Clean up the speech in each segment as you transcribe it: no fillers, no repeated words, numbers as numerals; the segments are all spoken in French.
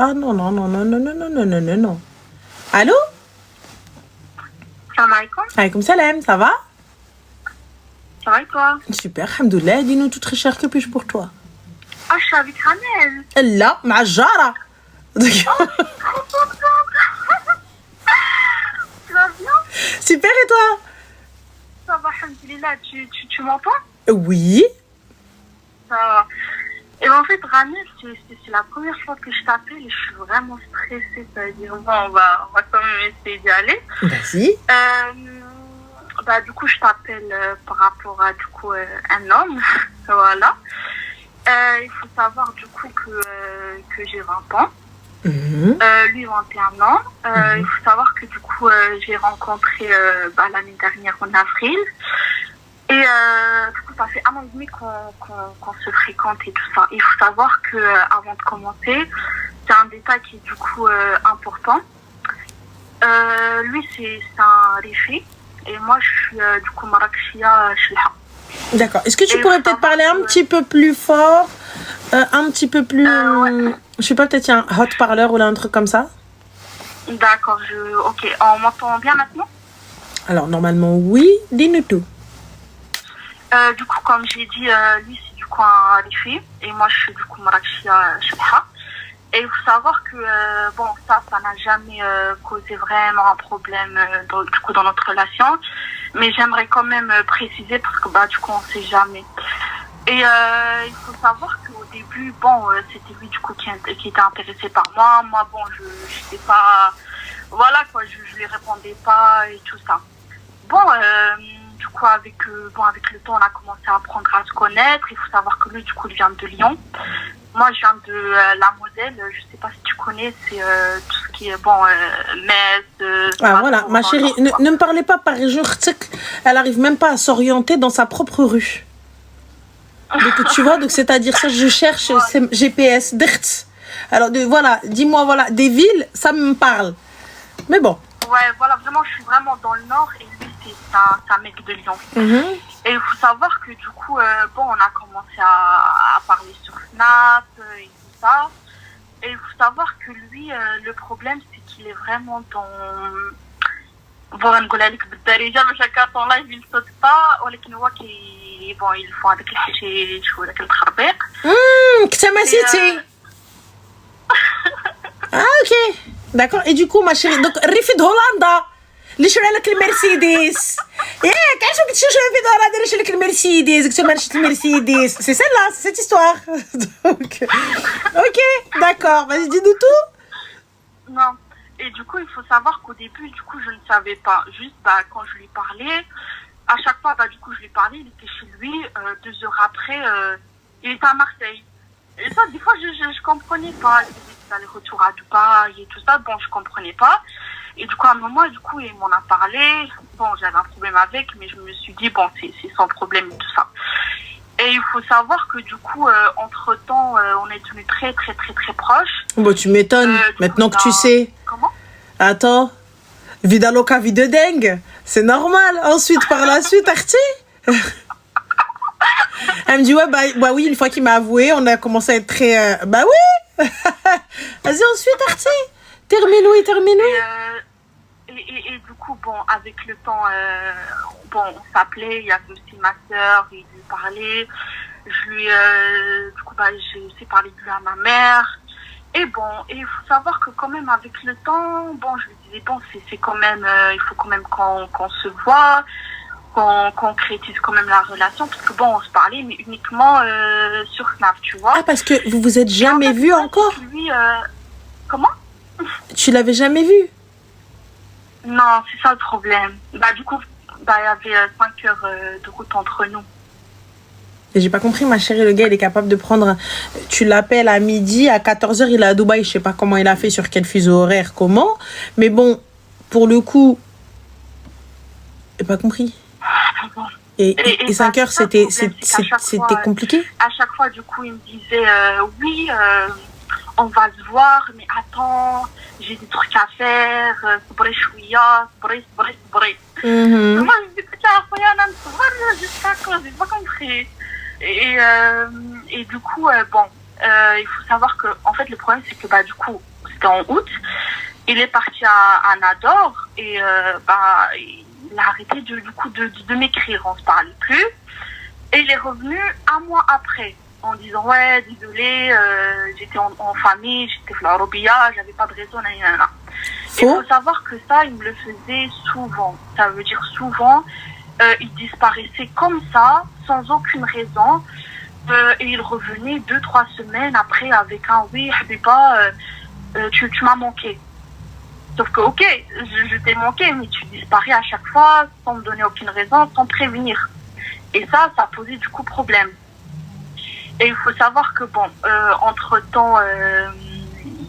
Ah non, non, non, non, non, non, non, non, non, non, non. Allô? Salam alaikum. Alaykoum salam, ça va? Ça va et toi? Super, alhamdoulilah. Dis-nous tout très cher, que puis-je pour toi? Ah, je suis avec Ramel. Là, ma jara. Tu vas bien? Super, et toi? Ça va, alhamdoulilah. Tu m'entends? Oui. Ça va. Et ben, en fait, Ramel, c'est la première fois que je t'appelle et je suis vraiment stressée. C'est-à-dire, bon, on va quand même essayer d'y aller. Vas-y. Du coup, je t'appelle par rapport à, du coup, un homme. Voilà. Il faut savoir, du coup, que j'ai 20 ans. Lui, 21 ans. Il faut savoir que, du coup, j'ai rencontré l'année dernière en avril. Et du coup, ça fait 1 an et demi qu'on se fréquente et tout ça. Il faut savoir que avant de commencer, c'est un détail qui est du coup important. Lui, c'est un rifi et moi, je suis du coup Marrakechia Chilha. D'accord. Est-ce que tu pourrais peut-être parler un petit peu plus fort, un petit peu plus... Ouais. Je sais pas, peut-être il y a un haut-parleur ou là, un truc comme ça? D'accord, ok. On m'entend bien maintenant? Alors, normalement, oui. Dis-nous tout. Du coup, comme j'ai dit, lui, c'est du coup un rifi et moi, je suis du coup Marrakechia Chilha. Et il faut savoir que, ça n'a jamais causé vraiment un problème dans notre relation. Mais j'aimerais quand même préciser parce que, du coup, on ne sait jamais. Et il faut savoir qu'au début, c'était lui, du coup, qui était intéressé par moi. Moi, je n'étais pas... Voilà, quoi, je lui répondais pas et tout ça. Du coup, avec le temps, on a commencé à apprendre à se connaître. Il faut savoir que lui, du coup, il vient de Lyon. Moi, je viens de la Moselle. Je sais pas si tu connais, c'est tout ce qui est Metz. Voilà, ma chérie, ne me parlez pas par région. Elle arrive même pas à s'orienter dans sa propre rue. Donc, tu vois, donc c'est-à-dire ça, je cherche GPS. Alors, voilà, dis-moi, voilà, des villes, ça me parle. Mais bon. Ouais, voilà, vraiment, je suis vraiment dans le nord et lui, c'est un mec de Lyon. Et il faut savoir que du coup, on a commencé à parler sur Snap et tout ça. Et il faut savoir que lui, le problème, c'est qu'il est vraiment dans... نقول لك بالدارجه باش هكا طون لايف il saute pas ولكن هو il faut هذاك الحشيش وذاك التخربيق. كتماسيتي. ok. D'accord. Et du coup, ma chérie, donc ريفي د هولندا اللي شرى لك المرسيدس. ياك علاش ما كنتش ريفي د هولندا اللي شرى لك المرسيدس قلت ما شريت المرسيدس. C'est celle-là, c'est cette histoire. Donc ok, d'accord. Vas-y, dis-nous tout. Non. Et du coup, il faut savoir qu'au début, du coup, je ne savais pas. Juste, quand je lui parlais, à chaque fois, du coup, je lui parlais, il était chez lui. 2 heures après, il était à Marseille. Et ça, des fois, je comprenais pas. Il faisait des retours à Dubaï et tout ça. Je comprenais pas. Et du coup, à un moment, il m'en a parlé. J'avais un problème avec, mais je me suis dit, c'est sans problème et tout ça. Et il faut savoir que du coup, entre-temps, on est devenus très, très, très, très proches. Tu m'étonnes, maintenant que tu sais. Comment? Attends. Vida loca, vie de dingue. C'est normal. Ensuite, par la suite, Arti. Elle me dit, oui, une fois qu'il m'a avoué, on a commencé à être très... oui. Vas-y, ensuite, Arti. Termine. Et du coup, avec le temps, on s'appelait, il y avait aussi ma sœur, il lui parlait. J'ai aussi parlé de lui à ma mère. Et il faut savoir que quand même, avec le temps, je lui disais, c'est quand même, il faut quand même qu'on se voit, qu'on concrétise quand même la relation, parce que on se parlait, mais uniquement sur Snap, tu vois. Ah, parce que vous vous êtes jamais vus encore? Lui, comment? Tu l'avais jamais vu? Non, c'est ça le problème. Du coup, il y avait 5 heures de route entre nous. Et j'ai pas compris, ma chérie, le gars, il est capable de prendre... Tu l'appelles à midi, à 14h, il est à Dubaï. Je sais pas comment il a fait, sur quel fuseau horaire, comment. Mais pour le coup... J'ai pas compris. Et 5 heures, c'était compliqué? À chaque fois, du coup, il me disait, oui, on va se voir, mais attends, j'ai des trucs à faire, صبري شوية, صبري. Moi, je dis, jusqu'à quand, j'ai pas compris. Et du coup, il faut savoir que, en fait, le problème, c'est que, du coup, c'était en août. Il est parti à Nador et il a arrêté du coup de m'écrire, on se parlait plus. Et il est revenu un mois après en disant ouais désolé, j'étais en famille, j'étais Florobia, j'avais pas de réseau, nanana. Il faut savoir que ça, il me le faisait souvent. Ça veut dire souvent, il disparaissait comme ça, sans aucune raison. Et il revenait 2-3 semaines après avec un oui, Habiba, tu m'as manqué. Sauf que, ok, je t'ai manqué, mais tu disparais à chaque fois sans me donner aucune raison, sans prévenir. Et ça posait du coup problème. Et il faut savoir que, bon, entre-temps,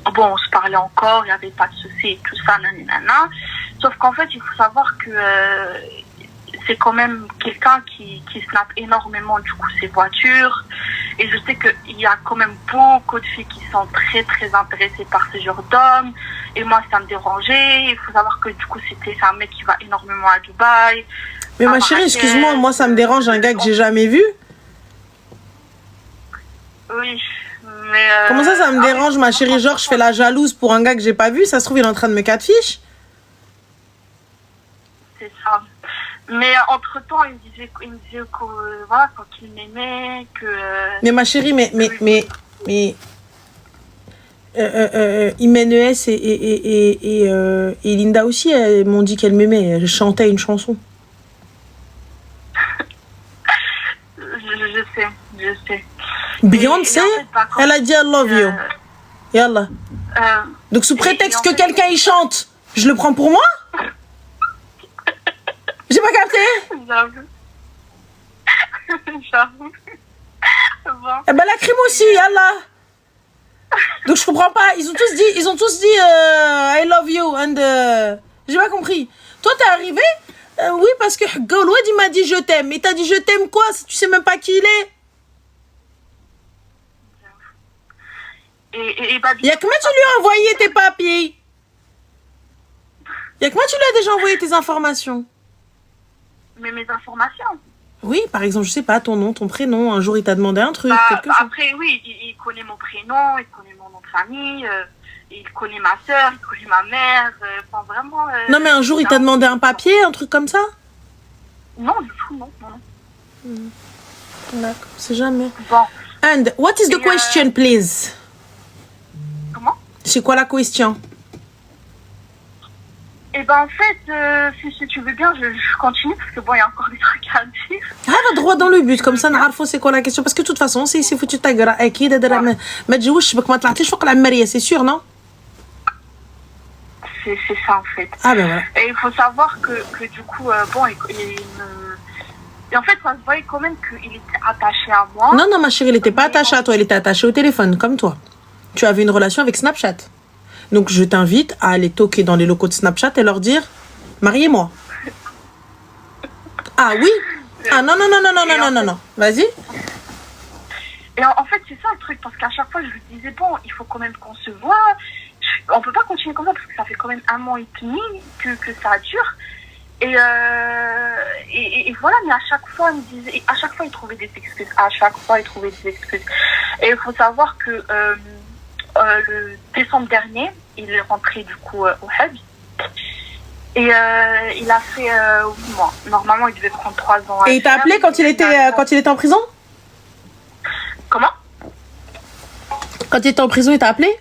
on se parlait encore, il n'y avait pas de soucis et tout ça, nanana. Sauf qu'en fait, il faut savoir que c'est quand même quelqu'un qui snappe énormément, du coup, ses voitures. Et je sais qu'il y a quand même beaucoup de filles qui sont très, très intéressées par ce genre d'hommes. Et moi, ça me dérangeait. Il faut savoir que, du coup, c'est un mec qui va énormément à Dubaï. Mais ma chérie, excuse-moi, moi, ça me dérange un gars que j'ai jamais vu. Oui, mais... Comment ça me dérange, ma chérie? Genre, je fais la jalouse pour un gars que j'ai pas vu. Ça se trouve, il est en train de me catfish. C'est ça. Mais entre-temps, il me disait que, voilà, quand il m'aimait, que... Mais ma chérie, Imenes et Linda aussi, elles m'ont dit qu'elles m'aimaient. Elles chantaient une chanson. Je sais. Beyoncé, elle a dit I love you. Yallah. Donc sous prétexte que quelqu'un y chante, je le prends pour moi? J'ai pas capté? J'avoue. Bon. Eh ben la crime aussi, yallah. Donc je comprends pas. Ils ont tous dit I love you and j'ai pas compris. Toi t'es arrivé? Oui, parce que Gaulois il m'a dit je t'aime. Mais t'as dit je t'aime quoi? Tu sais même pas qui il est. Y'a que moi tu lui as envoyé tes papiers. Y'a que moi tu lui as déjà envoyé tes informations. Mais mes informations? Oui, par exemple, je sais pas, ton nom, ton prénom. Un jour il t'a demandé un truc. Après, oui, il connaît mon prénom, il connaît mon nom de famille, il connaît ma soeur, il connaît ma mère. Enfin, vraiment... non, mais un jour il t'a demandé un papier, un truc comme ça? Non, du tout, non. D'accord, c'est jamais. Bon. And what is the question, please? Comment? C'est quoi la question? Eh ben, en fait, si tu veux bien, je continue parce que bon, il y a encore des trucs à dire. Ah, va droit dans le but, comme ça, n'arrifo c'est quoi la question? Parce que de toute façon, c'est foutu ta gueule. ما تجوش بك ما طلعتيش فوق العمارية, c'est sûr, non? C'est ça, en fait. Ah, ben voilà. Et il faut savoir que du coup, bon, et en fait, ça se voyait quand même qu'il était attaché à moi. Non, ma chérie, il était pas attaché à toi, il était attaché au téléphone, comme toi. Tu avais une relation avec Snapchat. Donc, je t'invite à aller toquer dans les locaux de Snapchat et leur dire « Mariez-moi ». Ah oui? Ah non. Vas-y. Et en fait, c'est ça le truc, parce qu'à chaque fois, je lui disais, bon, il faut quand même qu'on se voit. On peut pas continuer comme ça, parce que ça fait quand même 1 mois et demi que ça dure. Et voilà, mais à chaque fois, il me disait, à chaque fois, il trouvait des excuses. Et il faut savoir que le décembre dernier, il est rentré du coup au Hajj. Et il a fait 8 mois. Normalement, il devait prendre 3 ans. Et il t'a appelé quand il était en prison? Comment? Quand il était en prison, il t'a appelé?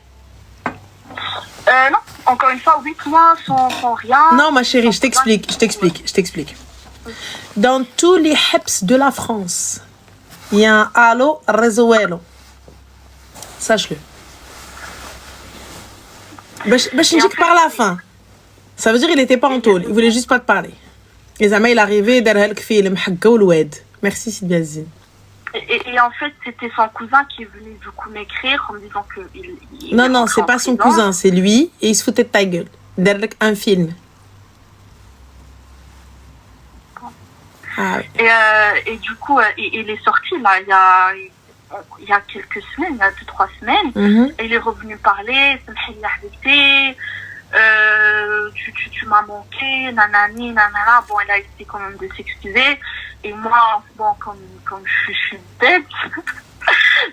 Non, encore une fois, 8 mois sans rien. Non, ma chérie, je t'explique. Dans tous les HEPS de la France, il y a un Allo Rezoello. Sache-le. Je dis que par la fin. Ça veut dire qu'il n'était pas en tôle. Il voulait juste pas te parler. Les amis, il est arrivé, merci, Sidi Azine. Et en fait, c'était son cousin qui est venu du coup m'écrire en me disant que... Non, c'est pas son cousin, c'est lui. Et il se foutait de ta gueule. Derrière un film. Ah, oui. Et du coup, il est sorti là, il y a quelques semaines, il y a 2-3 semaines. Et il est revenu parler, tu m'as manqué, nanani, nanana. Bon, il a essayé quand même de s'excuser. Et moi, bon, comme je suis bête,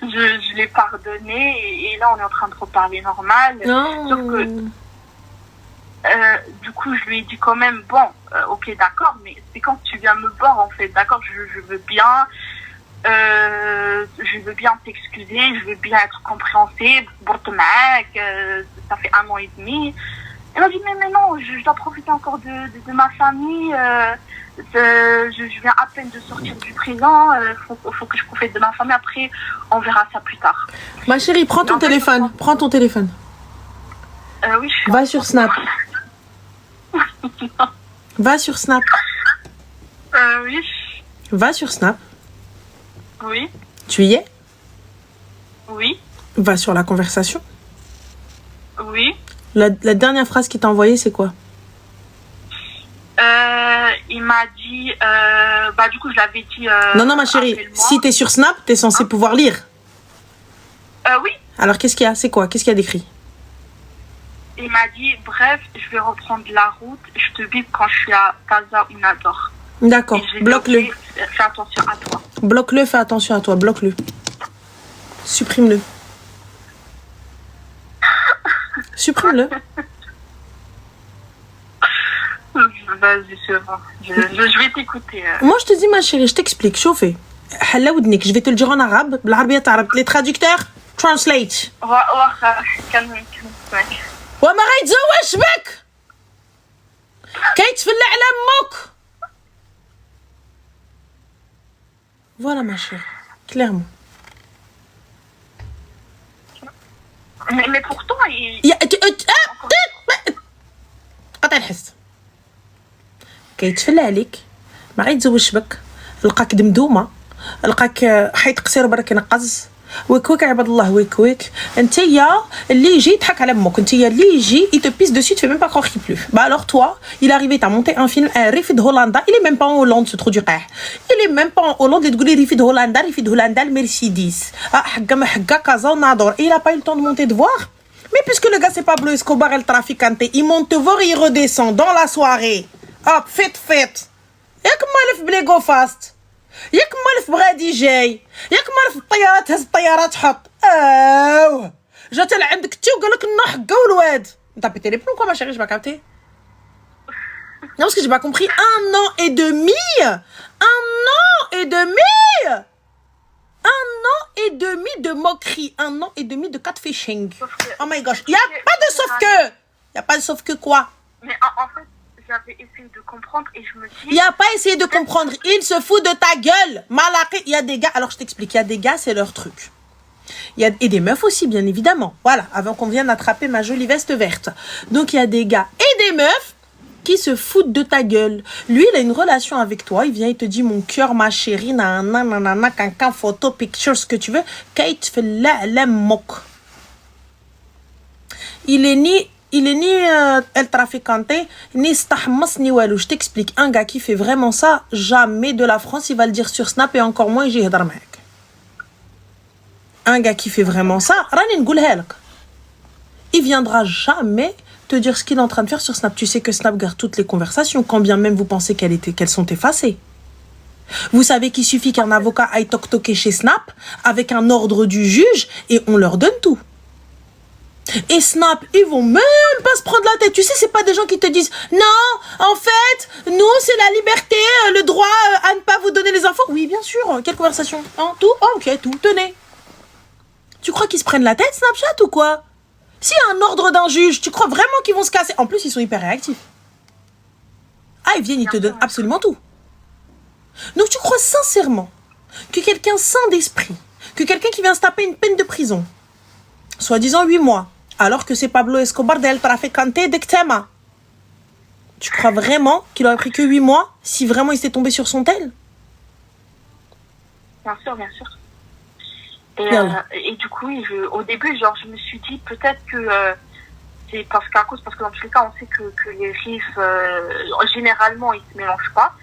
je l'ai pardonné et là, on est en train de reparler normal. Non. Sauf que, du coup, je lui ai dit quand même, bon, ok, d'accord, mais c'est quand tu viens me voir, en fait, d'accord, je veux bien. Je veux bien t'excuser, je veux bien être compréhensible. Bon, ça fait 1 an et demi. Elle m'a dit, mais non, je dois profiter encore de ma famille. Je viens à peine de sortir du prison. Faut que je profite de ma famille. Après, on verra ça plus tard. Ma chérie, prends ton téléphone. Prends ton téléphone. Oui, je suis Va sur Snap. Va sur Snap. Oui. Va sur Snap. Oui. Tu y es? Oui. Va sur la conversation. Oui. La dernière phrase qu'il t'a envoyée, c'est quoi? Il m'a dit... du coup, je l'avais dit... non, ma chérie, si t'es sur Snap, t'es censé pouvoir lire. Oui. Alors, qu'est-ce qu'il y a? C'est quoi? Qu'est-ce qu'il y a d'écrit? Il m'a dit, bref, je vais reprendre la route. Je te bip quand je suis à Casa ou Nador. D'accord, bloque-le. Fais attention à toi. Bloque-le, fais attention à toi, bloque-le. Supprime-le. Supprime-le. Vas-y, c'est bon. Je vais t'écouter. Moi, je te dis, ma chérie, je t'explique. Chauffez. Halla ودنك. Je vais te le dire en arabe. بالعربية تعرف. Les traducteurs, translate. وما غيتزوجش بك. كيتفلى على امك. Voilà, ma chérie. Clairement. Mais pourtant, قطع الحس. كيتفلى عليك ما غيتزوجش بك لقاك دمدومه لقاك حيط قصير برك ينقز ويكويك عباد الله ويكويك انتيا اللي يجي يضحك على امك انتيا اللي يجي il te pisse dessus tu fais même pas croire qu'il pleut. Bah alors toi il est arrivé t'as monté un film ريفي هولندا il est même pas en Hollande ce trou du قاح il est même pas en Hollande اللي تقولي ريفي هولندا المرسيدس حقا ما حقا كازا ونادور il a pas eu le temps de monter de voir. Mais puisque le gars c'est Pablo Escobar el traficante il monte te voir et il redescend dans la soirée. Hop, fête. ياك مالف بلي جو فاست ياك مالف بغادي جاي ياك مالف الطيارات هز الطيارات حط جات لعندك تي وقال لك نو حقا والواد انت بيتي لي بلون كوا ما chérie j'ai pas capté. Non parce que j'ai pas compris 1 an et demi de moquerie 1 an et demi de catfishing. Oh my gosh, y a pas de sauf que quoi. Mais en fait j'avais essayé de comprendre et je me dis... Il n'y a pas essayé de comprendre. Il se fout de ta gueule. Malaké. Il y a des gars... Alors, je t'explique. Il y a des gars, c'est leur truc. Et des meufs aussi, bien évidemment. Voilà. Avant qu'on vienne attraper ma jolie veste verte. Donc, il y a des gars et des meufs qui se foutent de ta gueule. Lui, il a une relation avec toi. Il vient, il te dit, mon cœur, ma chérie, nanana, cancan, photo, picture, ce que tu veux. Kate fait la moque. Il est ni el traficante, ni stahmas, ni walou. Je t'explique, un gars qui fait vraiment ça, jamais de la France, il va le dire sur Snap et encore moins, j'ai يهضر معك. Un gars qui fait vraiment ça, راني نقولها لك. Il viendra jamais te dire ce qu'il est en train de faire sur Snap. Tu sais que Snap garde toutes les conversations, quand bien même vous pensez qu'elles sont effacées. Vous savez qu'il suffit qu'un avocat aille toc-toquer chez Snap avec un ordre du juge et on leur donne tout. Et Snap, ils vont même pas se prendre la tête. Tu sais, c'est pas des gens qui te disent non, en fait, nous, c'est la liberté, le droit à ne pas vous donner les infos. Oui, bien sûr. Quelle conversation? Hein, tout? Oh, ok, tout. Tenez. Tu crois qu'ils se prennent la tête, Snapchat, ou quoi? S'il y a un ordre d'un juge, tu crois vraiment qu'ils vont se casser? En plus, ils sont hyper réactifs. Ah, ils viennent, ils te donnent absolument tout. Donc, tu crois sincèrement que quelqu'un sain d'esprit, que quelqu'un qui vient se taper une peine de prison, soi-disant 8 mois, alors que c'est Pablo Escobar del traficante de Ktema. Tu crois vraiment qu'il aurait pris que 8 mois si vraiment il s'était tombé sur son tel? Bien sûr. Et du coup, au début, je me suis dit peut-être que c'est parce que dans tous les cas, on sait que les riffs, généralement, ils se mélangent pas.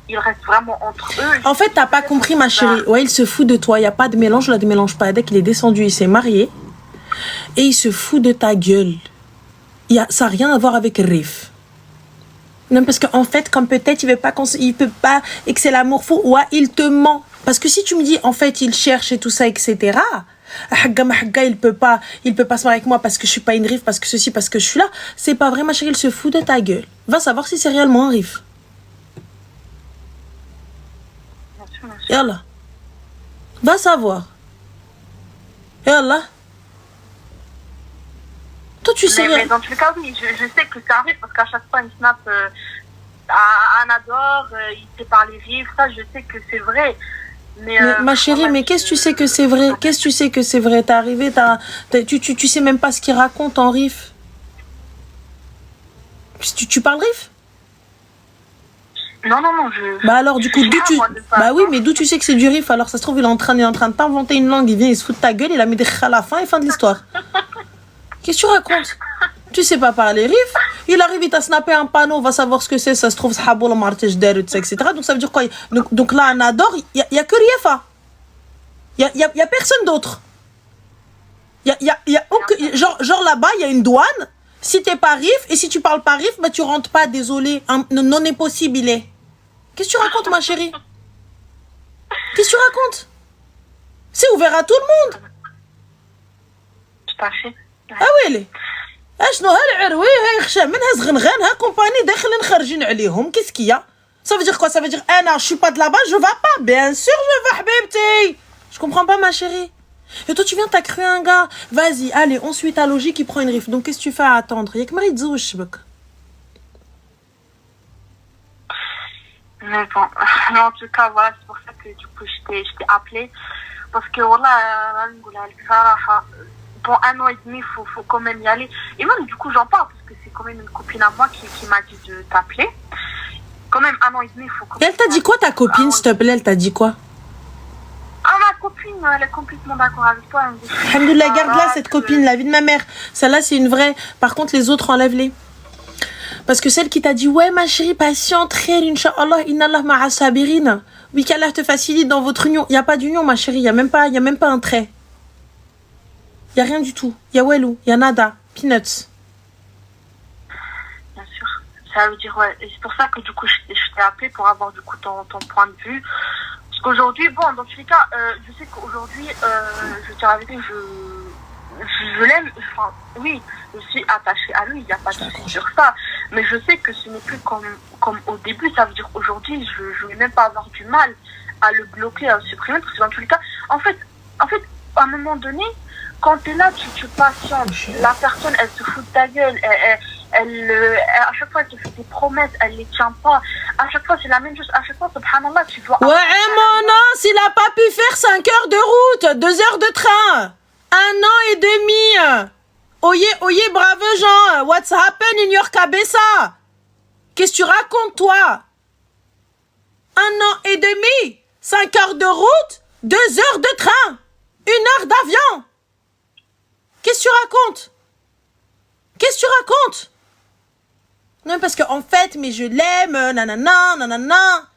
Ils restent vraiment entre eux. En fait, t'as pas compris, ma chérie. Ouais, il se fout de toi. Il n'y a pas de mélange, là, de mélange pas. Dès qu'il est descendu, il s'est marié. Et il se fout de ta gueule. Ça n'a rien à voir avec Riff. Non, parce qu'en fait, comme peut-être il peut pas et que c'est l'amour fou, ouais, il te ment. Parce que si tu me dis, en fait, il cherche et tout ça, etc., il peut pas se marier avec moi parce que je suis pas une rif, parce que ceci, parce que je suis là, c'est pas vrai, ma chérie, il se fout de ta gueule. Va savoir si c'est réellement un rif. Yallah. Va savoir. Yallah. Toi, tu sais. Mais dans tous les cas, oui, je sais que ça arrive parce qu'à chaque fois, il snap à Anador, il sait parler rif, ça, je sais que c'est vrai. Mais ma chérie, mais qu'est-ce que tu sais que c'est vrai? Qu'est-ce que tu sais que c'est vrai? T'es arrivé, tu sais même pas ce qu'il raconte en rif. Tu parles rif? Non, Bah alors, du coup, bah oui, mais d'où tu sais que c'est du rif? Alors, ça se trouve, il est en train de t'inventer une langue, il vient, il se fout de ta gueule, il a mis des à la fin et fin de l'histoire. Qu'est-ce que tu racontes? Tu sais pas parler rif? Il arrive, il t'a snappé un panneau, on va savoir ce que c'est, ça se trouve, etc. Donc ça veut dire quoi? Donc là, on adore, il y a que Riefa. Il y a personne d'autre. Genre là-bas, il y a une douane. Si t'es pas rif, et si tu parles pas rif, bah tu rentres pas, désolé. Non est possible, il est. Qu'est-ce que tu racontes, ma chérie? Qu'est-ce que tu racontes? C'est ouvert à tout le monde. Tout à fait. Ah oui, elle est. اشنو هالعروي هاي خشا منها زغنغان ها كومباني داخلين خارجين عليهم qu'est-ce qu'il y a? Ça veut dire quoi? Ça veut dire Anna, je suis pas de là-bas, je vais pas. Bien sûr, je vais حبيبتي. Je comprends pas, ma chérie. Et toi, tu viens, t'as cru un gars. Vas-y, allez, on suit ta logique, il prend une rif. Donc, qu'est-ce que tu fais à attendre? Y'a que Marie Dzou, je sais pas. Mais bon, en tout cas, voilà, c'est pour ça que du coup, je t'ai appelé. Parce que, voilà, pour 1 an et demi, il faut quand même y aller. Et même, du coup, j'en parle parce que c'est quand même une copine à moi qui m'a dit de t'appeler. Quand même, 1 an et demi, il faut quand même... Elle t'a dit quoi, ta copine, s'il te plaît? Elle t'a dit quoi? Ah, ma copine, elle est complètement d'accord avec toi. Alhamdoulilah, garde-la, cette copine, la vie de ma mère. Celle-là, c'est une vraie. Par contre, les autres, enlève-les. Parce que celle qui t'a dit, ouais, ma chérie, patiente, khair, inch'Allah, inallah ma'a sabirina. Oui, qu'Allah te facilite dans votre union. Il n'y a pas d'union, ma chérie, il n'y a même pas un trait. Il n'y a rien du tout. Il y a Welou, il y a nada, peanuts. Bien sûr. Ça veut dire, ouais. Et c'est pour ça que du coup, je t'ai appelé pour avoir du coup ton point de vue. Parce qu'aujourd'hui, bon, dans tous les cas, je sais qu'aujourd'hui, je veux dire la vérité, je l'aime. Enfin, oui, je suis attachée à lui, il n'y a pas de souci sur ça. Mais je sais que ce n'est plus comme au début. Ça veut dire aujourd'hui, je ne vais même pas avoir du mal à le bloquer, à le supprimer. Parce que dans tous les cas, en fait, à un moment donné, quand tu es là, tu patientes. La personne, elle se fout de ta gueule. À chaque fois, elle te fait des promesses, elle les tient pas. À chaque fois, c'est la même chose. À chaque fois, subhanallah, tu dois... Ouais, mon os, il a pas pu faire 5 heures de route, 2 heures de train. 1 an et demi. Oye, brave Jean. What's happened in your cabeza? Qu'est-ce que tu racontes, toi? 1 an et demi, 5 heures de route, 2 heures de train, 1 heure d'avion. Qu'est-ce que tu racontes? Qu'est-ce que tu racontes? Non, parce que en fait, mais je l'aime, nanana.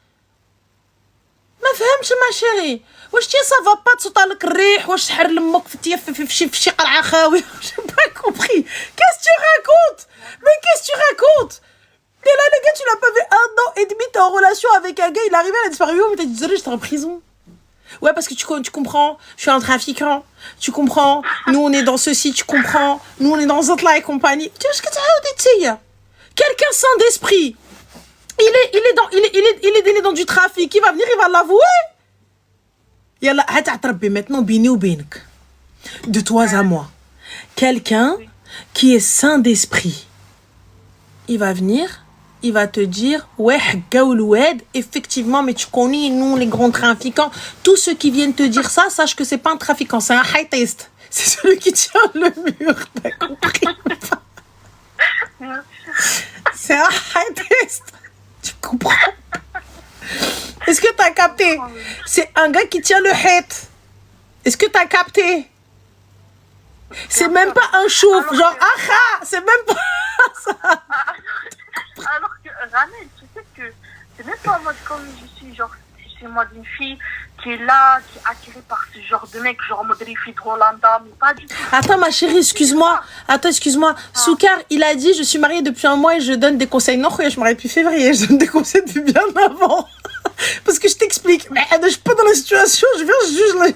ما فهمتش ما شيري واش تي صافا با تصوت لك الريح واش تحر لمك في شي قلعه خاويه j'ai pas compris. Qu'est-ce que tu racontes? Mais qu'est-ce que tu racontes? T'es là les gars, tu l'as pas vu 1 an et demi, t'es en relation avec un gars, il est arrivé, il a disparu, mais t'as dit désolé, j'étais en prison. Ouais, parce que tu comprends, je suis un trafiquant, tu comprends, nous on est dans ceci, tu comprends, nous on est dans autre là et compagnie. Tu vois ce que tu as dit? Quelqu'un sans d'esprit. Il est dans du trafic. Il va venir, il va l'avouer. Yalla, hâte maintenant, bini ou binek. De toi à moi. Quelqu'un qui est sain d'esprit. Il va venir, il va te dire, ouais, gaouloued, effectivement, mais tu connais, nous, les grands trafiquants. Tous ceux qui viennent te dire ça, sache que c'est pas un trafiquant, c'est un high taste. C'est celui qui tient le mur, t'as compris? C'est un high taste. Tu comprends? Est-ce que t'as capté? C'est un gars qui tient le hate. Est-ce que t'as capté? C'est même pas un chouf, genre aha, c'est même pas ça. Alors que Ramel, tu sais que c'est même pas en mode comme je suis, genre, c'est moi d'une fille qui est là, qui est attirée par ce genre de mec, genre mode fille de Rolanda, mais pas du tout. Attends ma chérie, excuse-moi. Soukar, il a dit je suis mariée depuis 1 mois et je donne des conseils. Non, je suis mariée depuis février, je donne des conseils depuis bien avant. Parce que je t'explique. Mais je suis pas dans la situation, je viens, je juge la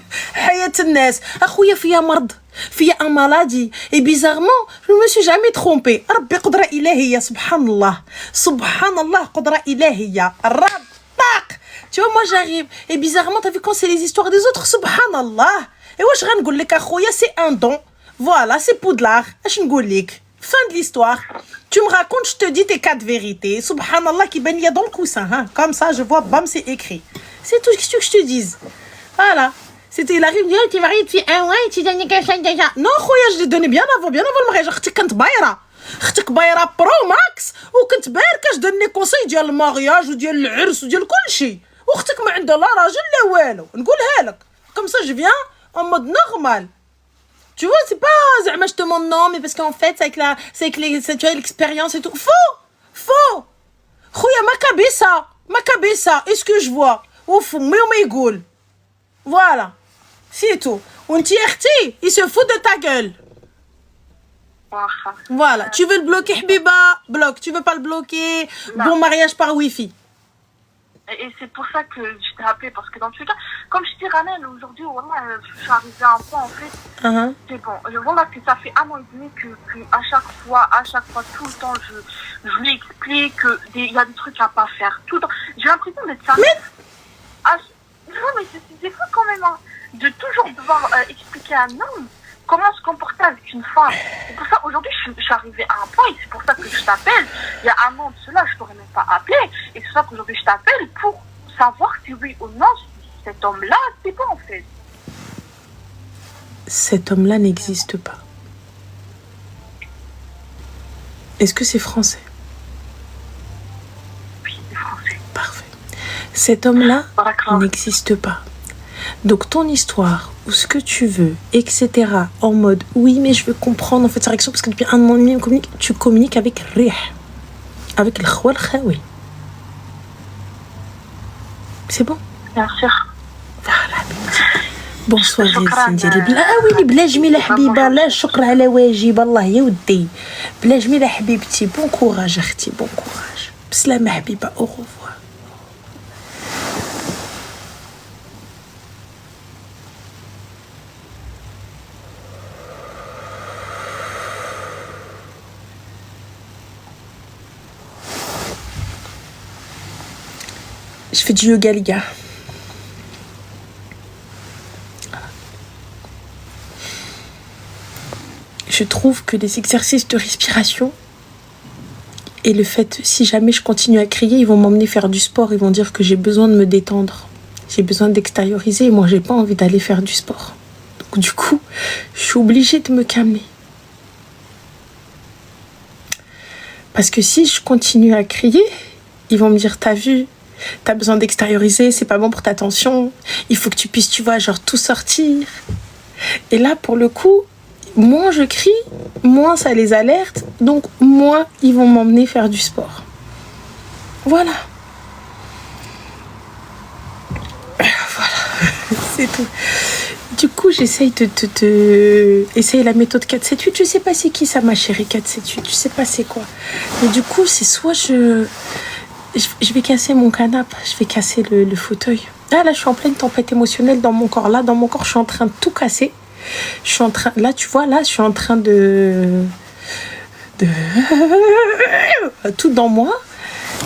hayat الناس. أخويا فيا مرض. فيا un maladie. Et bizarrement, je me suis jamais trompée. ربي قدرة إلهية سبحان الله. سبحان الله قدرة إلهية. رباق. Tu vois, moi j'arrive. Et bizarrement, t'as vu quand c'est les histoires des autres, subhanallah. Et wesh غنقول لك أخويا, c'est un don. Voilà, c'est Poudlard. اش نقول لك. Fin de l'histoire. Tu me racontes, je te dis tes 4 vérités. Subhanallah qui baigne dans le coussin. Hein. Comme ça, je vois, bam, c'est écrit. C'est tout ce que je te dise. Voilà. C'était, il arrive, tu es marié depuis un mois et tu donnes quelqu'un déjà. Non, khoya, je l'ai donné bien avant le mariage. Je كنت بايرة. اختك بايرة برو ماكس وكنت باركة je donne les conseils ديال المارياج وديال العرس وديال كل شيء. واختك ما عندها لا راجل لا والو. نقولها لك. Comme ça, je viens en mode normal. Tu vois, c'est pas زعما je te demande non, mais parce qu'en fait, c'est avec tu as l'expérience et tout. Faux. خويا ما كابيسا. Est-ce que je vois ouf ما يقول. Voilà. C'est tout. وانتي اختي, il se fout de ta gueule. Voilà. Tu veux le bloquer حبيبة, bloque. Tu veux pas le bloquer, bon mariage par wifi. Et c'est pour ça que je t'ai appelé, parce que dans tous les cas, comme je t'ai ramené aujourd'hui, voilà, je suis arrivée à un point, en fait, c'est bon. Je vois là que ça fait 1 an et demi que à chaque fois, tout le temps, je lui explique qu'il y a des trucs à pas faire. Tout le temps. J'ai l'impression d'être ça. Non, mais c'est fou quand même, hein, de toujours devoir expliquer à un homme comment se comporter avec une femme. C'est pour ça, aujourd'hui, je suis arrivée à un point, et c'est pour ça que je t'appelle. Il y a 1 an de cela, je t'aurais même pas appelé. Et c'est pour ça qu'aujourd'hui, je t'appelle pour savoir si oui ou non, cet homme-là, c'est quoi en fait? Cet homme-là n'existe pas. Est-ce que c'est français? Oui, c'est français. Parfait. Cet homme-là n'existe pas. Donc ton histoire, ou ce que tu veux, etc. En mode, oui, mais je veux comprendre en fait sa réaction, parce que depuis 1 an et demi, tu communiques avec Rih. Avec le khwa al-khawi. C'est bon? Bien sûr. Voilà. Bonsoir Cindy. ويلي بلا جميلة حبيبة. لا الشكر على واجب. الله يا ودي. بلا جميلة حبيبتي. بون كوراج اختي. بون كوراج. بسلامة حبيبة. au revoir. Je fais du yoga, les gars. Je trouve que les exercices de respiration et le fait, si jamais je continue à crier, ils vont m'emmener faire du sport. Ils vont dire que j'ai besoin de me détendre. J'ai besoin d'extérioriser. Et moi, j'ai pas envie d'aller faire du sport. Donc, du coup, je suis obligée de me calmer. Parce que si je continue à crier, ils vont me dire, t'as vu, t'as besoin d'extérioriser, c'est pas bon pour ta tension, il faut que tu puisses, tu vois, genre tout sortir. Et là, pour le coup, moins je crie, moins ça les alerte, donc moins ils vont m'emmener faire du sport. Voilà. Voilà, c'est tout. Du coup, j'essaye essayer la méthode 4-7-8. Je sais pas c'est qui ça, ma chérie, 4-7-8. Je sais pas c'est quoi. Mais du coup, c'est soit je vais casser mon canapé, je vais casser le fauteuil. Ah, là, je suis en pleine tempête émotionnelle dans mon corps. Là, dans mon corps, je suis en train de tout casser. Je suis en train... Là, tu vois, là, je suis en train de... Tout dans moi.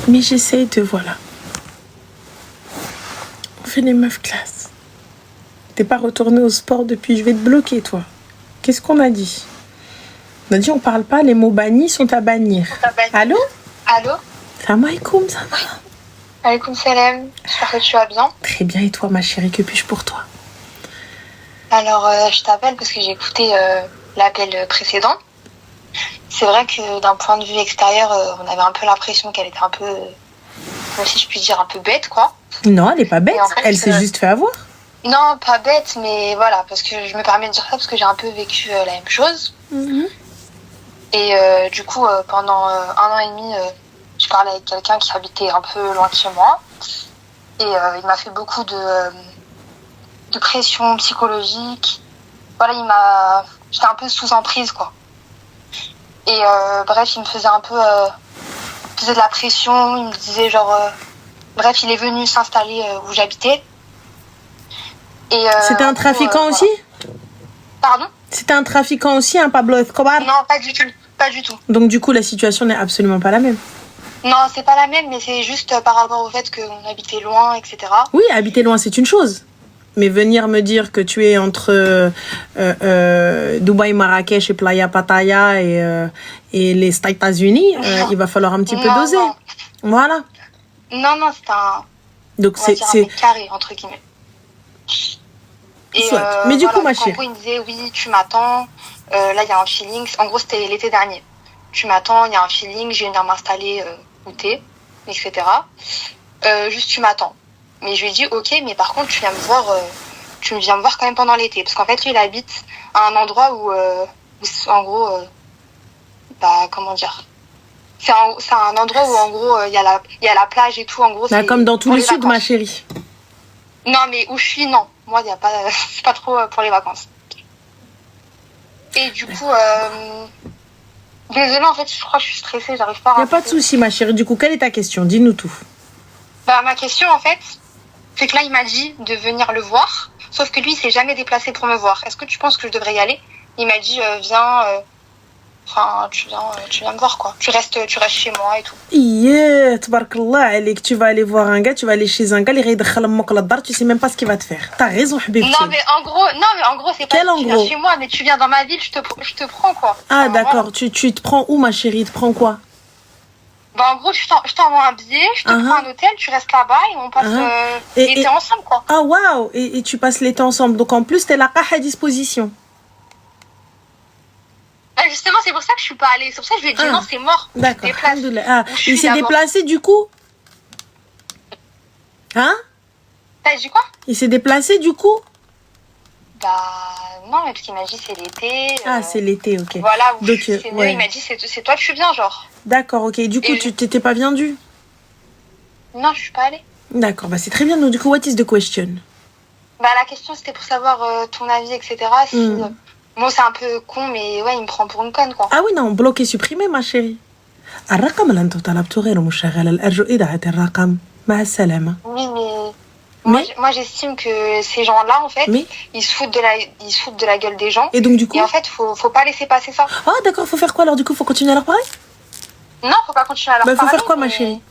Mais j'essaye de... Voilà. On fait les meufs classe. T'es pas retourné au sport depuis... Je vais te bloquer, toi. Qu'est-ce qu'on a dit? On a dit on parle pas, les mots bannis sont à bannir. Allô? Allô? Salam alaikum, ça va? Alaikum salam, j'espère que tu vas bien. Très bien, et toi ma chérie, que puis-je pour toi? Alors je t'appelle parce que j'ai écouté l'appel précédent. C'est vrai que d'un point de vue extérieur, on avait un peu l'impression qu'elle était un peu, si je puis dire, un peu bête, quoi. Non, elle est pas bête, en fait, elle s'est juste fait avoir. Non, pas bête, mais voilà, parce que je me permets de dire ça parce que j'ai un peu vécu la même chose. Mm-hmm. Et du coup, pendant 1 an et demi, je parlais avec quelqu'un qui habitait un peu loin de chez moi. Et il m'a fait beaucoup de pression psychologique. Voilà, j'étais un peu sous emprise, quoi. Et bref, il me faisait un peu... il me faisait de la pression, il me disait genre... Bref, il est venu s'installer où j'habitais. Et, c'était un trafiquant aussi? Pardon? C'était un trafiquant aussi, un Pablo Escobar? Non, pas du tout. Pas du tout. Donc du coup, la situation n'est absolument pas la même. Non, c'est pas la même, mais c'est juste par rapport au fait qu'on habitait loin, etc. Oui, habiter loin, c'est une chose. Mais venir me dire que tu es entre Dubaï, Marrakech et Playa Pattaya et les États-Unis, il va falloir un petit peu doser. Non. Voilà. Non, c'est un... Donc on va dire un mec carré, entre guillemets. Et mais du voilà, coup, ma chérie. En gros, il me disait, oui, tu m'attends. Là, il y a un feeling. En gros, c'était l'été dernier. Tu m'attends, il y a un feeling, je vais venir m'installer où t'es, etc. Juste, tu m'attends. Mais je lui ai dit, ok, mais par contre, tu viens me voir quand même pendant l'été. Parce qu'en fait, lui, il habite à un endroit où en gros, comment dire, c'est un endroit où, en gros, il y a la plage et tout. En gros, bah, comme dans tout le sud, vacances. ma chérie. Non, mais où je suis, non. Moi, il y a pas, c'est pas trop pour les vacances. Et du coup, désolée, en fait, je crois que je suis stressée, j'arrive pas à... Il n'y a pas de souci, ma chérie. Du coup, quelle est ta question? Dis-nous tout. Bah, ma question, en fait, c'est que là, il m'a dit de venir le voir, sauf que lui, il s'est jamais déplacé pour me voir. Est-ce que tu penses que je devrais y aller? Il m'a dit, viens, tu viens me voir, quoi. Tu restes chez moi et tout. Yeah, tabarakallah alayk, tu vas aller voir un gars, tu vas aller chez un gars, tu sais même pas ce qu'il va te faire. T'as raison, Habibti. Non, mais en gros, c'est pas que tu viens chez moi, mais tu viens dans ma ville, je te prends, quoi. Ah, d'accord. Voilà. Tu te prends où, ma chérie? Tu te prends quoi? Bah, en gros, je t'envoie un billet, je te prends un hôtel, tu restes là-bas et on passe l'été ensemble, quoi. Ah, waouh! Et tu passes l'été ensemble. Donc, en plus, t'es la cache à disposition. Justement, c'est pour ça que je suis pas allée. C'est pour ça que je lui ai dit non, c'est mort. D'accord. Ah, il s'est déplacé du coup? Hein? T'as dit quoi? Il s'est déplacé du coup? Bah non, mais parce qu'il m'a dit c'est l'été. Ah, c'est l'été, ok. Voilà, donc, ouais. Il m'a dit c'est toi, tu viens, genre. D'accord, ok. Du coup, tu t'étais pas vendu? Non, je suis pas allée. D'accord, bah c'est très bien. Donc, du coup, what is the question? Bah la question c'était pour savoir ton avis, etc. Si, bon, c'est un peu con, mais ouais, il me prend pour une conne, quoi. Ah oui, non, bloqué, supprimé, ma chérie. الرقم اللي انت طلبته غير مشغل أرجو إذاعة الرقم مع السلامة. Oui, mais moi j'estime que ces gens-là, en fait, ils se foutent de la gueule des gens. Et donc du coup, et en fait, faut pas laisser passer ça. Ah d'accord, faut faire quoi alors? Du coup, faut continuer à leur parler? Non, faut pas continuer à leur parler. Faut faire quoi, ma chérie?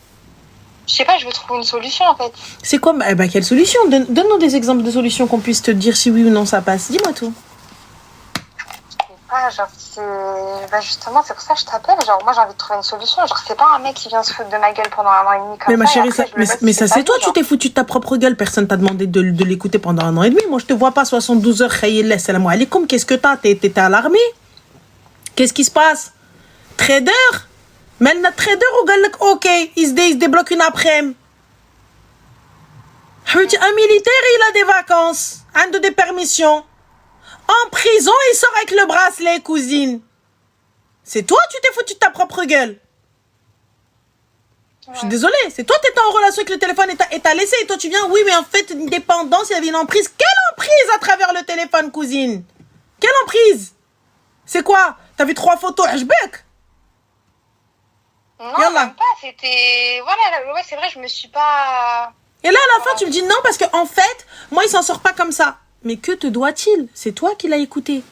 Je sais pas, je veux trouver une solution, en fait. C'est quoi? Bah quelle solution? Donne-nous des exemples de solutions qu'on puisse te dire si oui ou non ça passe. Dis-moi tout. Justement, c'est pour ça que je t'appelle. Genre, moi, j'ai envie de trouver une solution. Genre, c'est pas un mec qui vient se foutre de ma gueule pendant 1 an et demi comme mais ma chérie, mais ça c'est toi, tu t'es foutu de ta propre gueule. Personne t'a demandé de l'écouter pendant 1 an et demi. Moi, je te vois pas 72 heures. Khayillah, salam alaikum. Qu'est-ce que t'as? T'es à l'armée? Qu'est-ce qui se passe? Trader? Mais le trader, ou galak, ok, il se débloque une après-midi. Un militaire, il a des vacances. Un de des permissions. En prison, il sort avec le bracelet, cousine. C'est toi, tu t'es foutu de ta propre gueule. Ouais. Je suis désolée, c'est toi, t'étais en relation avec le téléphone et t'as laissé. Et toi, tu viens, oui, mais en fait, une dépendance, il y avait une emprise. Quelle emprise à travers le téléphone, cousine? Quelle emprise? C'est quoi? T'as vu 3 photos, Hajbek? Non, même pas, c'était... Voilà, ouais, c'est vrai, je me suis pas... Et là, à la fin, tu me dis non, parce qu'en fait, moi, il s'en sort pas comme ça. Mais que te doit-il? C'est toi qui l'as écouté.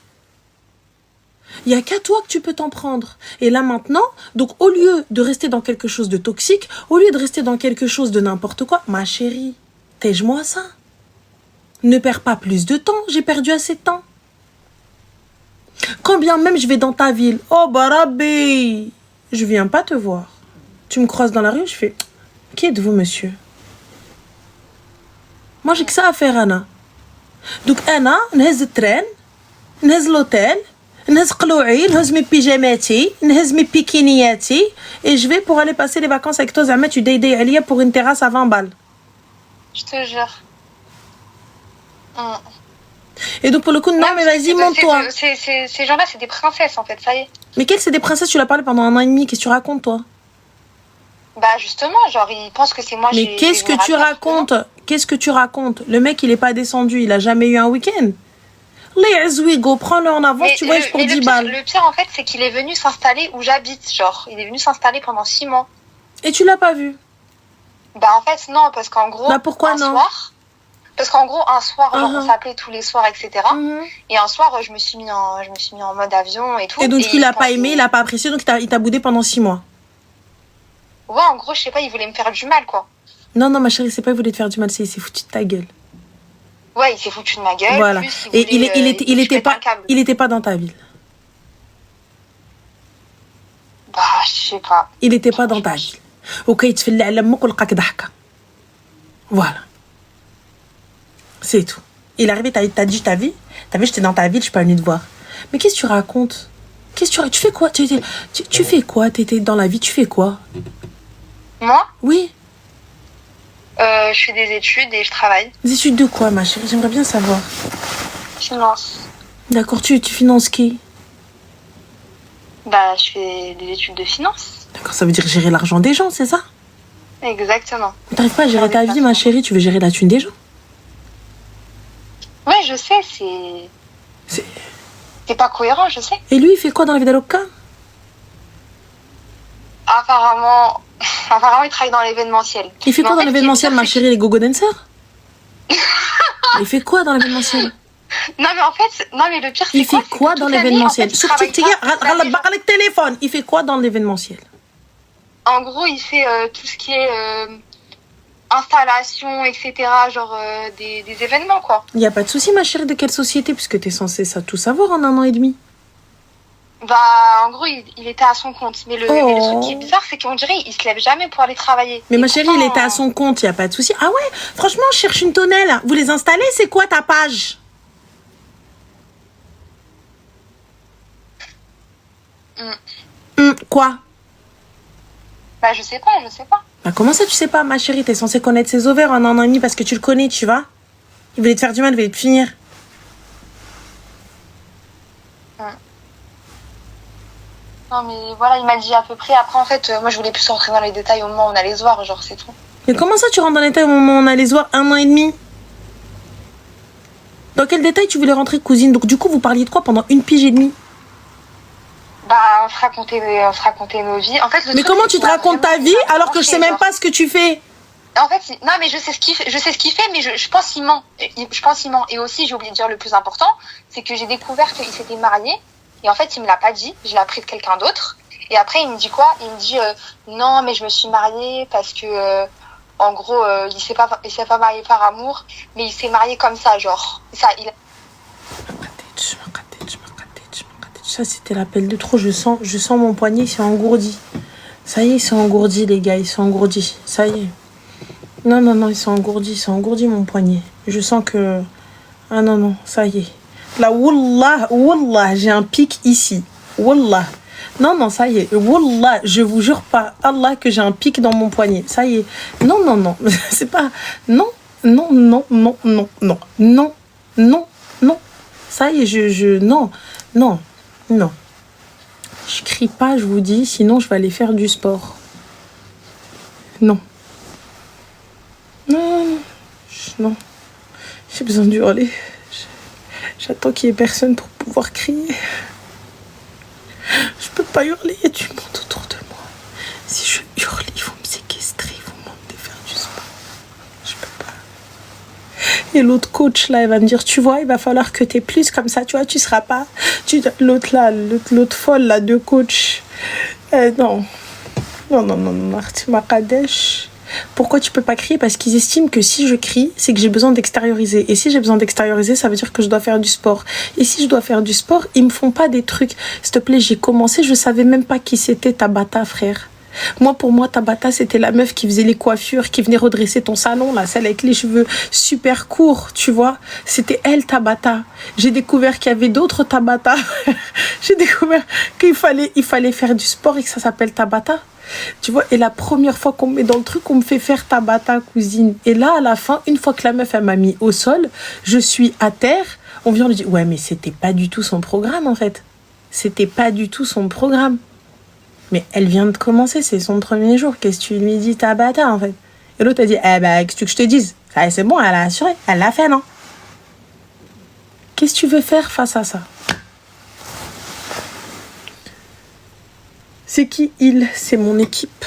Il n'y a qu'à toi que tu peux t'en prendre. Et là maintenant, donc au lieu de rester dans quelque chose de toxique, au lieu de rester dans quelque chose de n'importe quoi, ma chérie, tège-moi ça. Ne perds pas plus de temps, j'ai perdu assez de temps. Quand bien même je vais dans ta ville, oh Barabi, je viens pas te voir. Tu me croises dans la rue, je fais, qui êtes-vous monsieur? Moi j'ai que ça à faire, Anna. Donc انا نهز التران نهز لوتيل نهز قلوعي نهز مي بيجاماتي نهز مي بيكينياتي et je vais pour aller passer les vacances avec toi زعما tu dédé عليا pour une terrasse à 20 balles. Je te jure. Et donc pour le coup non mais vas-y monte-toi. Ces gens-là c'est des princesses en fait, ça y est. Mais quelles c'est des princesses? Tu l'as parlé pendant 1 an et demi, qu'est-ce que tu racontes toi? Bah justement, genre ils pensent que c'est moi. Mais qu'est-ce que tu racontes? Qu'est-ce que tu racontes? Le mec il est pas descendu, il a jamais eu un week-end. Les Azwigo, prends-le en avance, tu voyages pour 10 balles. Le pire en fait c'est qu'il est venu s'installer où j'habite, genre il est venu s'installer pendant 6 mois. Et tu l'as pas vu? Bah en fait non, parce qu'en gros, Bah pourquoi non? un soir, genre on s'appelait tous les soirs, etc. Et un soir, je me suis mis en mode avion et tout. Et donc il a pas aimé, il a pas apprécié, donc il t'a boudé pendant 6 mois. Ouais, en gros, je sais pas, il voulait me faire du mal, quoi. Non, ma chérie, c'est pas il voulait te faire du mal, c'est il s'est foutu de ta gueule. Ouais, il s'est foutu de ma gueule. Voilà. Plus, Et il était pas dans ta ville. Bah, je sais pas. Il était pas dans ta ville. Ok, tu fais voilà. C'est tout. Il est arrivé, t'as dit ta vie. T'as vu, j'étais dans ta ville, je suis pas venue te voir. Mais qu'est-ce que tu racontes? Tu fais quoi? Tu fais quoi? T'étais dans la vie, tu fais quoi? Moi? Oui. Je fais des études et je travaille. Des études de quoi, ma chérie? J'aimerais bien savoir. Finance. D'accord, tu finances qui? Bah, je fais des études de finance. D'accord, ça veut dire gérer l'argent des gens, c'est ça? Exactement. T'arrives pas à gérer ta vie, ma chérie, tu veux gérer la thune des gens? Ouais, je sais, c'est pas cohérent, je sais. Et lui, il fait quoi dans la vie d'Aloca? Apparemment, il travaille dans l'événementiel. Il fait quoi dans l'événementiel, ma chérie, les gogo dancers? Il fait quoi dans l'événementiel? Non, mais le pire, c'est il fait quoi dans l'événementiel? Avec téléphone. Il fait quoi dans l'événementiel? En gros, il fait tout ce qui est installation, etc. Genre des événements, quoi. Il n'y a pas de souci, ma chérie, de quelle société? Puisque t'es censée tout savoir en 1 an et demi. Bah, en gros, il était à son compte. Mais le truc qui est bizarre, c'est qu'on dirait qu'il se lève jamais pour aller travailler. Mais ma chérie, il était à son compte, il n'y a pas de souci. Ah ouais, franchement, je cherche une tonnelle. Vous les installez? C'est quoi ta page? Quoi? Bah, je sais pas. Bah, comment ça, tu sais pas, ma chérie? T'es censée connaître ses ovaires en 1 an et demi parce que tu le connais, tu vois? Il voulait te faire du mal, il voulait te finir. Non, mais voilà, il m'a dit à peu près. Après, en fait, moi, je voulais plus rentrer dans les détails au moment où on allait se voir, genre, c'est tout. Mais comment ça, tu rentres dans les détails au moment où on allait se voir 1 an et demi? Dans quel détail tu voulais rentrer, cousine? Donc, du coup, vous parliez de quoi pendant 1 pige et demie? Bah, on se racontait nos vies. En fait, mais comment tu te racontes ta vie alors que je sais même pas ce que tu fais? En fait, non, mais je sais ce qu'il fait, mais je pense qu'il ment. Et aussi, j'ai oublié de dire le plus important, c'est que j'ai découvert qu'il s'était marié. Et en fait, il me l'a pas dit. Je l'ai appris de quelqu'un d'autre. Et après, il me dit quoi? Il me dit non, mais je me suis mariée parce que, en gros, il s'est pas marié par amour, mais il s'est marié comme ça, genre. Ça, Ça, c'était l'appel de trop. Je sens mon poignet, il s'est engourdi. Ça y est, il s'est engourdi, les gars. Il s'est engourdi. Ça y est. Non, il s'est engourdi, mon poignet. Je sens que... Ah non, ça y est. Là, wallah, j'ai un pic ici. Wallah. Non, ça y est. Wallah, je vous jure par Allah que j'ai un pic dans mon poignet. Ça y est. Non. C'est pas... Non. Ça y est, Non. Je crie pas, je vous dis, sinon je vais aller faire du sport. Non. J'ai besoin de hurler. J'attends qu'il y ait personne pour pouvoir crier. Je peux pas hurler, il y a du monde autour de moi. Si je hurle, ils vont me séquestrer, ils vont me demander de faire du sport. Je peux pas. Et l'autre coach là, elle va me dire, tu vois, il va falloir que t'aies plus comme ça, tu vois, tu seras pas... L'autre folle là, de coach. Non, Marty Makadesh. Pourquoi tu peux pas crier? Parce qu'ils estiment que si je crie, c'est que j'ai besoin d'extérioriser. Et si j'ai besoin d'extérioriser, ça veut dire que je dois faire du sport. Et si je dois faire du sport, ils me font pas des trucs. S'il te plaît, j'ai commencé, je savais même pas qui c'était Tabata, frère. Pour moi, Tabata, c'était la meuf qui faisait les coiffures, qui venait redresser ton salon, là, celle avec les cheveux super courts, tu vois. C'était elle, Tabata. J'ai découvert qu'il y avait d'autres Tabata. J'ai découvert qu'il fallait faire du sport et que ça s'appelle Tabata. Tu vois, et la première fois qu'on me met dans le truc, on me fait faire Tabata, cousine. Et là, à la fin, une fois que la meuf, elle m'a mis au sol, je suis à terre, on vient lui dire, ouais, mais c'était pas du tout son programme, en fait. C'était pas du tout son programme. Mais elle vient de commencer, c'est son premier jour. Qu'est-ce que tu lui dis, Tabata, en fait? Et l'autre a dit, qu'est-ce que je te dise? C'est bon, elle a assuré, elle l'a fait, non? Qu'est-ce que tu veux faire face à ça? C'est qui il? C'est mon équipe.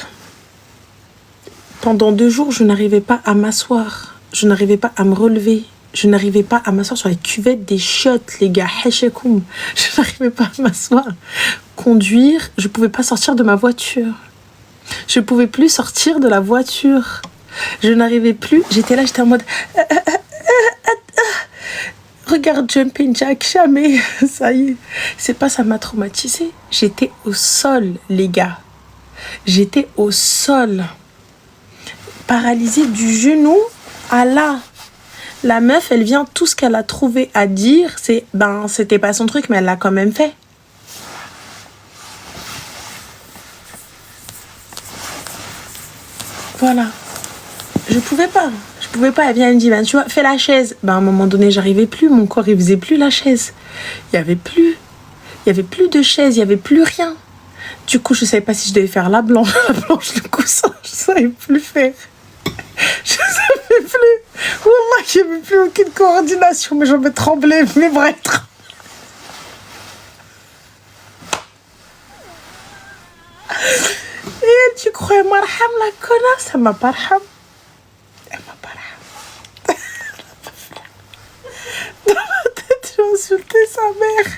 Pendant 2 jours, je n'arrivais pas à m'asseoir. Je n'arrivais pas à me relever. Je n'arrivais pas à m'asseoir sur la cuvette des chiottes, les gars. Hechekoum. Je n'arrivais pas à m'asseoir. Conduire, je ne pouvais pas sortir de ma voiture. Je ne pouvais plus sortir de la voiture. Je n'arrivais plus. J'étais là, j'étais en mode... Regarde Jumping Jack, jamais. Ça y est. C'est pas ça m'a traumatisée. J'étais au sol, les gars. J'étais au sol. Paralysée du genou à là. La meuf, elle vient, tout ce qu'elle a trouvé à dire, c'est, c'était pas son truc, mais elle l'a quand même fait. Voilà. Je pouvais pas, elle vient, elle me dit, tu vois, fais la chaise. À un moment donné, j'arrivais plus, mon corps, il faisait plus la chaise. Il y avait plus de chaise, il y avait plus rien. Du coup, je savais pas si je devais faire la blanche, le coussin, je savais plus faire. Je savais plus. Wallah, il n'y avait plus aucune coordination. Mes jambes tremblaient, mes bras tremblaient. Et elle, tu croyais marham la connasse? Elle m'a pas raham. Elle m'a pas raham. Dans ma tête, j'ai insulté sa mère.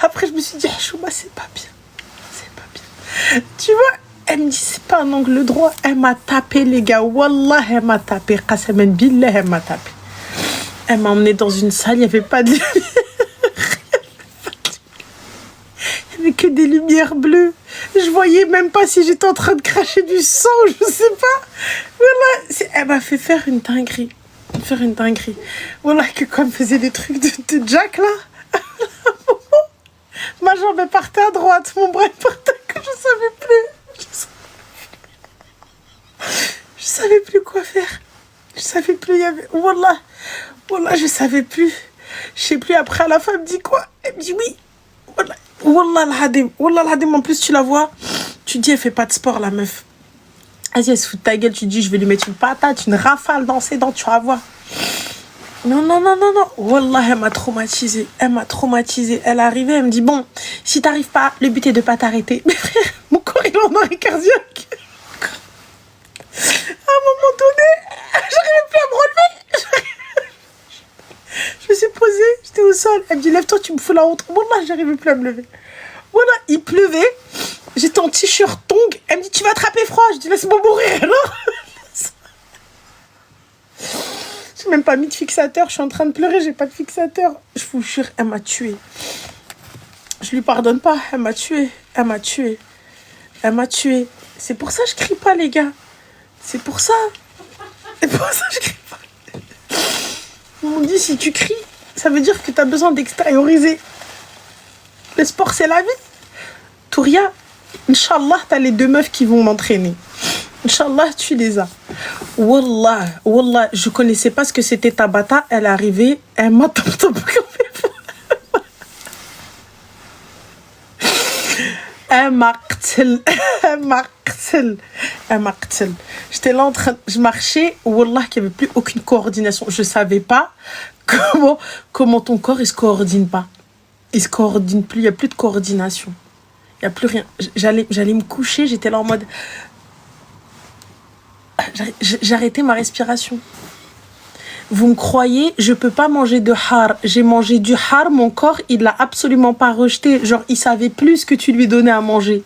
Après, je me suis dit, Chouma, c'est pas bien. C'est pas bien. Tu vois? Elle me dit, c'est pas un angle droit. Elle m'a tapé, les gars. Wallah, elle m'a tapé. Qasaman billah, elle m'a tapé. Elle m'a emmenée dans une salle, il n'y avait pas de lumière. Il n'y avait que des lumières bleues. Je voyais même pas si j'étais en train de cracher du sang, je sais pas. Voilà. Elle m'a fait faire une dinguerie. Voilà, que comme faisait des trucs de Jack, là. Ma jambe partait à droite, mon bras partait que je savais plus. Je savais plus quoi faire. Je savais plus, il y avait... Wallah, je savais plus. Je sais plus, après, à la fin, elle me dit quoi? Elle me dit oui. Wallah, l'hadim, en plus, tu la vois. Tu dis, elle fait pas de sport, la meuf. Vas-y, elle se fout de ta gueule. Tu dis, je vais lui mettre une patate, une rafale dans ses dents, tu vas voir. Non. Wallah, elle m'a traumatisée. Elle est arrivée, elle me dit, bon, si t'arrives pas, le but est de pas t'arrêter. Mais frère, mon corps, il est en arrêt cardiaque. À un moment donné, j'arrivais plus à me relever. Je me suis posée, j'étais au sol. Elle me dit, lève-toi, tu me fous la honte. Wallah, j'arrivais plus à me lever. Voilà, il pleuvait. J'étais en t-shirt tongue. Elle me dit, tu vas attraper froid. Je dis, laisse-moi mourir, alors. J'ai même pas mis de fixateur. Je suis en train de pleurer, j'ai pas de fixateur. Je vous jure, elle m'a tuée. Je lui pardonne pas. Elle m'a tuée. C'est pour ça que je crie pas, les gars. C'est pour ça que je crie pas. Ils m'ont dit, si tu cries, ça veut dire que tu as besoin d'extérioriser. Le sport, c'est la vie. Touria, Inch'Allah, tu as les 2 meufs qui vont m'entraîner. Inch'Allah, tu les as. Wallah, je connaissais pas ce que c'était Tabata. Elle est arrivée, elle m'a tapé. Elle m'a qtel. J'étais là en train... Je marchais, wallah, qu'il n'y avait plus aucune coordination. Je savais pas comment ton corps, il se coordine pas. Il se coordine plus, il n'y a plus de coordination. Il n'y a plus rien. J'allais me coucher, j'étais là en mode... J'arrêtais ma respiration. Vous me croyez, je peux pas manger de har. J'ai mangé du har, mon corps, il l'a absolument pas rejeté. Genre, il savait plus ce que tu lui donnais à manger.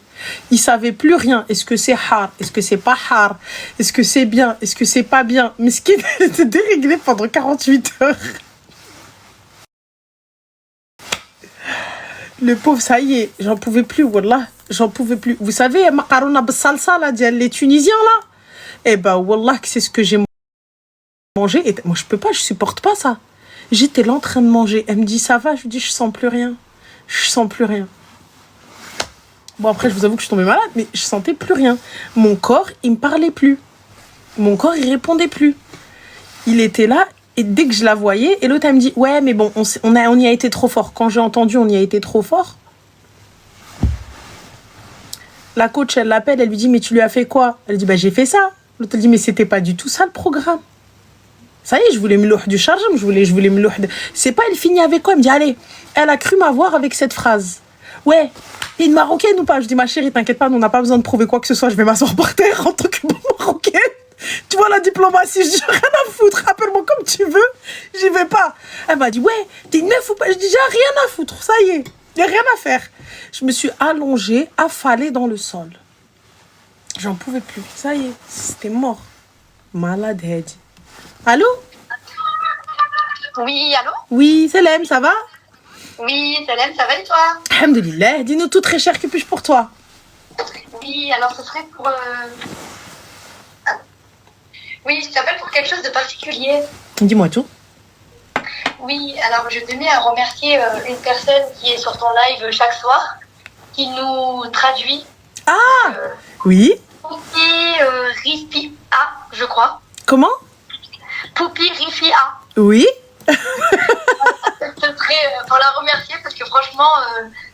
Il savait plus rien. Est-ce que c'est har? Est-ce que c'est pas har? Est-ce que c'est bien? Est-ce que c'est pas bien? Mais ce qui était déréglé pendant 48 heures. Le pauvre, ça y est, j'en pouvais plus, wallah. J'en pouvais plus. Vous savez, macarona b'salsa, là, les Tunisiens, là? Eh ben, wallah, c'est ce que j'ai mangé. Et moi, je peux pas, je supporte pas ça. J'étais là en train de manger. Elle me dit, ça va? Je lui dis, je sens plus rien. Bon, après, je vous avoue que je suis tombée malade, mais je sentais plus rien. Mon corps, il me parlait plus. Mon corps, il répondait plus. Il était là, et dès que je la voyais, et l'autre, elle me dit, ouais, mais bon, on y a été trop fort. Quand j'ai entendu, on y a été trop fort. La coach, elle l'appelle, elle lui dit, mais tu lui as fait quoi? Elle dit, bah, j'ai fait ça. L'autre, elle dit, mais c'était pas du tout ça, le programme. Ça y est, je voulais me louer du charge, je voulais me louer de... C'est pas, elle finit avec quoi? Elle me dit, allez, elle a cru m'avoir avec cette phrase. Ouais, t'es une Marocaine ou pas? Je dis, ma chérie, t'inquiète pas, on n'a pas besoin de prouver quoi que ce soit, je vais m'asseoir par terre en tant que bonne Marocaine. Tu vois la diplomatie, j'ai rien à foutre, appelle-moi comme tu veux, j'y vais pas. Elle m'a dit, ouais, t'es une meuf ou pas? Je dis, j'ai rien à foutre, ça y est, y a rien à faire. Je me suis allongée, affalée dans le sol. J'en pouvais plus, ça y est, c'était mort. Malade, Hedi. Allô? Oui, allô? Oui, Selem, ça va? Oui, Salem, ça va et toi? Alhamdoulilah, dis-nous tout très cher, que puis-je pour toi? Oui, alors ce serait pour... Oui, je t'appelle pour quelque chose de particulier. Dis-moi tout. Oui, alors je tenais à remercier une personne qui est sur ton live chaque soir, qui nous traduit. Oui? Poupi Rifi A, je crois. Comment? Poupi Rifi A. Oui? Ce serait pour la remercier parce que franchement,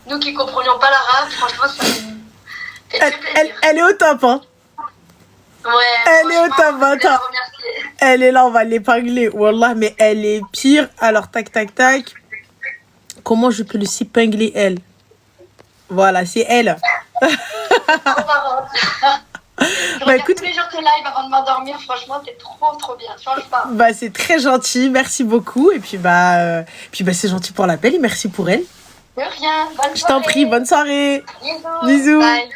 nous qui comprenions pas l'arabe, franchement, ça nous fait très plaisir. Elle est au top, hein? Ouais, Elle est au top, franchement, je voulais la attends. remercier. Elle est là, on va l'épingler. Wallah, mais elle est pire. Alors, tac, tac, tac. Comment je peux le s'épingler, elle? Voilà, c'est elle. Trop marrante. Je regarde écoute- tous les jours tes lives avant de m'endormir, franchement, t'es trop bien, change pas. Bah, c'est très gentil. Merci beaucoup. Et puis, c'est gentil pour l'appel et merci pour elle. De rien, bonne Je t'en prie, bonne soirée. Bisous. Bisous. Bye.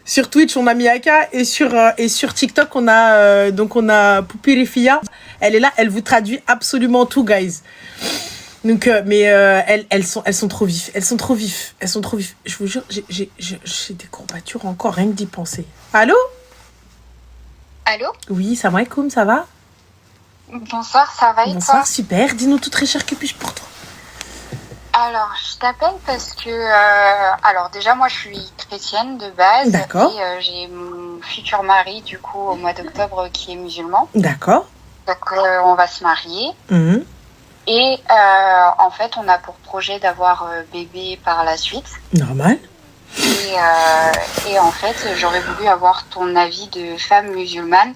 Sur Twitch, on a Miyaka et sur TikTok, on a Poupi Rifia. Elle est là, elle vous traduit absolument tout, guys. Donc, elles sont trop vives. Elles sont trop vives. Je vous jure, j'ai des courbatures encore, rien que d'y penser. Allô? Allô? Oui, salam alaikum, ça va? Bonsoir, ça va et Bonsoir, toi? super. Dis-nous tout très cher, que puis-je pour toi? Alors, je t'appelle parce que, alors déjà, moi, je suis chrétienne de base. D'accord. Et j'ai mon futur mari, du coup, au mois d'octobre, qui est musulman. D'accord. Donc, on va se marier. Mhm. Et en fait, on a pour projet d'avoir bébé par la suite. Normal. Et en fait, j'aurais voulu avoir ton avis de femme musulmane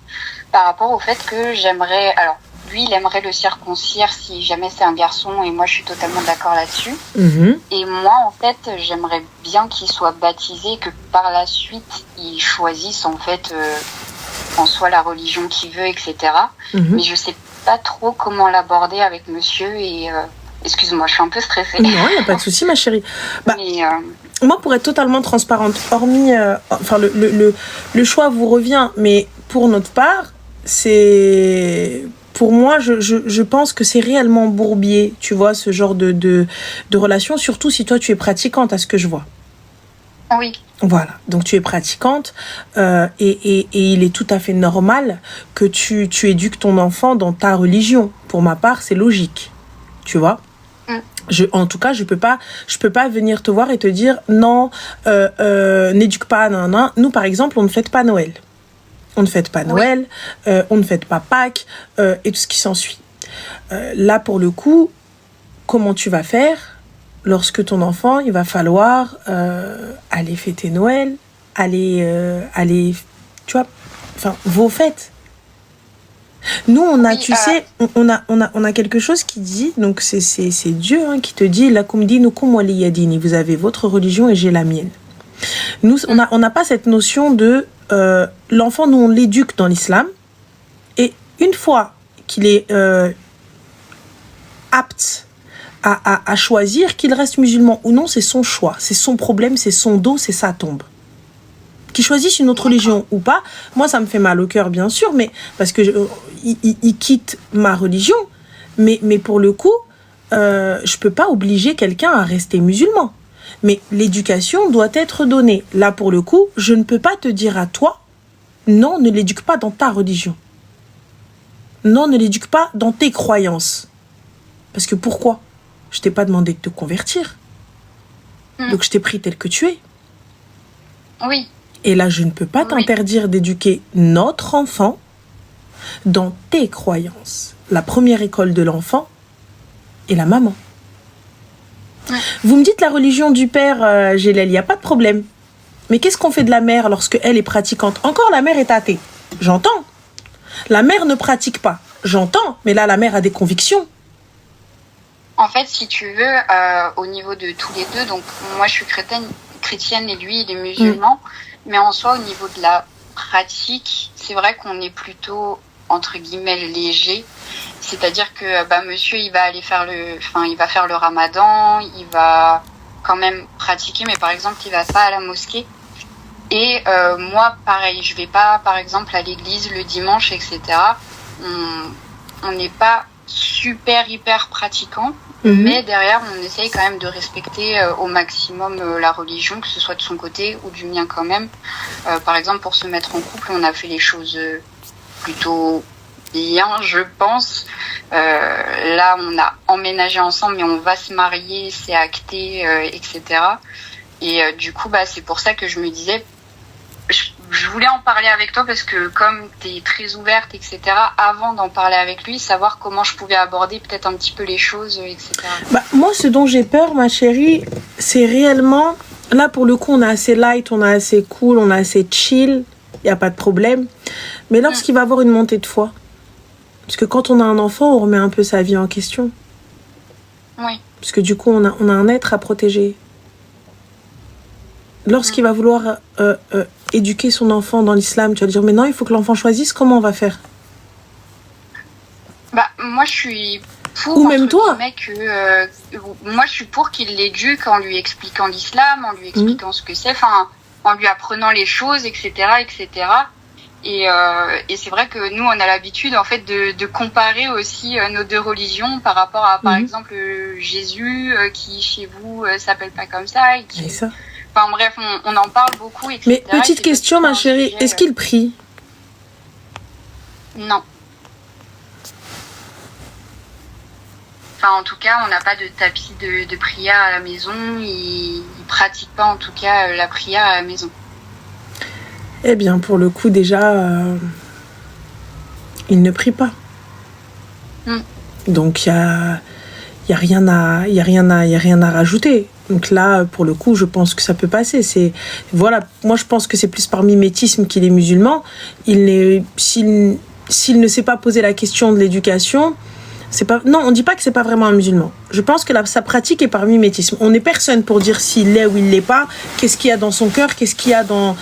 par rapport au fait que j'aimerais... Alors, lui, il aimerait le circoncire si jamais c'est un garçon, et moi, je suis totalement d'accord là-dessus. Mhm. Et moi, en fait, j'aimerais bien qu'il soit baptisé, que par la suite, il choisisse, en fait, en soi la religion qu'il veut, etc. Mhm. Mais je sais pas trop comment l'aborder avec monsieur, et... excuse-moi, je suis un peu stressée. Non, il n'y a pas de souci, ma chérie. Bah, Mais, moi, pour être totalement transparente, hormis... enfin, le choix vous revient, mais pour notre part, c'est... Pour moi, je pense que c'est réellement bourbier, tu vois, ce genre de relation, surtout si toi, tu es pratiquante, à ce que je vois. oui. Voilà, donc tu es pratiquante et il est tout à fait normal que tu éduques ton enfant dans ta religion. Pour ma part, c'est logique, tu vois. En tout cas, je peux pas venir te voir et te dire non, n'éduque pas, non, non. Nous, par exemple, on ne fête pas Noël. On ne fête pas Noël, on ne fête pas Pâques et tout ce qui s'ensuit. Là, pour le coup, comment tu vas faire lorsque ton enfant, il va falloir aller fêter Noël, aller, tu vois, enfin, vos fêtes. Nous, on a, Oui, tu sais, on a quelque chose qui dit, donc c'est Dieu qui te dit, lakum dinukum waliya dini, vous avez votre religion et j'ai la mienne. Nous, on n'a pas cette notion de l'enfant, nous on l'éduque dans l'islam, et une fois qu'il est apte à choisir qu'il reste musulman ou non, c'est son choix, c'est son problème, c'est son dos, c'est sa tombe. Qu'il choisisse une autre religion ou pas, moi ça me fait mal au cœur bien sûr, mais parce que il quitte ma religion, mais pour le coup, je peux pas obliger quelqu'un à rester musulman. Mais l'éducation doit être donnée. Là pour le coup, je ne peux pas te dire à toi, non, ne l'éduque pas dans ta religion. Non, ne l'éduque pas dans tes croyances. Parce que pourquoi ? Je t'ai pas demandé de te convertir. Donc je t'ai pris tel que tu es. Oui. Et là, je ne peux pas t'interdire d'éduquer notre enfant dans tes croyances. La première école de l'enfant est la maman. Vous me dites la religion du père, Gélèle, il n'y a pas de problème. Mais qu'est-ce qu'on fait de la mère lorsque elle est pratiquante ? Encore, la mère est athée. J'entends. La mère ne pratique pas. J'entends. Mais là, la mère a des convictions. En fait, si tu veux, au niveau de tous les deux, donc moi je suis chrétienne et lui il est musulman, mais en soi au niveau de la pratique, c'est vrai qu'on est plutôt entre guillemets léger. C'est-à-dire que monsieur il va faire le ramadan, il va quand même pratiquer, mais par exemple il va pas à la mosquée. Et moi pareil, je vais pas par exemple à l'église le dimanche, etc. On n'est pas hyper pratiquant, mais derrière on essaye quand même de respecter au maximum la religion, que ce soit de son côté ou du mien quand même. Par exemple pour se mettre en couple, on a fait les choses plutôt bien, je pense. Là, on a emménagé ensemble, mais on va se marier, c'est acté, etc. Et du coup, c'est pour ça que je me disais, je voulais en parler avec toi parce que comme tu es très ouverte, etc., avant d'en parler avec lui, savoir comment je pouvais aborder peut-être un petit peu les choses, etc. Moi, ce dont j'ai peur, ma chérie, c'est réellement... Là, pour le coup, on est assez light, on est assez cool, on est assez chill, il n'y a pas de problème. Mais lorsqu'il va avoir une montée de foi, parce que quand on a un enfant, on remet un peu sa vie en question. Oui. Parce que du coup, on a un être à protéger. Lorsqu'il va vouloir éduquer son enfant dans l'islam, tu vas lui dire, mais non, il faut que l'enfant choisisse, comment on va faire ? Moi, je suis pour... Ou même toi. Moi, je suis pour qu'il l'éduque en lui expliquant l'islam, en lui expliquant ce que c'est, en lui apprenant les choses, etc., etc., Et c'est vrai que nous, on a l'habitude en fait de comparer aussi nos deux religions par rapport à, par exemple, Jésus qui chez vous s'appelle pas comme ça. Et ça. Enfin bref, on en parle beaucoup, etc. Mais petite question, ma chérie, est-ce qu'il prie ? Non. Enfin, en tout cas, on n'a pas de tapis de prière à la maison. Il pratique pas, en tout cas, la prière à la maison. Eh bien, pour le coup, déjà, il ne prie pas. Donc, il y a rien à rajouter. Donc là, pour le coup, je pense que ça peut passer. Moi, je pense que c'est plus par mimétisme qu'il est musulman. S'il ne s'est pas posé la question de l'éducation, non, on ne dit pas que c'est pas vraiment un musulman. Je pense que sa pratique est par mimétisme. On n'est personne pour dire s'il l'est ou il l'est pas, qu'est-ce qu'il y a dans son cœur, qu'est-ce qu'il y a dans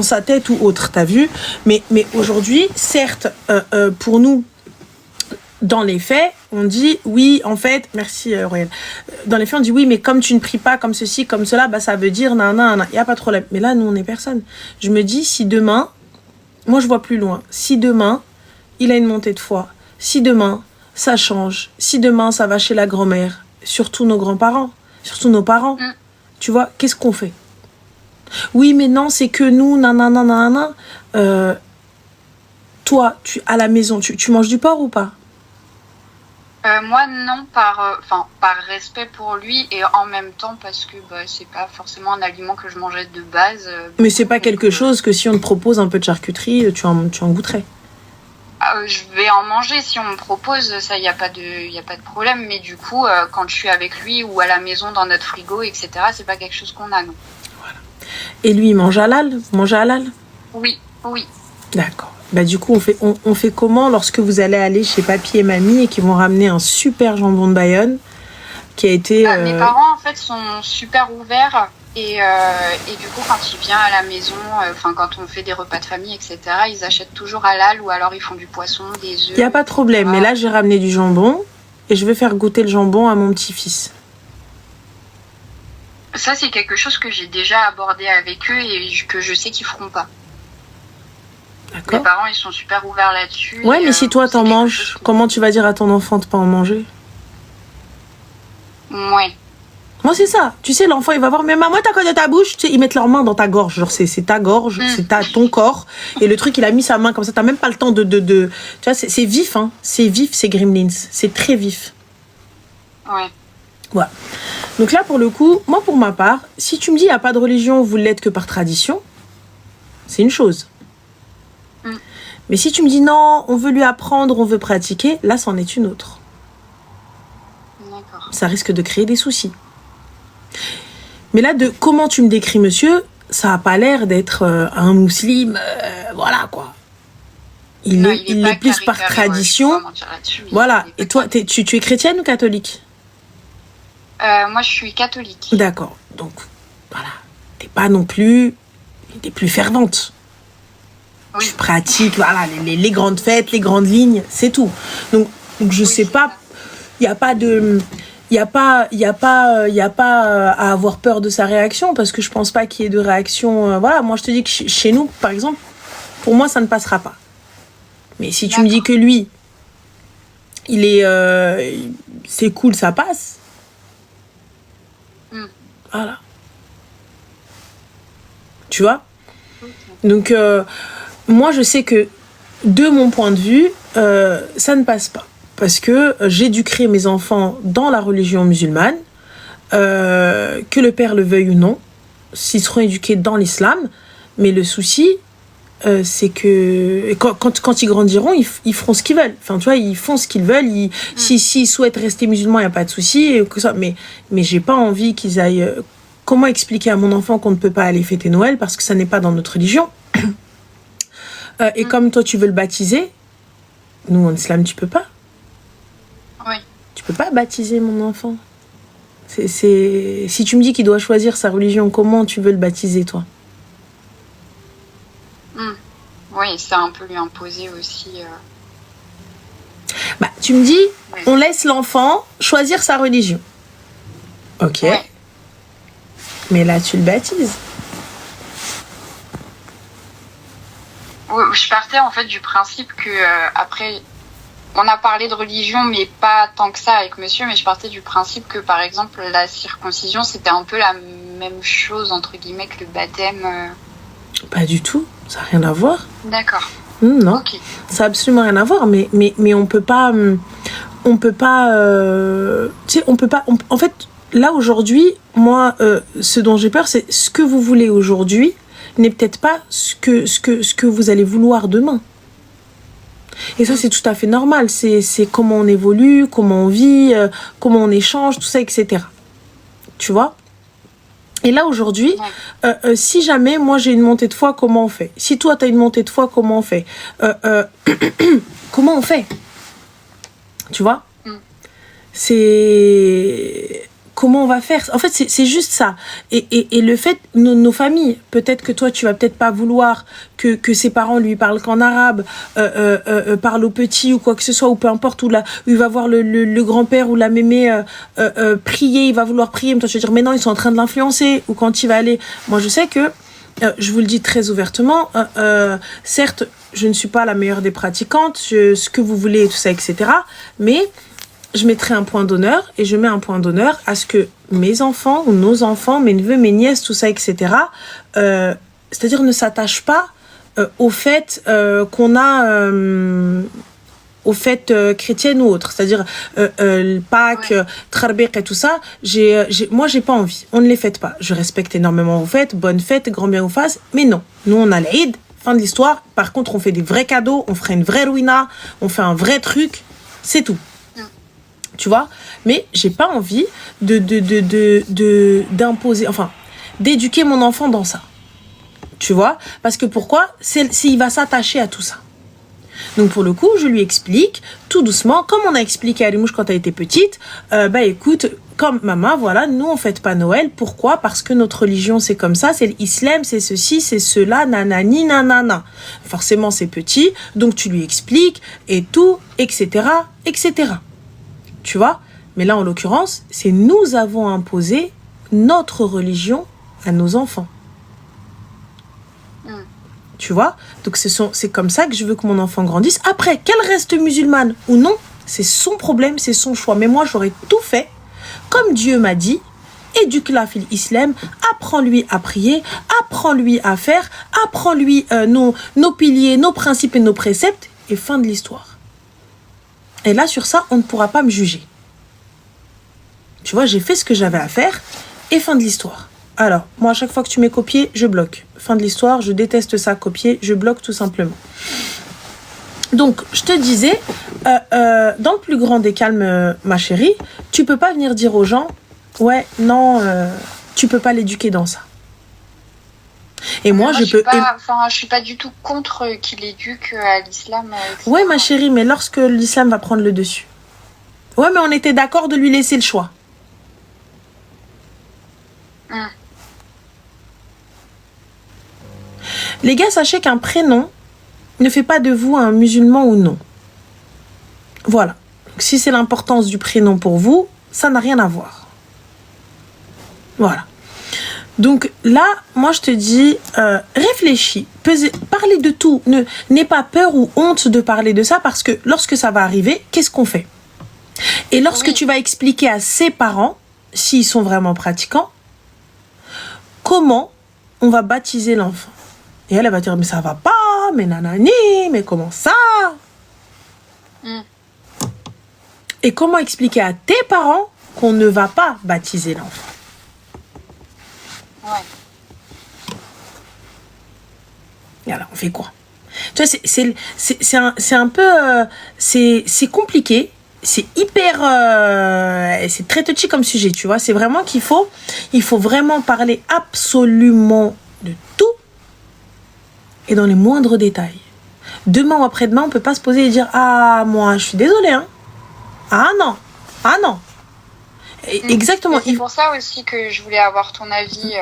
sa tête ou autre, t'as vu ? Mais aujourd'hui, certes, pour nous, dans les faits, on dit oui, en fait, merci Royal. Dans les faits, on dit oui, mais comme tu ne pries pas comme ceci, comme cela, ça veut dire nan, il n'y a pas de problème. Mais là, nous, on n'est personne. Je me dis, si demain, moi je vois plus loin, si demain, il a une montée de foi, si demain, ça change. Si demain, ça va chez la grand-mère, surtout nos grands-parents, surtout nos parents, tu vois, qu'est-ce qu'on fait ? Oui, mais non, c'est que nous, nanana. Toi, à la maison, tu manges du porc ou pas ? Moi, non, par respect pour lui et en même temps parce que c'est pas forcément un aliment que je mangeais de base. Mais c'est pas quelque chose que si on te propose un peu de charcuterie, tu en goûterais ? Je vais en manger si on me propose, ça y a pas de problème, mais du coup quand je suis avec lui ou à la maison dans notre frigo, etc., c'est pas quelque chose qu'on a, non. Voilà. Et lui, il mange halal ? Oui. D'accord. Du coup, on fait comment lorsque vous allez aller chez papy et mamie et qu'ils vont ramener un super jambon de Bayonne qui a été... Mes parents en fait sont super ouverts. Et du coup, quand il vient à la maison, quand on fait des repas de famille, etc., ils achètent toujours halal ou alors ils font du poisson, des œufs. Il n'y a pas de problème, mais là, j'ai ramené du jambon et je vais faire goûter le jambon à mon petit-fils. Ça, c'est quelque chose que j'ai déjà abordé avec eux et que je sais qu'ils feront pas. D'accord. Mes parents, ils sont super ouverts là-dessus. Ouais, mais si toi, t'en manges, comment tu vas dire à ton enfant de pas en manger ? Ouais. Moi, c'est ça. Tu sais, l'enfant, il va voir, mais maman, t'as quoi dans ta bouche ? Tu sais, ils mettent leurs mains dans ta gorge. Genre, c'est ta gorge, c'est ton corps. Et le truc, il a mis sa main comme ça. T'as même pas le temps de... Tu vois, c'est vif, hein. C'est vif, c'est Gremlins. C'est très vif. Ouais. Voilà. Donc là, pour le coup, moi, pour ma part, si tu me dis, il n'y a pas de religion, vous l'êtes que par tradition, c'est une chose. Mais si tu me dis, non, on veut lui apprendre, on veut pratiquer, là, c'en est une autre. D'accord. Ça risque de créer des soucis. Mais là, de comment tu me décris, monsieur, ça n'a pas l'air d'être un musulman, voilà, quoi. Il est plus par tradition. Voilà. Et toi, tu es chrétienne ou catholique ? Moi, je suis catholique. D'accord. Donc, voilà. T'es pas non plus... T'es plus fervente. Oui. Tu pratiques, voilà, les grandes fêtes, les grandes lignes, c'est tout. Donc je sais pas, il n'y a pas de... Il n'y a pas à avoir peur de sa réaction, parce que je pense pas qu'il y ait de réaction. Voilà, moi je te dis que chez nous, par exemple, pour moi ça ne passera pas. Mais si tu me dis que lui, il est, c'est cool, ça passe. Voilà. Tu vois? Donc, moi je sais que de mon point de vue, ça ne passe pas. Parce que j'éduquerai mes enfants dans la religion musulmane, que le père le veuille ou non, s'ils seront éduqués dans l'islam. Mais le souci, c'est que quand ils grandiront, ils feront ce qu'ils veulent. Enfin, tu vois, ils font ce qu'ils veulent. S'ils souhaitent rester musulmans, il n'y a pas de souci. Mais j'ai pas envie qu'ils aillent... Comment expliquer à mon enfant qu'on ne peut pas aller fêter Noël parce que ça n'est pas dans notre religion. Et comme toi, tu veux le baptiser, nous, en islam, tu peux pas. Oui. Tu peux pas baptiser mon enfant. Si tu me dis qu'il doit choisir sa religion, comment tu veux le baptiser, toi? Oui, c'est un peu lui imposer aussi. Bah, tu me dis, on laisse l'enfant choisir sa religion. Ok. Ouais. Mais là, tu le baptises. Oui, je partais en fait du principe que après, on a parlé de religion, mais pas tant que ça avec monsieur, mais je partais du principe que par exemple la circoncision, c'était un peu la même chose entre guillemets que le baptême. Pas du tout, ça n'a rien à voir. D'accord. Non, Ok. ça n'a absolument rien à voir, mais on peut pas... tu sais, on peut pas... en fait, là, aujourd'hui, moi, ce dont j'ai peur, c'est ce que vous voulez aujourd'hui n'est peut-être pas ce que vous allez vouloir demain. Et ça, c'est tout à fait normal. C'est comment on évolue, comment on vit, comment on échange, tout ça, etc. Tu vois ? Et là, aujourd'hui, si jamais, moi, j'ai une montée de foi, comment on fait ? Si toi, tu as une montée de foi, comment on fait ? Comment on fait ? Tu vois ? C'est... Comment on va faire ? En fait, c'est juste ça. Et le fait, nos familles, peut-être que toi, tu vas peut-être pas vouloir que ses parents lui parlent qu'en arabe, parlent au petit ou quoi que ce soit, ou peu importe, où il va voir le grand-père ou la mémé prier, il va vouloir prier, mais toi, tu vas dire, mais non, ils sont en train de l'influencer. Ou quand il va aller... Moi, je sais que, je vous le dis très ouvertement, certes, je ne suis pas la meilleure des pratiquantes, ce que vous voulez, tout ça, etc. Mais... je mettrai un point d'honneur et je mets un point d'honneur à ce que mes enfants ou nos enfants, mes neveux, mes nièces, tout ça, etc., c'est-à-dire ne s'attachent pas au fait qu'on a... aux fêtes chrétiennes ou autres, c'est-à-dire le Pâques, Trarbiq et tout ça, moi j'ai pas envie, on ne les fête pas. Je respecte énormément vos fêtes, bonnes fêtes, grand bien vous fasse, mais non, nous on a l'Aïd, fin de l'histoire, par contre on fait des vrais cadeaux, on ferait une vraie ruina, on fait un vrai truc, c'est tout. Tu vois, mais j'ai pas envie d'imposer, enfin, d'éduquer mon enfant dans ça. Tu vois, parce que pourquoi ? Il va s'attacher à tout ça. Donc pour le coup, je lui explique tout doucement, comme on a expliqué à Rimouche quand elle était petite. Bah écoute, comme maman, voilà, nous on fête pas Noël. Pourquoi ? Parce que notre religion c'est comme ça, c'est l'islam, c'est ceci, c'est cela, nanani, nanana. Forcément c'est petit, donc tu lui expliques et tout, etc., etc. Tu vois ? Mais là, en l'occurrence, c'est nous avons imposé notre religion à nos enfants. Tu vois ? Donc, c'est comme ça que je veux que mon enfant grandisse. Après, qu'elle reste musulmane ou non, c'est son problème, c'est son choix. Mais moi, j'aurais tout fait comme Dieu m'a dit. Éduque-la fil islam, apprends-lui à prier, apprends-lui à faire, apprends-lui nos piliers, nos principes et nos préceptes. Et fin de l'histoire. Et là, sur ça, on ne pourra pas me juger. Tu vois, j'ai fait ce que j'avais à faire et fin de l'histoire. Alors, moi, à chaque fois que tu mets copier, je bloque. Fin de l'histoire, je déteste ça, copier, je bloque tout simplement. Donc, je te disais, dans le plus grand des calmes, ma chérie, tu peux pas venir dire aux gens, ouais, non, tu peux pas l'éduquer dans ça. Et moi, je peux... je suis pas du tout contre qu'il éduque à l'islam. Ouais, ma chérie, mais lorsque l'islam va prendre le dessus. Ouais, mais on était d'accord de lui laisser le choix. Les gars, sachez qu'un prénom, ne fait pas de vous un musulman ou non. Voilà. Donc, si c'est l'importance du prénom pour vous, ça n'a rien à voir. Voilà. Donc là, moi je te dis, réfléchis, parlez de tout. N'aie pas peur ou honte de parler de ça parce que lorsque ça va arriver, qu'est-ce qu'on fait? Et lorsque tu vas expliquer à ses parents, s'ils sont vraiment pratiquants, comment on va baptiser l'enfant. Et elle va dire, mais ça va pas, mais nanani, mais comment ça? Et comment expliquer à tes parents qu'on ne va pas baptiser l'enfant? Ouais. Et alors, on fait quoi? Tu vois, c'est un peu... c'est compliqué. C'est hyper... c'est très touchy comme sujet, tu vois. C'est vraiment qu'il faut... Il faut vraiment parler absolument de tout et dans les moindres détails. Demain ou après-demain, on ne peut pas se poser et dire « Ah, moi, je suis désolée, hein. Ah non. Ah non. » Exactement. C'est pour ça aussi que je voulais avoir ton avis,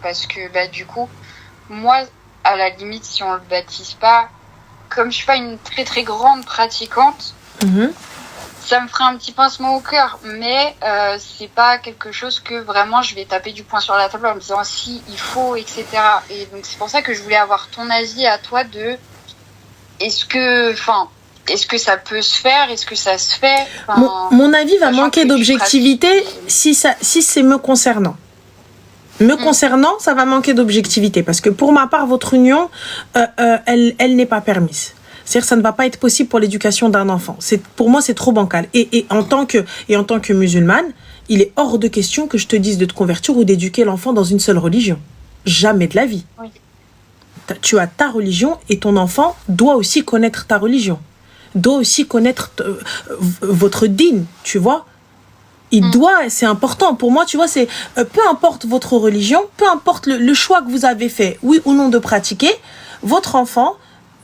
parce que bah, du coup, moi, à la limite, si on le baptise pas, comme je suis pas une très très grande pratiquante, ça me ferait un petit pincement au cœur, mais c'est pas quelque chose que vraiment je vais taper du poing sur la table en me disant si, il faut, etc. Et donc c'est pour ça que je voulais avoir ton avis à toi de est-ce que ça peut se faire? Est-ce que ça se fait? Mon avis va manquer d'objectivité si c'est me concernant. Me concernant, ça va manquer d'objectivité. Parce que pour ma part, votre union, elle n'est pas permise. C'est-à-dire que ça ne va pas être possible pour l'éducation d'un enfant. Pour moi, c'est trop bancal. Et en tant que musulmane, il est hors de question que je te dise de te convertir ou d'éduquer l'enfant dans une seule religion. Jamais de la vie. Oui. Tu as ta religion et ton enfant doit aussi connaître ta religion. Doit aussi connaître votre dîn, tu vois. Il doit, c'est important. Pour moi, tu vois, c'est peu importe votre religion, peu importe le choix que vous avez fait, oui ou non de pratiquer, votre enfant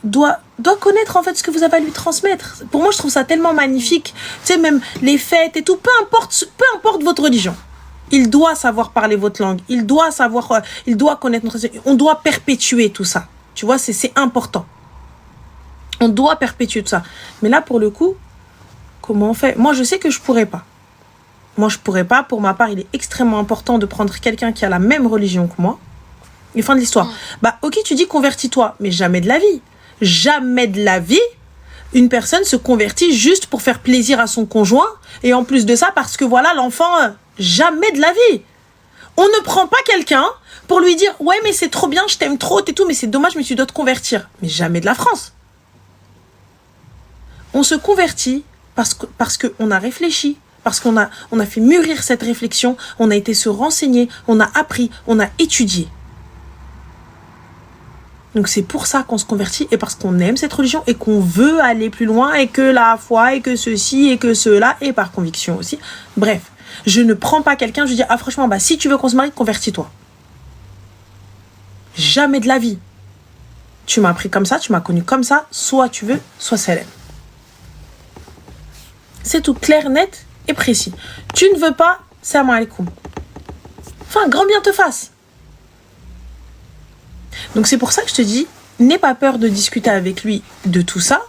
doit connaître en fait ce que vous avez à lui transmettre. Pour moi, je trouve ça tellement magnifique. Tu sais, même les fêtes et tout, peu importe votre religion. Il doit savoir parler votre langue. Il doit connaître notre... On doit perpétuer tout ça. Tu vois, c'est important. On doit perpétuer tout ça. Mais là, pour le coup, comment on fait? Moi, je sais que je pourrais pas. Moi, je pourrais pas. Pour ma part, il est extrêmement important de prendre quelqu'un qui a la même religion que moi. Et fin de l'histoire. Bah, ok, tu dis convertis-toi, mais jamais de la vie. Jamais de la vie, une personne se convertit juste pour faire plaisir à son conjoint. Et en plus de ça, parce que voilà, l'enfant, jamais de la vie. On ne prend pas quelqu'un pour lui dire, ouais, mais c'est trop bien, je t'aime trop, t'es tout, mais c'est dommage, mais tu dois te convertir. Mais jamais de la France. On se convertit parce qu'on a réfléchi, parce qu'on a fait mûrir cette réflexion, on a été se renseigner, on a appris, on a étudié. Donc c'est pour ça qu'on se convertit et parce qu'on aime cette religion et qu'on veut aller plus loin et que la foi et que ceci et que cela et par conviction aussi. Bref, je ne prends pas quelqu'un, je dis ah franchement bah si tu veux qu'on se marie, convertis-toi. Jamais de la vie. Tu m'as appris comme ça, tu m'as connu comme ça, soit tu veux, soit c'est elle. C'est tout clair, net et précis. Tu ne veux pas, salam alaikum. Enfin, grand bien te fasse. Donc c'est pour ça que je te dis, n'aie pas peur de discuter avec lui de tout ça.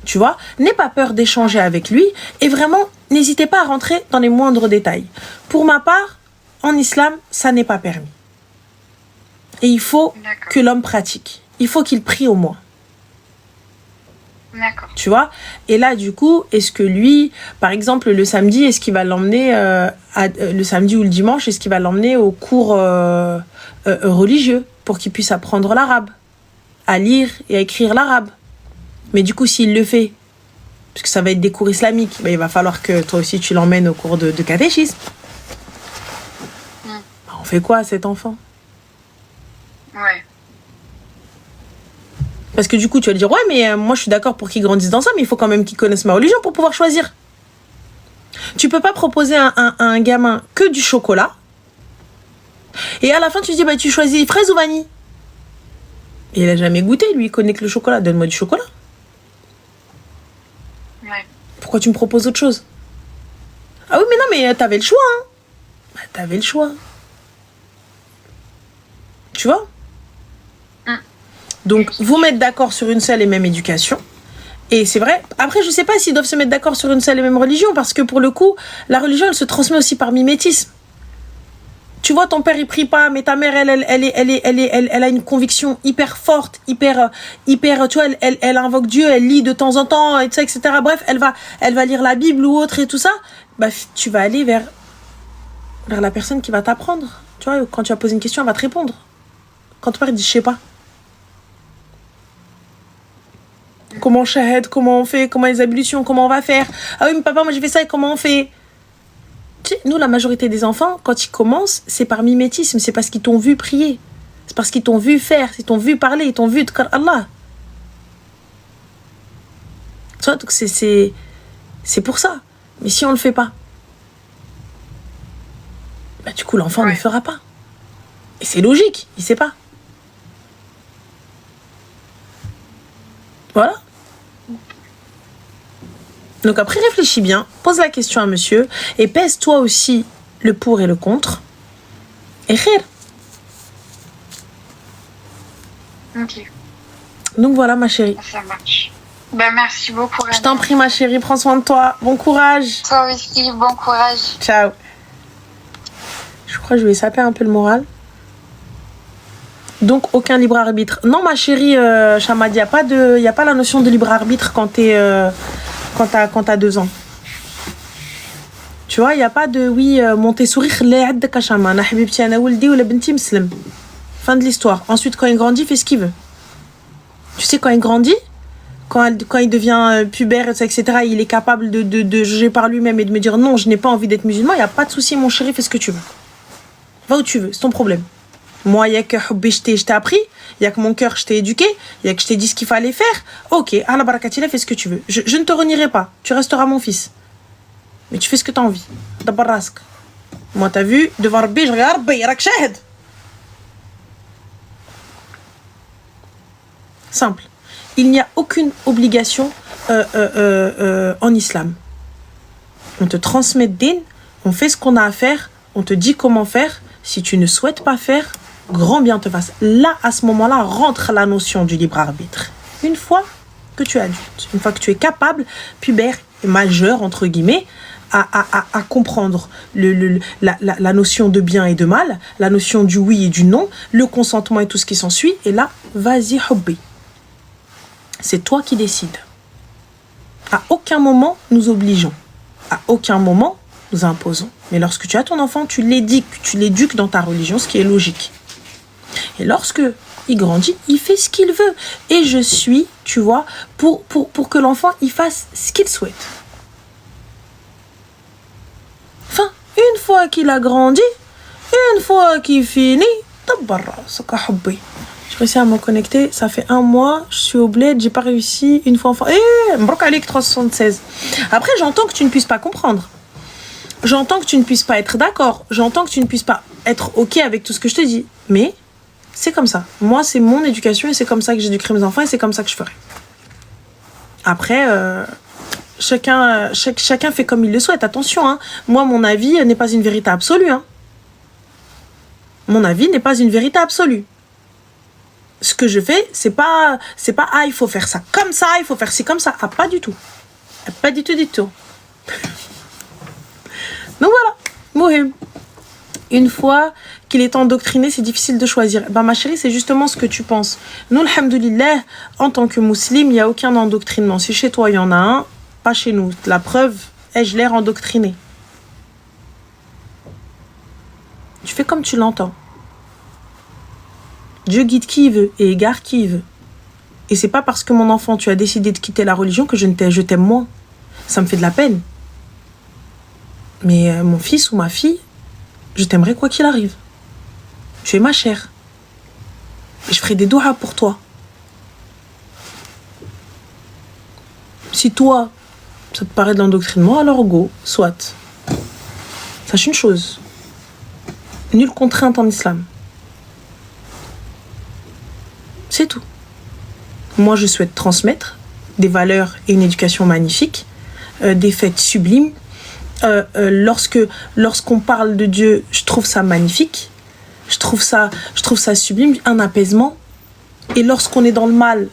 Tu vois, n'aie pas peur d'échanger avec lui. Et vraiment, n'hésitez pas à rentrer dans les moindres détails. Pour ma part, en islam, ça n'est pas permis. Et il faut que l'homme pratique. Il faut qu'il prie au moins. D'accord. Tu vois? Et là, du coup, est-ce que lui, par exemple, le samedi, est-ce qu'il va l'emmener, le samedi ou le dimanche, est-ce qu'il va l'emmener au cours religieux pour qu'il puisse apprendre l'arabe, à lire et à écrire l'arabe? Mais du coup, s'il le fait, parce que ça va être des cours islamiques, bah, il va falloir que toi aussi tu l'emmènes au cours de catéchisme. Bah, on fait quoi à cet enfant? Ouais. Parce que du coup, tu vas lui dire, ouais, mais moi, je suis d'accord pour qu'il grandisse dans ça, mais il faut quand même qu'il connaisse ma religion pour pouvoir choisir. Tu peux pas proposer à un gamin que du chocolat. Et à la fin, tu lui dis, bah, tu choisis fraise ou vanille. Et il a jamais goûté, lui, il connaît que le chocolat. Donne-moi du chocolat. Ouais. Pourquoi tu me proposes autre chose? Ah oui, mais non, mais t'avais le choix, hein. Bah, t'avais le choix. Tu vois? Donc, vous mettre d'accord sur une seule et même éducation. Et c'est vrai. Après, je sais pas s'ils doivent se mettre d'accord sur une seule et même religion, parce que pour le coup, la religion, elle se transmet aussi par mimétisme. Tu vois, ton père, il prie pas, mais ta mère, elle a une conviction hyper forte, hyper, tu vois, elle invoque Dieu, elle lit de temps en temps, etc. Bref, elle va lire la Bible ou autre et tout ça. Bah, tu vas aller vers la personne qui va t'apprendre. Tu vois, quand tu vas poser une question, elle va te répondre. Quand ton père dit, je sais pas. Comment on shahad, comment on fait, comment les ablutions, comment on va faire. Ah oui, mais papa, moi j'ai fait ça et comment on fait. Tu sais, nous, la majorité des enfants, quand ils commencent, c'est par mimétisme, c'est parce qu'ils t'ont vu prier. C'est parce qu'ils t'ont vu faire, ils t'ont vu parler, ils t'ont vu tkar Allah. Tu vois, donc c'est pour ça. Mais si on le fait pas, bah du coup, l'enfant ne le fera pas. Et c'est logique, il sait pas. Voilà. Donc après, réfléchis bien, pose la question à monsieur et pèse toi aussi le pour et le contre. Et khir. Ok. Donc voilà, ma chérie. Ça marche. Ben, merci beaucoup. Je t'en prie, ma chérie, prends soin de toi. Bon courage. Toi aussi, bon courage. Ciao. Je crois que je vais saper un peu le moral. Donc, aucun libre arbitre. Non, ma chérie, Chamad, il n'y a pas la notion de libre arbitre quand t'as 2 ans. Tu vois, il n'y a pas de oui, monter sourire, fin de l'histoire. Ensuite, quand il grandit, fait ce qu'il veut. Tu sais, quand il grandit, quand il devient pubère, etc., il est capable de juger par lui-même et de me dire non, je n'ai pas envie d'être musulman, il n'y a pas de souci, mon chéri, fais ce que tu veux. Va où tu veux, c'est ton problème. Moi, il n'y a que je t'ai appris, il n'y a que mon cœur, je t'ai éduqué, il y a que je t'ai dit ce qu'il fallait faire. Ok, à la barakatila, fais ce que tu veux. Je ne te renierai pas, tu resteras mon fils. Mais tu fais ce que tu as envie. D'abarask. Moi, t'as vu, devant Rabbi, je regarde, rak shahid. Simple. Il n'y a aucune obligation en islam. On te transmet din, on fait ce qu'on a à faire, on te dit comment faire. Si tu ne souhaites pas faire, grand bien te fasse. Là, à ce moment-là, rentre la notion du libre arbitre. Une fois que tu es adulte, une fois que tu es capable, pubère et majeur, entre guillemets, à comprendre la notion de bien et de mal, la notion du oui et du non, le consentement et tout ce qui s'ensuit. Et là, vas-y, hobby. C'est toi qui décides. À aucun moment, nous obligeons. À aucun moment, nous imposons. Mais lorsque tu as ton enfant, tu l'éduques dans ta religion, ce qui est logique. Et lorsque il grandit, il fait ce qu'il veut. Et je suis, tu vois, pour que l'enfant, il fasse ce qu'il souhaite. Enfin, une fois qu'il a grandi, une fois qu'il finit, j'ai réussi à me connecter, ça fait 1 mois, je suis au bled, j'ai pas réussi, une fois enfin... Mbrok Alik 376. Après, j'entends que tu ne puisses pas comprendre. J'entends que tu ne puisses pas être d'accord. J'entends que tu ne puisses pas être OK avec tout ce que je te dis. Mais c'est comme ça. Moi, c'est mon éducation et c'est comme ça que j'éduquerai mes enfants et c'est comme ça que je ferai. Après, chacun fait comme il le souhaite. Attention, hein. Moi, mon avis n'est pas une vérité absolue. Hein. Mon avis n'est pas une vérité absolue. Ce que je fais, c'est pas ah, il faut faire ça comme ça, il faut faire ci comme ça. Ah, pas du tout. Pas du tout, du tout. Donc voilà, Mohim. Une fois qu'il est endoctriné, c'est difficile de choisir. Ben, ma chérie, c'est justement ce que tu penses. Nous, alhamdoulilah, en tant que musulmans, il n'y a aucun endoctrinement. Si chez toi, il y en a un, pas chez nous. La preuve, ai-je l'air endoctriné? Tu fais comme tu l'entends. Dieu guide qui il veut et égare qui il veut. Et c'est pas parce que mon enfant, tu as décidé de quitter la religion que je t'aime moins. Ça me fait de la peine. Mais mon fils ou ma fille, je t'aimerai quoi qu'il arrive. Tu es ma chère. Et je ferai des doigts pour toi. Si toi, ça te paraît de l'endoctrinement, alors go, soit. Sache une chose. Nulle contrainte en islam. C'est tout. Moi, je souhaite transmettre des valeurs et une éducation magnifique, des fêtes sublimes. Lorsqu'on parle de Dieu, je trouve ça magnifique. Je trouve ça sublime, un apaisement. Et lorsqu'on est dans le mal,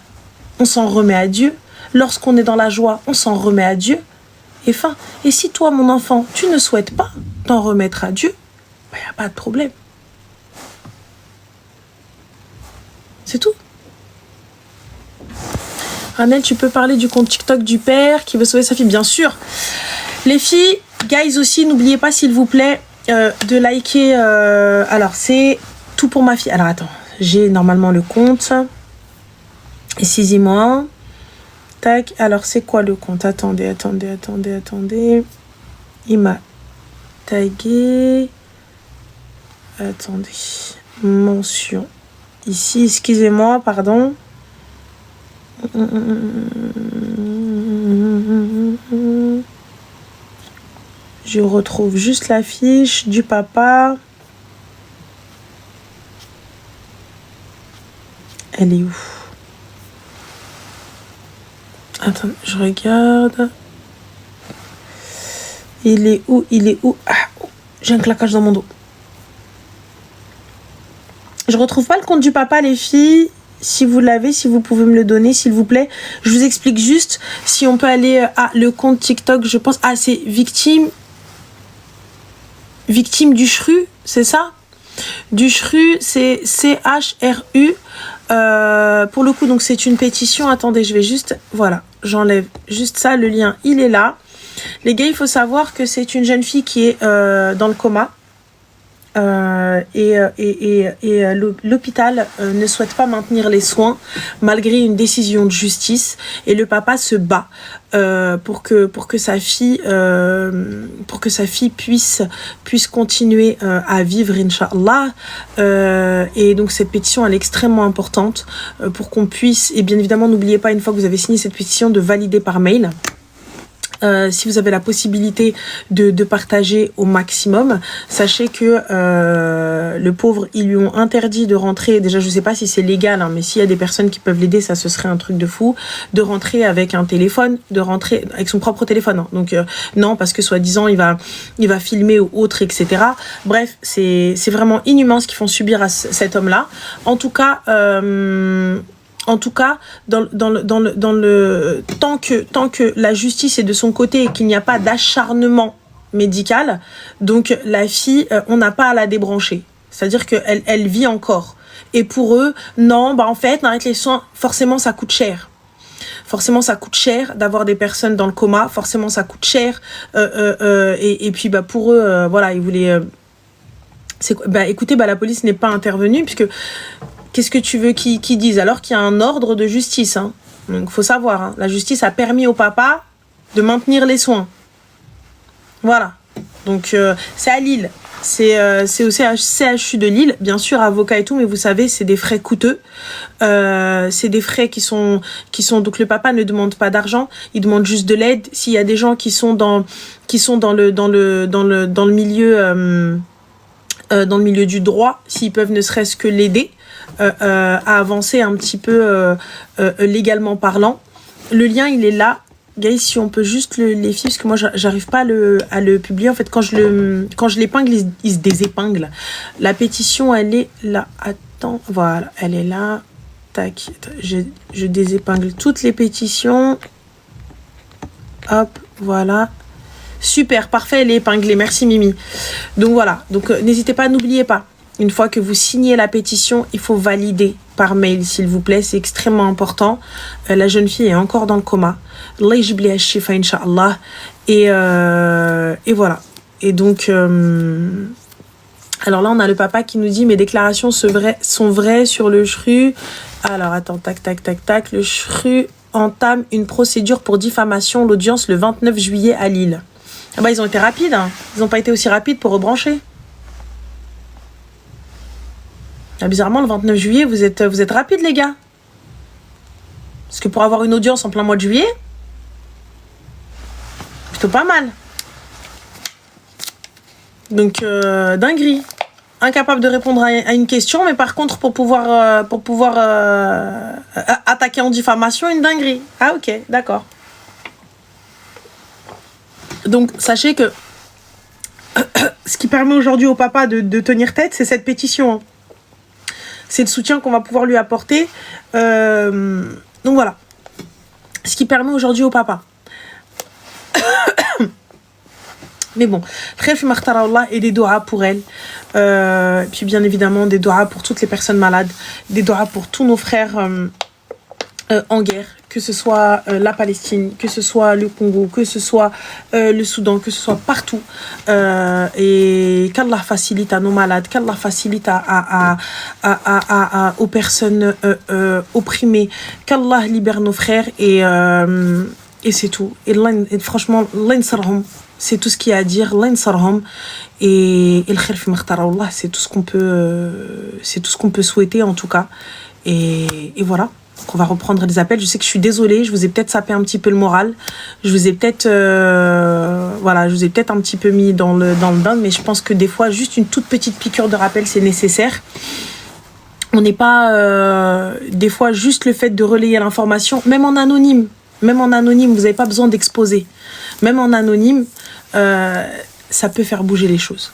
on s'en remet à Dieu. Lorsqu'on est dans la joie, on s'en remet à Dieu. Et si toi, mon enfant, tu ne souhaites pas t'en remettre à Dieu, il n'y a pas de problème. C'est tout. Ranel, tu peux parler du compte TikTok du père qui veut sauver sa fille, bien sûr. Les filles, guys aussi, n'oubliez pas s'il vous plaît de liker. Alors, c'est tout pour ma fille. Alors, attends, j'ai normalement le compte. Et saisis-moi. Tac, alors c'est quoi le compte? Attendez. Il m'a tagué. Attendez. Mention. Ici, excusez-moi, pardon. Je retrouve juste la fiche du papa. Elle est où? Attends, je regarde. Il est où? Ah, j'ai un claquage dans mon dos. Je retrouve pas le compte du papa, les filles. Si vous l'avez, si vous pouvez me le donner, s'il vous plaît. Je vous explique juste si on peut aller à le compte TikTok, je pense. Ah, c'est victime du Chru, c'est ça? Du Chru, c'est CHRU. Pour le coup, donc c'est une pétition. Attendez, je vais juste... Voilà, j'enlève juste ça. Le lien, il est là. Les gars, il faut savoir que c'est une jeune fille qui est dans le coma. L'hôpital ne souhaite pas maintenir les soins malgré une décision de justice et le papa se bat pour que sa fille puisse continuer à vivre, Inch'Allah. Et donc cette pétition elle est extrêmement importante pour qu'on puisse, et bien évidemment n'oubliez pas, une fois que vous avez signé cette pétition, de valider par mail. Si vous avez la possibilité de partager au maximum, sachez que le pauvre, ils lui ont interdit de rentrer, déjà je sais pas si c'est légal, hein, mais s'il y a des personnes qui peuvent l'aider, ça ce serait un truc de fou, de rentrer avec un téléphone, de rentrer avec son propre téléphone, hein. Donc non, parce que soi-disant il va filmer ou autre, etc. Bref, c'est vraiment inhumain ce qu'ils font subir à cet homme-là. En tout cas, tant que la justice est de son côté et qu'il n'y a pas d'acharnement médical, donc la fille, on n'a pas à la débrancher. C'est-à-dire qu'elle vit encore. Et pour eux, non, en fait, avec les soins, forcément, ça coûte cher. Forcément, ça coûte cher d'avoir des personnes dans le coma. Forcément, ça coûte cher. Et puis, pour eux, voilà, ils voulaient... écoutez, la police n'est pas intervenue, puisque... Qu'est-ce que tu veux qu'ils disent? Alors qu'il y a un ordre de justice, hein. Donc, il faut savoir, hein, la justice a permis au papa de maintenir les soins. Voilà. Donc, c'est à Lille. C'est au CHU de Lille. Bien sûr, avocat et tout, mais vous savez, c'est des frais coûteux. C'est des frais qui sont... Donc, le papa ne demande pas d'argent. Il demande juste de l'aide. S'il y a des gens qui sont dans le milieu du droit, s'ils peuvent ne serait-ce que l'aider à avancer un petit peu légalement parlant. Le lien, il est là. Guys, si on peut juste les filles, parce que moi, j'arrive pas à le publier. En fait, quand je l'épingle, il se désépingle. La pétition, elle est là. Attends, voilà, elle est là. Tac, je désépingle toutes les pétitions. Hop, voilà. Super, parfait, elle est épinglée. Merci Mimi. Donc voilà, donc n'hésitez pas, n'oubliez pas. Une fois que vous signez la pétition, il faut valider par mail, s'il vous plaît. C'est extrêmement important. La jeune fille est encore dans le coma. Allah yajib liha shifa, Inch'Allah. Et voilà. Et donc, alors là, on a le papa qui nous dit « Mes déclarations sont vraies sur le Chru. » Alors, attends, tac. Le Chru entame une procédure pour diffamation. L'audience le 29 juillet à Lille. Ah ils ont été rapides. Hein. Ils n'ont pas été aussi rapides pour rebrancher. Ah, bizarrement, le 29 juillet, vous êtes rapides, les gars. Parce que pour avoir une audience en plein mois de juillet, plutôt pas mal. Donc, dinguerie. Incapable de répondre à une question, mais par contre, pour pouvoir attaquer en diffamation, une dinguerie. Ah, ok, d'accord. Donc, sachez que ce qui permet aujourd'hui au papa de tenir tête, c'est cette pétition. Hein. c'est le soutien qu'on va pouvoir lui apporter. Donc voilà. Ce qui permet aujourd'hui au papa. Mais bon, et des doigts pour elle. Puis bien évidemment, des doigts pour toutes les personnes malades. Des doigts pour tous nos frères en guerre. Que ce soit la Palestine, que ce soit le Congo, que ce soit le Soudan, que ce soit partout. Et qu'Allah facilite à nos malades, qu'Allah facilite aux personnes opprimées, qu'Allah libère nos frères et c'est tout. Et franchement, c'est tout ce qu'il y a à dire. Et le khir fi makhtara Allah, c'est tout ce qu'on peut souhaiter en tout cas. Et voilà. Donc on va reprendre les appels. Je sais que je suis désolée, je vous ai peut-être sapé un petit peu le moral. Je vous ai peut-être un petit peu mis dans le bain, mais je pense que des fois, juste une toute petite piqûre de rappel, c'est nécessaire. On n'est pas... des fois, juste le fait de relayer l'information, même en anonyme, vous n'avez pas besoin d'exposer. Même en anonyme, ça peut faire bouger les choses.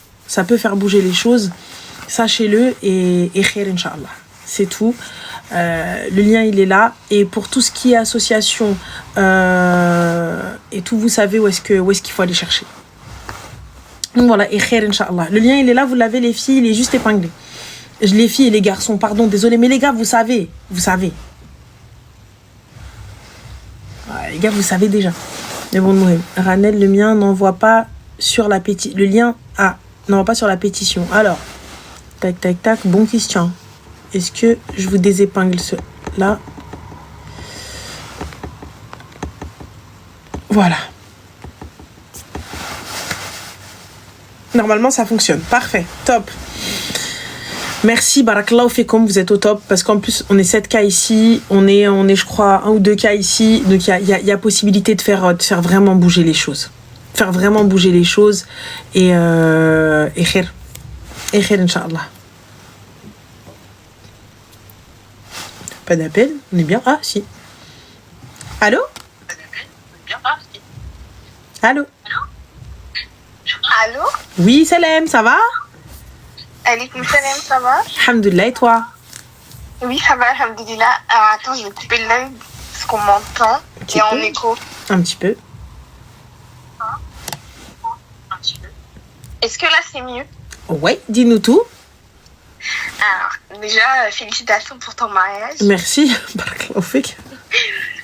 Sachez-le et khair, Inch'Allah. C'est tout. Le lien il est là et pour tout ce qui est association et tout, vous savez où est-ce qu'il faut aller chercher. Donc voilà, et khair Inch'Allah. Le lien il est là, vous l'avez les filles, il est juste épinglé. Les filles et les garçons, pardon, désolé, mais les gars vous savez. Ouais, les gars vous savez déjà. Mais bon, Ranel, le mien n'envoie pas sur la pétition. Le lien n'envoie pas sur la pétition. Alors, tac, bon question. Est-ce que je vous désépingle cela? Voilà. Normalement, ça fonctionne. Parfait. Top. Merci. Barakallahu fikum. Vous êtes au top. Parce qu'en plus, on est 7 cas ici. On est, je crois, 1 ou 2 cas ici. Donc, il y a possibilité de faire vraiment bouger les choses. Et khair. Et khair, Inch'Allah. Pas d'appel, on est bien. Ah, si. Allô? Allô? Allô? Oui, Salem, ça va? Alaykoum salam, ça va? Alhamdoulilah, et toi? Oui, ça va, alhamdoulilah. Alors attends, je vais couper le live parce qu'on m'entend et en écho. Un petit peu. Est-ce que là c'est mieux? Ouais, dis-nous tout. Alors, déjà, félicitations pour ton mariage. Merci. Je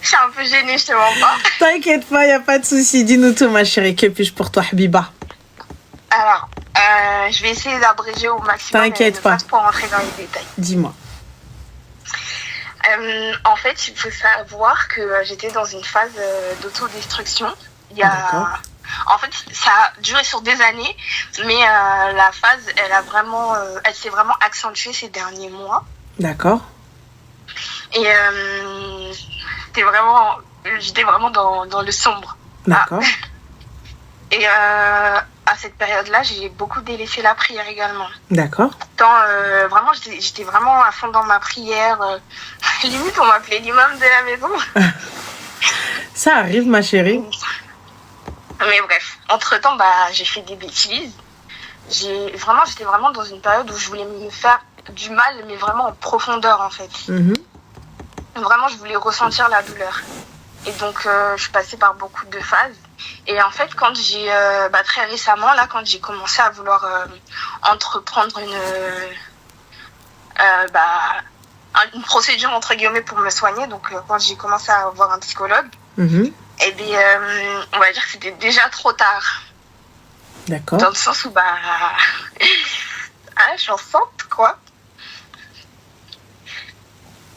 suis un peu gênée, je te mens pas. T'inquiète pas, y a pas de souci. Dis-nous tout, ma chérie. Que puis-je pour toi, Habiba? Alors, je vais essayer d'abréger au maximum. T'inquiète pas. Pour rentrer dans les détails. Dis-moi. En fait, il faut savoir que j'étais dans une phase d'autodestruction. D'accord. En fait, ça a duré sur des années, mais la phase, elle s'est vraiment accentuée ces derniers mois. D'accord. Et j'étais vraiment dans le sombre. D'accord. Et à cette période-là, j'ai beaucoup délaissé la prière également. D'accord. Vraiment, j'étais vraiment à fond dans ma prière. Limite, on m'appelait l'imam de la maison. Ça arrive, ma chérie. Mais bref, entre-temps, j'ai fait des bêtises. J'étais vraiment dans une période où je voulais me faire du mal, mais vraiment en profondeur, en fait. Vraiment, je voulais ressentir la douleur. Et donc, je suis passée par beaucoup de phases. Et en fait, quand très récemment, là, quand j'ai commencé à vouloir entreprendre une procédure, entre guillemets, pour me soigner, donc quand j'ai commencé à voir un psychologue, et bien, on va dire que c'était déjà trop tard. D'accord. Dans le sens où, je suis enceinte, quoi.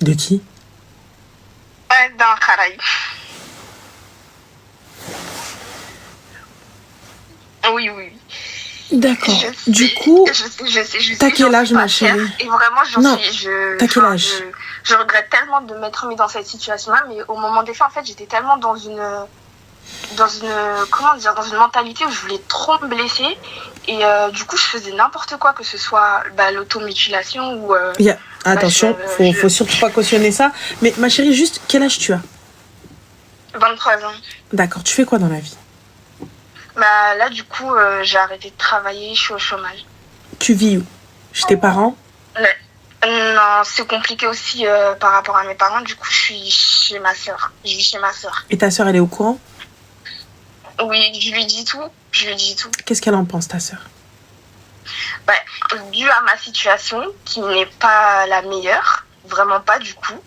De qui? D'un Kharaï. Oui. D'accord. Du coup, je sais. t'as quel âge, ma chérie? Et vraiment, t'as quel âge? Je regrette tellement de m'être mis dans cette situation-là, mais au moment des faits, en fait, j'étais tellement dans une mentalité où je voulais trop me blesser. Et du coup, je faisais n'importe quoi, que ce soit l'automutilation ou... Attention, faut surtout pas cautionner ça. Mais ma chérie, juste, quel âge tu as? 23 ans. D'accord, tu fais quoi dans la vie? Là, du coup, j'ai arrêté de travailler, je suis au chômage. Tu vis où? Chez tes parents? Non, c'est compliqué aussi par rapport à mes parents. Du coup, je suis chez ma sœur. Je vis chez ma sœur. Et ta sœur, elle est au courant? Oui, je lui dis tout. Je lui dis tout. Qu'est-ce qu'elle en pense, ta sœur? Bah, dû à ma situation, qui n'est pas la meilleure, vraiment pas du coup,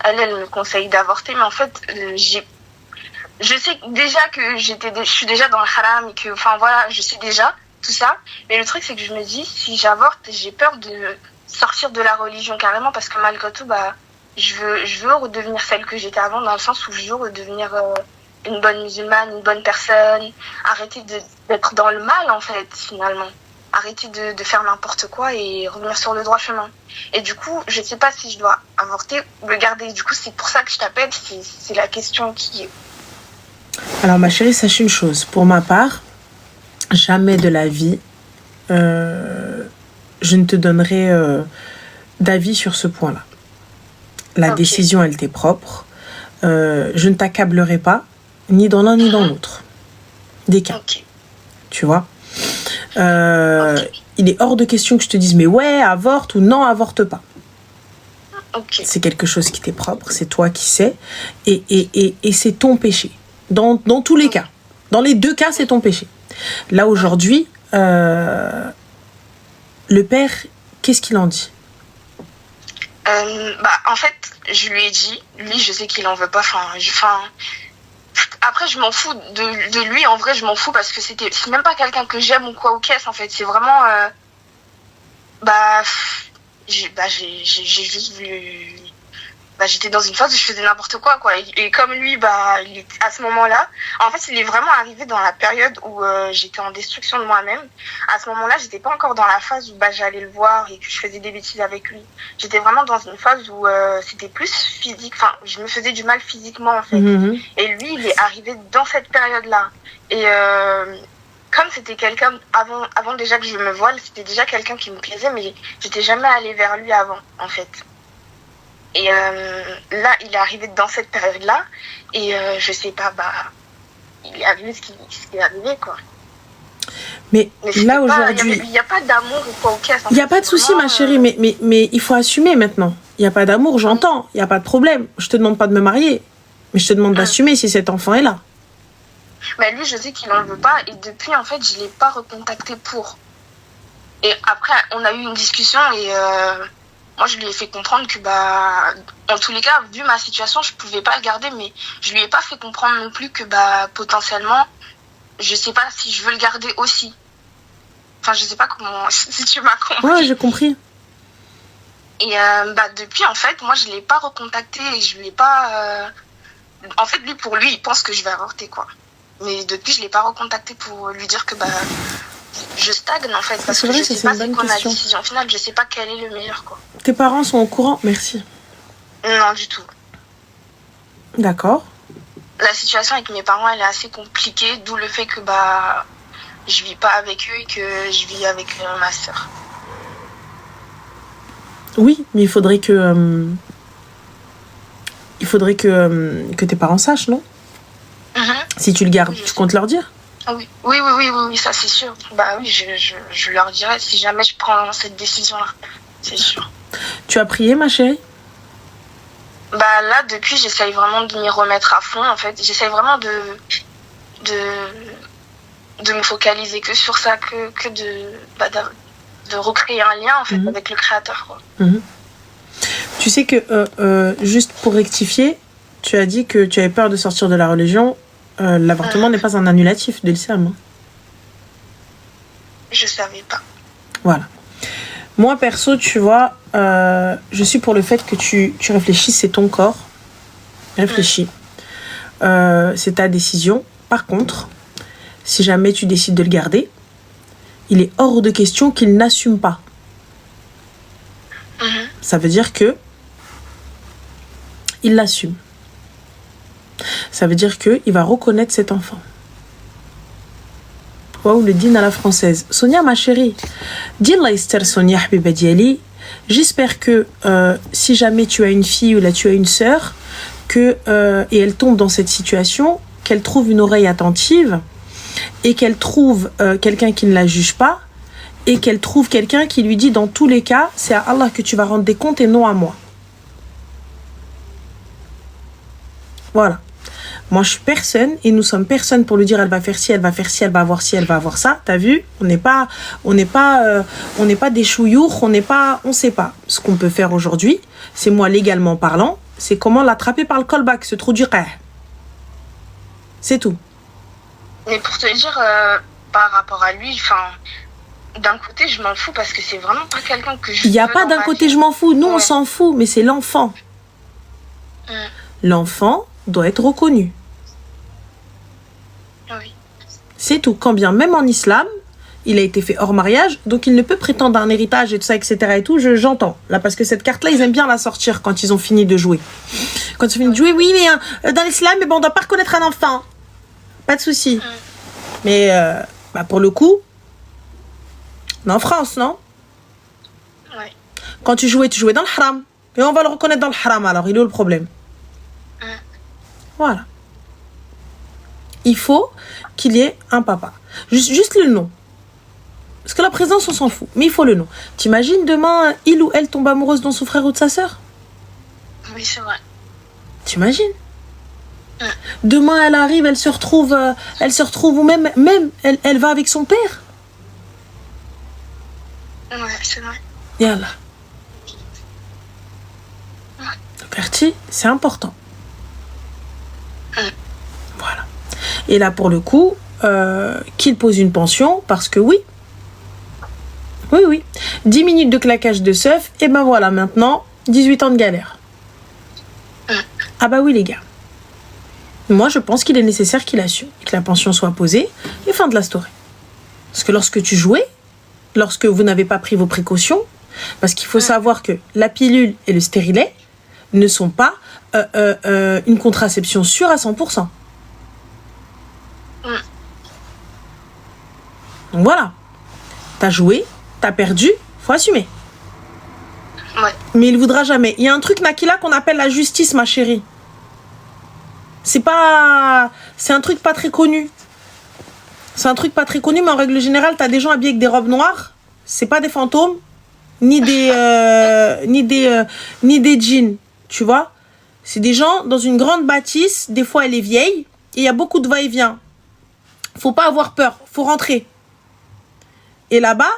elle me conseille d'avorter, mais en fait, je sais déjà que je suis déjà dans le haram et que, enfin voilà, je sais déjà tout ça. Mais le truc, c'est que je me dis, si j'avorte, j'ai peur de sortir de la religion carrément, parce que malgré tout, bah, je veux redevenir celle que j'étais avant, dans le sens où je veux redevenir une bonne musulmane, une bonne personne, arrêter d'être dans le mal, en fait, finalement. Arrêter de faire n'importe quoi et revenir sur le droit chemin. Et du coup, je sais pas si je dois avorter ou le garder. Du coup, c'est pour ça que je t'appelle, c'est la question qui est... Alors, ma chérie, sache une chose. Pour ma part, jamais de la vie, je ne te donnerai d'avis sur ce point-là. La décision, elle t'est propre. Je ne t'accablerai pas, ni dans l'un ni dans l'autre. Des cas. Tu vois? Il est hors de question que je te dise mais ouais, avorte ou non, avorte pas. C'est quelque chose qui t'est propre, c'est toi qui sais, et c'est ton péché. Dans tous les cas. Dans les deux cas, c'est ton péché. Là, aujourd'hui, le père, qu'est-ce qu'il en dit? En fait, je lui ai dit, lui, je sais qu'il en veut pas, après, je m'en fous de lui. En vrai, je m'en fous parce que c'est même pas quelqu'un que j'aime ou quoi ou qu'est-ce, en fait. C'est vraiment... j'ai juste voulu... j'étais dans une phase où je faisais n'importe quoi. Et comme lui, à ce moment-là... En fait, il est vraiment arrivé dans la période où j'étais en destruction de moi-même. À ce moment-là, j'étais pas encore dans la phase où j'allais le voir et que je faisais des bêtises avec lui. J'étais vraiment dans une phase où c'était plus physique. Enfin, je me faisais du mal physiquement, en fait. Mm-hmm. Et lui, il est arrivé dans cette période-là. Et comme c'était quelqu'un... Avant déjà que je me voile, c'était déjà quelqu'un qui me plaisait, mais j'étais jamais allée vers lui avant, en fait. Et là, il est arrivé dans cette période-là. Et je sais pas, il est arrivé ce qui est arrivé, quoi. Mais là, aujourd'hui... Il n'y a pas d'amour ou quoi au caisse. Il n'y a pas de souci, ma chérie, mais il faut assumer maintenant. Il n'y a pas d'amour, j'entends. Il n'y a pas de problème. Je te demande pas de me marier. Mais je te demande d'assumer si cet enfant est là. Mais lui, je sais qu'il n'en veut pas. Et depuis, en fait, je ne l'ai pas recontacté pour. Et après, on a eu une discussion et... moi, je lui ai fait comprendre que, en tous les cas, vu ma situation, je pouvais pas le garder, mais je lui ai pas fait comprendre non plus que, potentiellement, je sais pas si je veux le garder aussi. Enfin, je sais pas comment, si tu m'as compris. Ouais, j'ai compris. Et, depuis, en fait, moi, je l'ai pas recontacté et je lui ai pas, en fait, pour lui, il pense que je vais avorter, quoi. Mais depuis, je l'ai pas recontacté pour lui dire que, je stagne en fait, parce que je sais pas c'est quoi ma décision finale, je sais pas quel est le meilleur, quoi. Tes parents sont au courant? Merci. Non, du tout. D'accord. La situation avec mes parents, elle est assez compliquée, d'où le fait que je vis pas avec eux et que je vis avec ma sœur. Oui, mais il faudrait que tes parents sachent, non? Si tu le gardes, tu comptes leur dire? Ah oui. Oui, ça c'est sûr. Oui, je leur dirai si jamais je prends cette décision-là. C'est sûr. Tu as prié, ma chérie? Là, depuis, j'essaye vraiment de m'y remettre à fond, en fait. J'essaye vraiment de me focaliser que sur ça, que de recréer un lien, en fait, avec le Créateur, quoi. Tu sais que, juste pour rectifier, tu as dit que tu avais peur de sortir de la religion. L'avortement n'est pas un annulatif de l'islam. Je savais pas. Voilà. Moi, perso, tu vois, je suis pour le fait que tu réfléchisses, c'est ton corps. Réfléchis. C'est ta décision. Par contre, si jamais tu décides de le garder, il est hors de question qu'il n'assume pas. Ça veut dire que il l'assume. Ça veut dire qu'il va reconnaître cet enfant. Waouh, le dîne à la française. Sonia, ma chérie, dis-la Esther Sonia Habiba Diali. J'espère que si jamais tu as une fille ou là tu as une sœur, et elle tombe dans cette situation, qu'elle trouve une oreille attentive et qu'elle trouve quelqu'un qui ne la juge pas et qu'elle trouve quelqu'un qui lui dit dans tous les cas, c'est à Allah que tu vas rendre des comptes et non à moi. Voilà. Moi, je suis personne et nous sommes personne pour lui dire elle va faire ci, elle va faire ci, elle va avoir ci, elle va avoir ça. T'as vu? On n'est pas des chouillours, on sait pas. Ce qu'on peut faire aujourd'hui, c'est moi légalement parlant, c'est comment l'attraper par le callback, ce trou du qah. C'est tout. Mais pour te dire, par rapport à lui, d'un côté, je m'en fous parce que c'est vraiment pas quelqu'un que je. Il n'y a pas d'un côté, je m'en fous. Nous, on s'en fout, mais c'est l'enfant. L'enfant doit être reconnu. Oui. C'est tout. Quand bien même en islam, il a été fait hors mariage, donc il ne peut prétendre à un héritage et tout ça, etc. et tout. J'entends. Là, parce que cette carte-là, ils aiment bien la sortir quand ils ont fini de jouer. Quand ils ont fini de jouer, oui, mais dans l'islam, mais bon, on ne doit pas reconnaître un enfant. Pas de souci. Mais pour le coup, on est en France, non? Ouais. Quand tu jouais dans le haram. Et on va le reconnaître dans le haram, alors il est où le problème? Voilà. Il faut qu'il y ait un papa. Juste le nom. Parce que la présence, on s'en fout. Mais il faut le nom. T'imagines demain, il ou elle tombe amoureuse de son frère ou de sa sœur? Oui, c'est vrai. T'imagines? Demain, elle arrive, elle se retrouve ou même elle va avec son père. Ouais, c'est vrai. Yallah. Bertie, c'est important. Voilà. Et là, pour le coup, qu'il pose une pension, parce que oui. 10 minutes de claquage de seuf, et ben voilà, maintenant, 18 ans de galère. Ah bah oui, les gars. Moi, je pense qu'il est nécessaire qu'il assume, que la pension soit posée, et fin de la story. Parce que lorsque tu jouais, lorsque vous n'avez pas pris vos précautions, parce qu'il faut savoir que la pilule et le stérilet ne sont pas une contraception sûre à 100%. Donc voilà. T'as joué, t'as perdu, faut assumer. Ouais. Mais il voudra jamais. Il y a un truc, Nakila, qu'on appelle la justice, ma chérie. C'est un truc pas très connu. C'est un truc pas très connu, mais en règle générale, t'as des gens habillés avec des robes noires. C'est pas des fantômes, ni des djinns, tu vois. C'est des gens dans une grande bâtisse. Des fois, elle est vieille et il y a beaucoup de va-et-vient. Faut pas avoir peur, faut rentrer. Et là-bas,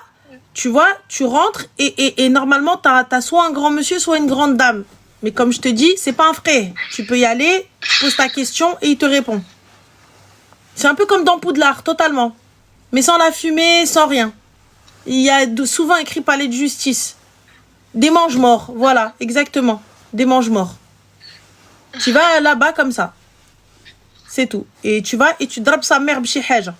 tu vois, tu rentres et normalement, t'as soit un grand monsieur, soit une grande dame. Mais comme je te dis, c'est pas un frais. Tu peux y aller, tu poses ta question et il te répond. C'est un peu comme dans Poudlard, totalement. Mais sans la fumée, sans rien. Il y a souvent écrit palais de justice. Des mange-morts, voilà, exactement. Des mange-morts. Tu vas là-bas comme ça. C'est tout. Et tu vas et tu drapes sa mère chez Hajj.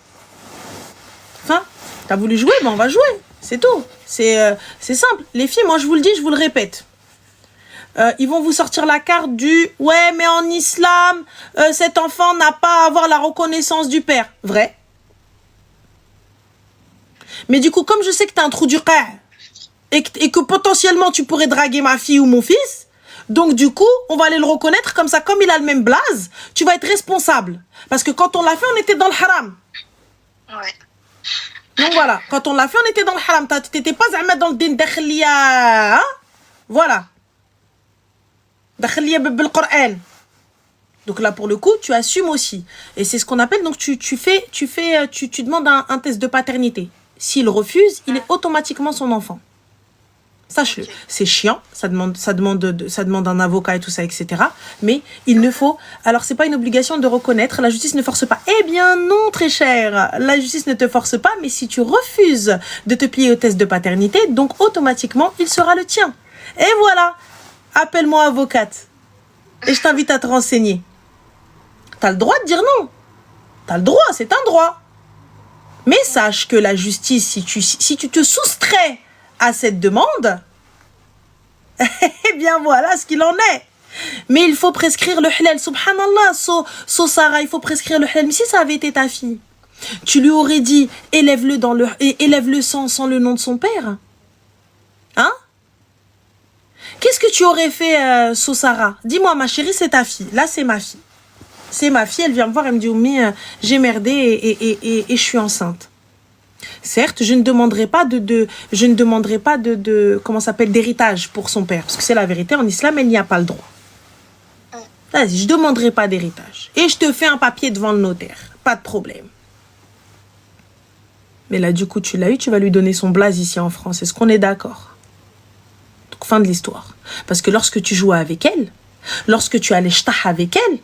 Enfin, t'as voulu jouer, ben on va jouer. C'est tout. C'est simple. Les filles, moi je vous le dis, je vous le répète. Ils vont vous sortir la carte du « Ouais, mais en islam, cet enfant n'a pas à avoir la reconnaissance du père. » Vrai. Mais du coup, comme je sais que t'as un trou du qah et que potentiellement tu pourrais draguer ma fille ou mon fils, donc du coup, on va aller le reconnaître comme ça, comme il a le même blaze, tu vas être responsable. Parce que quand on l'a fait, on était dans le haram. Ouais. Donc voilà, quand on l'a fait, on était dans le haram. T'étais pas dans le din dakhliya, hein? Voilà. Dakhliya bil Qur'an. Donc là, pour le coup, tu assumes aussi. Et c'est ce qu'on appelle, donc tu demandes un test de paternité. S'il refuse, il est automatiquement son enfant. Sache-le. Okay. C'est chiant, ça demande un avocat et tout ça, etc. Mais il ne faut... Alors, c'est pas une obligation de reconnaître, la justice ne force pas. Eh bien non, très cher. La justice ne te force pas, mais si tu refuses de te plier au test de paternité, donc automatiquement, il sera le tien. Et voilà. Appelle-moi avocate. Et je t'invite à te renseigner. T'as le droit de dire non. T'as le droit, c'est un droit. Mais sache que la justice, si tu te soustrais à cette demande, eh bien voilà ce qu'il en est. Mais il faut prescrire le halal, subhanallah, Sarah, il faut prescrire le halal. Mais si ça avait été ta fille, tu lui aurais dit, élève-le sans le nom de son père. Hein? Qu'est-ce que tu aurais fait, Sarah? Dis-moi, ma chérie, c'est ta fille. Là, c'est ma fille. C'est ma fille, elle vient me voir, elle me dit, Oumi, j'ai merdé et je suis enceinte. Certes, je ne demanderai pas comment ça s'appelle, d'héritage pour son père. Parce que c'est la vérité, en islam, elle n'y a pas le droit. Vas-y, je ne demanderai pas d'héritage. Et je te fais un papier devant le notaire. Pas de problème. Mais là, du coup, tu l'as eu, tu vas lui donner son blaze ici en France. Est-ce qu'on est d'accord? Donc, fin de l'histoire. Parce que lorsque tu jouais avec elle, lorsque tu allais shtah avec elle,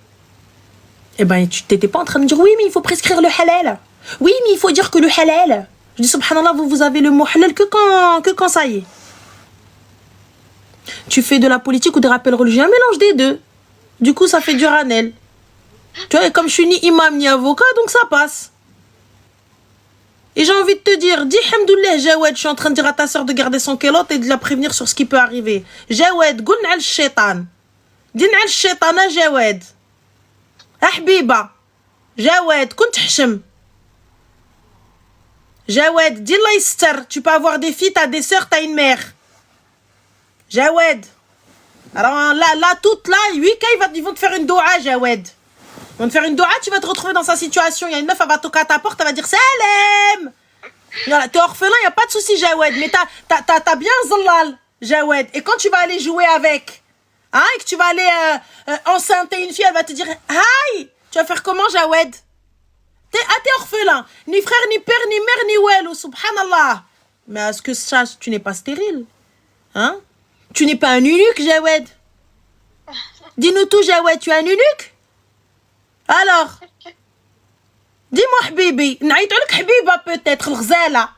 eh ben, tu n'étais pas en train de dire, oui, mais il faut prescrire le halal. Oui, mais il faut dire que le halal. Je dis, subhanallah, vous avez le mot halal que quand ça y est. Tu fais de la politique ou des rappels religieux, un mélange des deux. Du coup, ça fait du ranel. Tu vois, et comme je suis ni imam ni avocat, donc ça passe. Et j'ai envie de te dire, dis hamdoullah, Jawed, je suis en train de dire à ta soeur de garder son kélote et de la prévenir sur ce qui peut arriver. Jawed, goul n'al shaitan. Dis n'al shaitan, Jawed. Ahbiba. Jawed, kunt hshem. Jawed, dis la ister. Tu peux avoir des filles, t'as des sœurs, t'as une mère. Jawed. Alors là, toute là, 8 cas, ils vont te faire une doua, Jawed. Ils vont te faire une doua, tu vas te retrouver dans sa situation. Il y a une meuf, elle va toquer à ta porte, elle va dire Salam. Voilà, t'es orphelin, il n'y a pas de souci, Jawed. Mais t'as bien Zallal, Jawed. Et quand tu vas aller jouer avec, hein, et que tu vas aller enceinter une fille, elle va te dire Aïe, tu vas faire comment, Jawed? T'es orphelin. Ni frère, ni père, ni mère, ni welou, subhanallah. Mais est-ce que ça, tu n'es pas stérile? Hein? Tu n'es pas un eunuque, Jawed? Dis-nous tout, Jawed, tu es un eunuque? Alors, dis-moi, Habibi, naïtoluk Habiba peut-être, l'ghzala.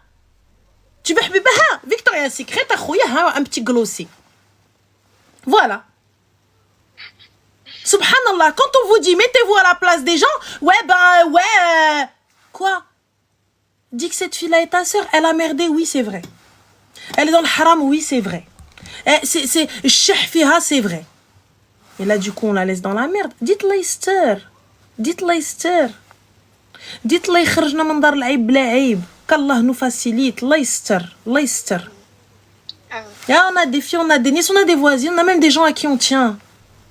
Tu veux Habiba? Victoria's Secret, un petit glossy. Voilà. Subhanallah, quand on vous dit, mettez-vous à la place des gens, quoi? Dis que cette fille-là est ta sœur, elle a merdé, oui, c'est vrai. Elle est dans le haram, oui, c'est vrai. C'est fiha, c'est vrai. Et là, du coup, on la laisse dans la merde. Dites-la ister. Dites-la ister. Dites-la يخرجنا من دار العيب بلا عيب. Qu'Allah nous facilite. Leister. Leister. On a des filles, on a des nièces, on a des voisines, on a même des gens à qui on tient.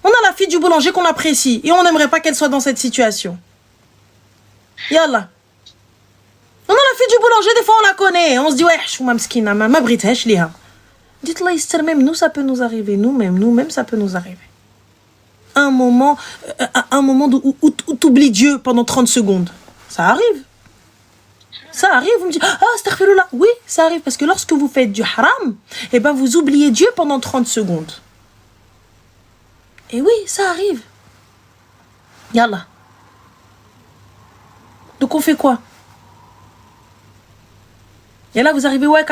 On a la fille du boulanger qu'on apprécie et on n'aimerait pas qu'elle soit dans cette situation. Yallah. On a la fille du boulanger, des fois on la connaît. On se dit, ouais, je suis ma mskina, ma britesh liha. Dites-la ister, même nous, ça peut nous arriver. Nous-mêmes, ça peut nous arriver. Un moment où tu oublies Dieu pendant 30 secondes. Ça arrive. Ça arrive, vous me dites, astaghfirullah. Oui, ça arrive, parce que lorsque vous faites du haram, eh ben vous oubliez Dieu pendant 30 secondes. Et oui, ça arrive. Yallah. Donc on fait quoi? Et là, vous arrivez, ouais,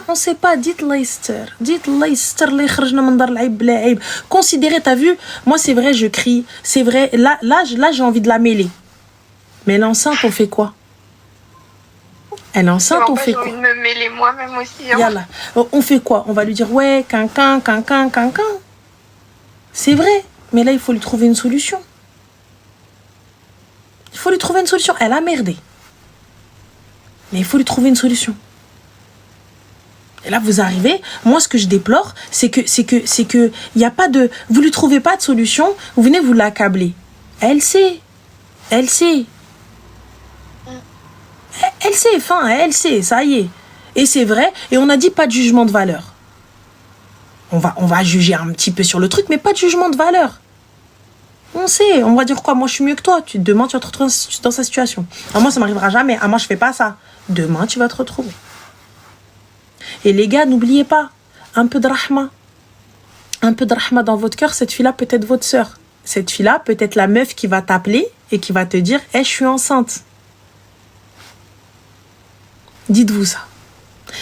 on sait pas, dites Leicester, considérez, t'as vu, moi c'est vrai, je crie, c'est vrai, là j'ai envie de la mêler. Mais elle est enceinte, on fait quoi? Elle est enceinte, on fait quoi? J'ai envie de me mêler moi-même aussi. Hein. Yallah. On fait quoi? On va lui dire, ouais, cancan. C'est vrai, mais là, il faut lui trouver une solution. Il faut lui trouver une solution. Elle a merdé. Mais il faut lui trouver une solution. Et là, vous arrivez, moi, ce que je déplore, c'est que, il n'y a pas de, vous lui trouvez pas de solution, vous venez vous l'accabler. Elle sait, ça y est. Et c'est vrai, et on a dit pas de jugement de valeur. On va juger un petit peu sur le truc, mais pas de jugement de valeur. On sait, on va dire quoi? Moi, je suis mieux que toi. Demain, tu vas te retrouver dans sa situation. Moi, ça m'arrivera jamais. Moi, je fais pas ça. Demain, tu vas te retrouver. Et les gars, n'oubliez pas, un peu de rahma. Un peu de rahma dans votre cœur. Cette fille-là peut être votre sœur. Cette fille-là peut être la meuf qui va t'appeler et qui va te dire « je suis enceinte ». Dites-vous ça.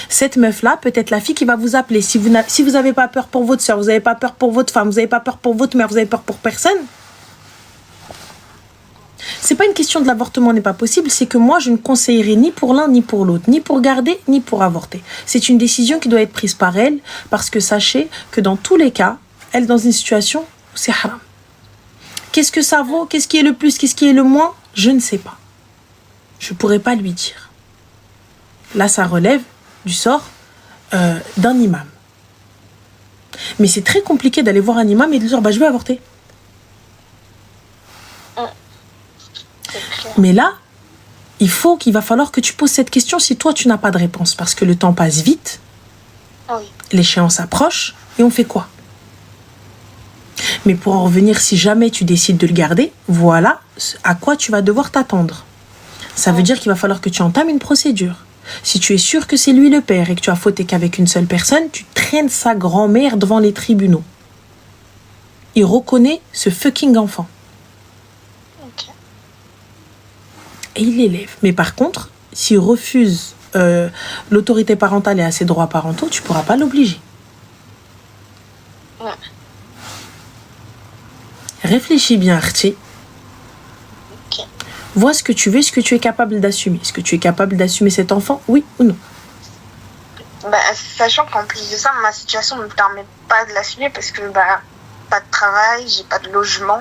Cette meuf-là peut être la fille qui va vous appeler. Si vous n'avez pas peur pour votre sœur, vous n'avez pas peur pour votre femme, vous n'avez pas peur pour votre mère, vous n'avez peur pour personne. C'est pas une question de l'avortement n'est pas possible, c'est que moi je ne conseillerais ni pour l'un ni pour l'autre, ni pour garder ni pour avorter. C'est une décision qui doit être prise par elle, parce que sachez que dans tous les cas, elle est dans une situation où c'est haram. Qu'est-ce que ça vaut? Qu'est-ce qui est le plus? Qu'est-ce qui est le moins? Je ne sais pas. Je pourrais pas lui dire. Là, ça relève du sort d'un imam. Mais c'est très compliqué d'aller voir un imam et de lui dire je vais avorter. Mais là, il va falloir que tu poses cette question si toi, tu n'as pas de réponse. Parce que le temps passe vite, Oui. l'échéance approche, et on fait quoi? Mais pour en revenir, si jamais tu décides de le garder, voilà à quoi tu vas devoir t'attendre. Ça veut dire qu'il va falloir que tu entames une procédure. Si tu es sûr que c'est lui le père et que tu as fauté qu'avec une seule personne, tu traînes sa grand-mère devant les tribunaux. Il reconnaît ce fucking enfant. Ok. Et il l'élève. Mais par contre, s'il refuse l'autorité parentale et à ses droits parentaux, tu ne pourras pas l'obliger. Ouais. Réfléchis bien, Archie. Ok. Vois ce que tu veux, ce que tu es capable d'assumer. Est-ce que tu es capable d'assumer cet enfant, oui ou non? Bah, sachant qu'en plus de ça, ma situation ne me permet pas de l'assumer parce que bah, pas de travail, j'ai pas de logement.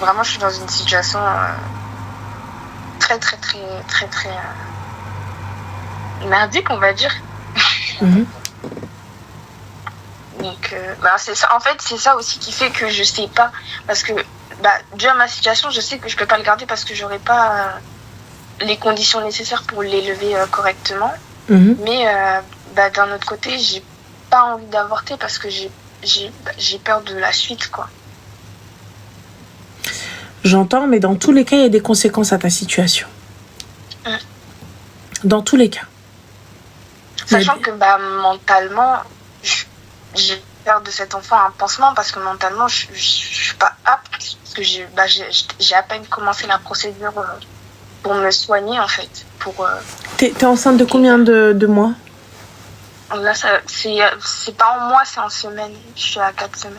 Vraiment, je suis dans une situation très merdique, on va dire. Mhm. Donc, bah, c'est ça. En fait, c'est ça aussi qui fait que je sais pas. Parce que, bah, dû à ma situation, je sais que je peux pas le garder parce que j'aurai pas les conditions nécessaires pour l'élever correctement. Mhm. Mais, bah, d'un autre côté, j'ai pas envie d'avorter parce que j'ai peur de la suite, quoi. J'entends, mais dans tous les cas, il y a des conséquences à ta situation. Dans tous les cas. Sachant que, bah, mentalement, j'ai peur de cet enfant un pansement parce que mentalement, je suis pas apte. Parce que j'ai à peine commencé la procédure pour me soigner, en fait. T'es enceinte de combien de mois? Là, c'est pas en mois, c'est en semaine. Je suis à 4 semaines.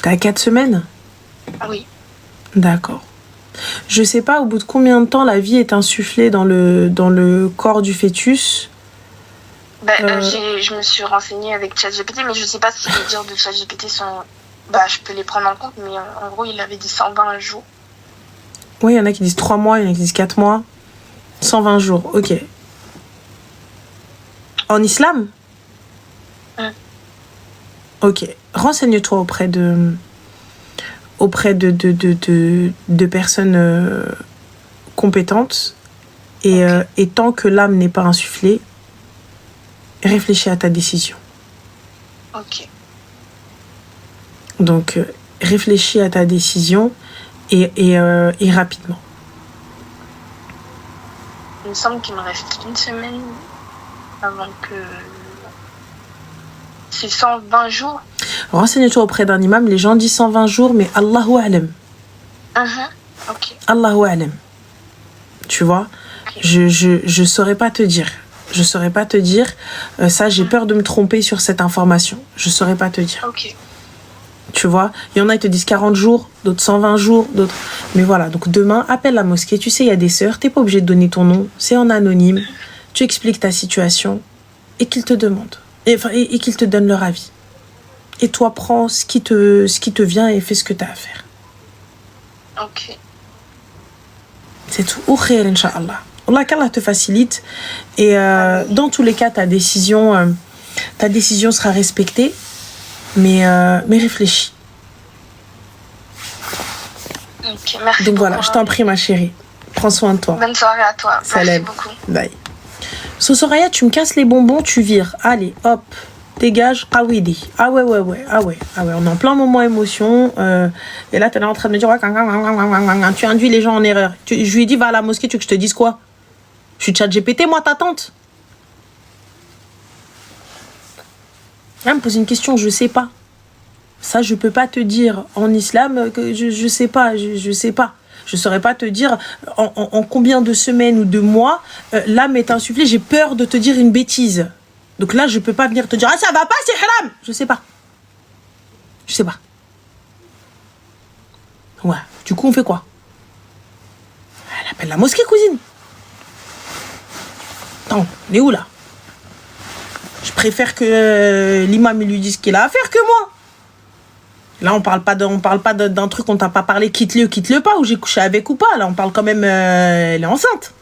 T'es à 4 semaines? Oui. D'accord. Je sais pas au bout de combien de temps la vie est insufflée dans le corps du fœtus. Je me suis renseignée avec ChatGPT, mais je sais pas si les dires de ChatGPT sont... Bah, je peux les prendre en compte, mais en gros, il avait dit 120 jours. Oui, il y en a qui disent 3 mois, il y en a qui disent 4 mois. 120 jours, ok. En islam? Ok. Renseigne-toi auprès de personnes compétentes. Et tant que l'âme n'est pas insufflée, réfléchis à ta décision. Ok. Donc, réfléchis à ta décision et rapidement. Il me semble qu'il me reste une semaine avant que... C'est 120 jours. Renseigne-toi auprès d'un imam. Les gens disent 120 jours, mais Allahu A'lam. Ok. Allahu A'lam. Tu vois, je saurais pas te dire. Je saurais pas te dire. Ça, j'ai peur de me tromper sur cette information. Je saurais pas te dire. Ok. Tu vois, il y en a qui te disent 40 jours, d'autres 120 jours, d'autres... Mais voilà, donc demain, appelle la mosquée. Tu sais, il y a des sœurs, t'es pas obligé de donner ton nom. C'est en anonyme. Tu expliques ta situation et qu'ils te demandent. Et qu'ils te donnent leur avis. Et toi, prends ce qui te vient et fais ce que tu as à faire. Ok. C'est tout. Ou khair, Inch'Allah. Allah qu'Allah te facilite. Et dans tous les cas, ta décision sera respectée. Mais réfléchis. Ok, merci. Donc voilà, je t'en prie, ma chérie. Prends soin de toi. Bonne soirée à toi. Salam. Merci beaucoup. Bye. Soraya, tu me casses les bonbons, tu vires. Allez, hop. Dégage, Kawidi. Ah ouais, on est en plein moment émotion. Et là, t'es là en train de me dire, ouais, tu induis les gens en erreur. Je lui ai dit, va à la mosquée, tu veux que je te dise quoi? Je suis ChatGPT, moi, ta tante. Elle me pose une question, je sais pas. Ça, je peux pas te dire en islam que je sais pas, je sais pas. Je saurais pas te dire en combien de semaines ou de mois l'âme est insufflée. J'ai peur de te dire une bêtise. Donc là, je peux pas venir te dire ah ça va pas, c'est haram. Je sais pas. Ouais. Du coup, on fait quoi? Elle appelle la mosquée, cousine. Attends, on est où là? Je préfère que l'imam lui dise ce qu'il a à faire que moi. Là, on parle pas d'un truc qu'on t'a pas parlé, quitte-le pas, ou j'ai couché avec ou pas. Là, on parle quand même, elle est enceinte.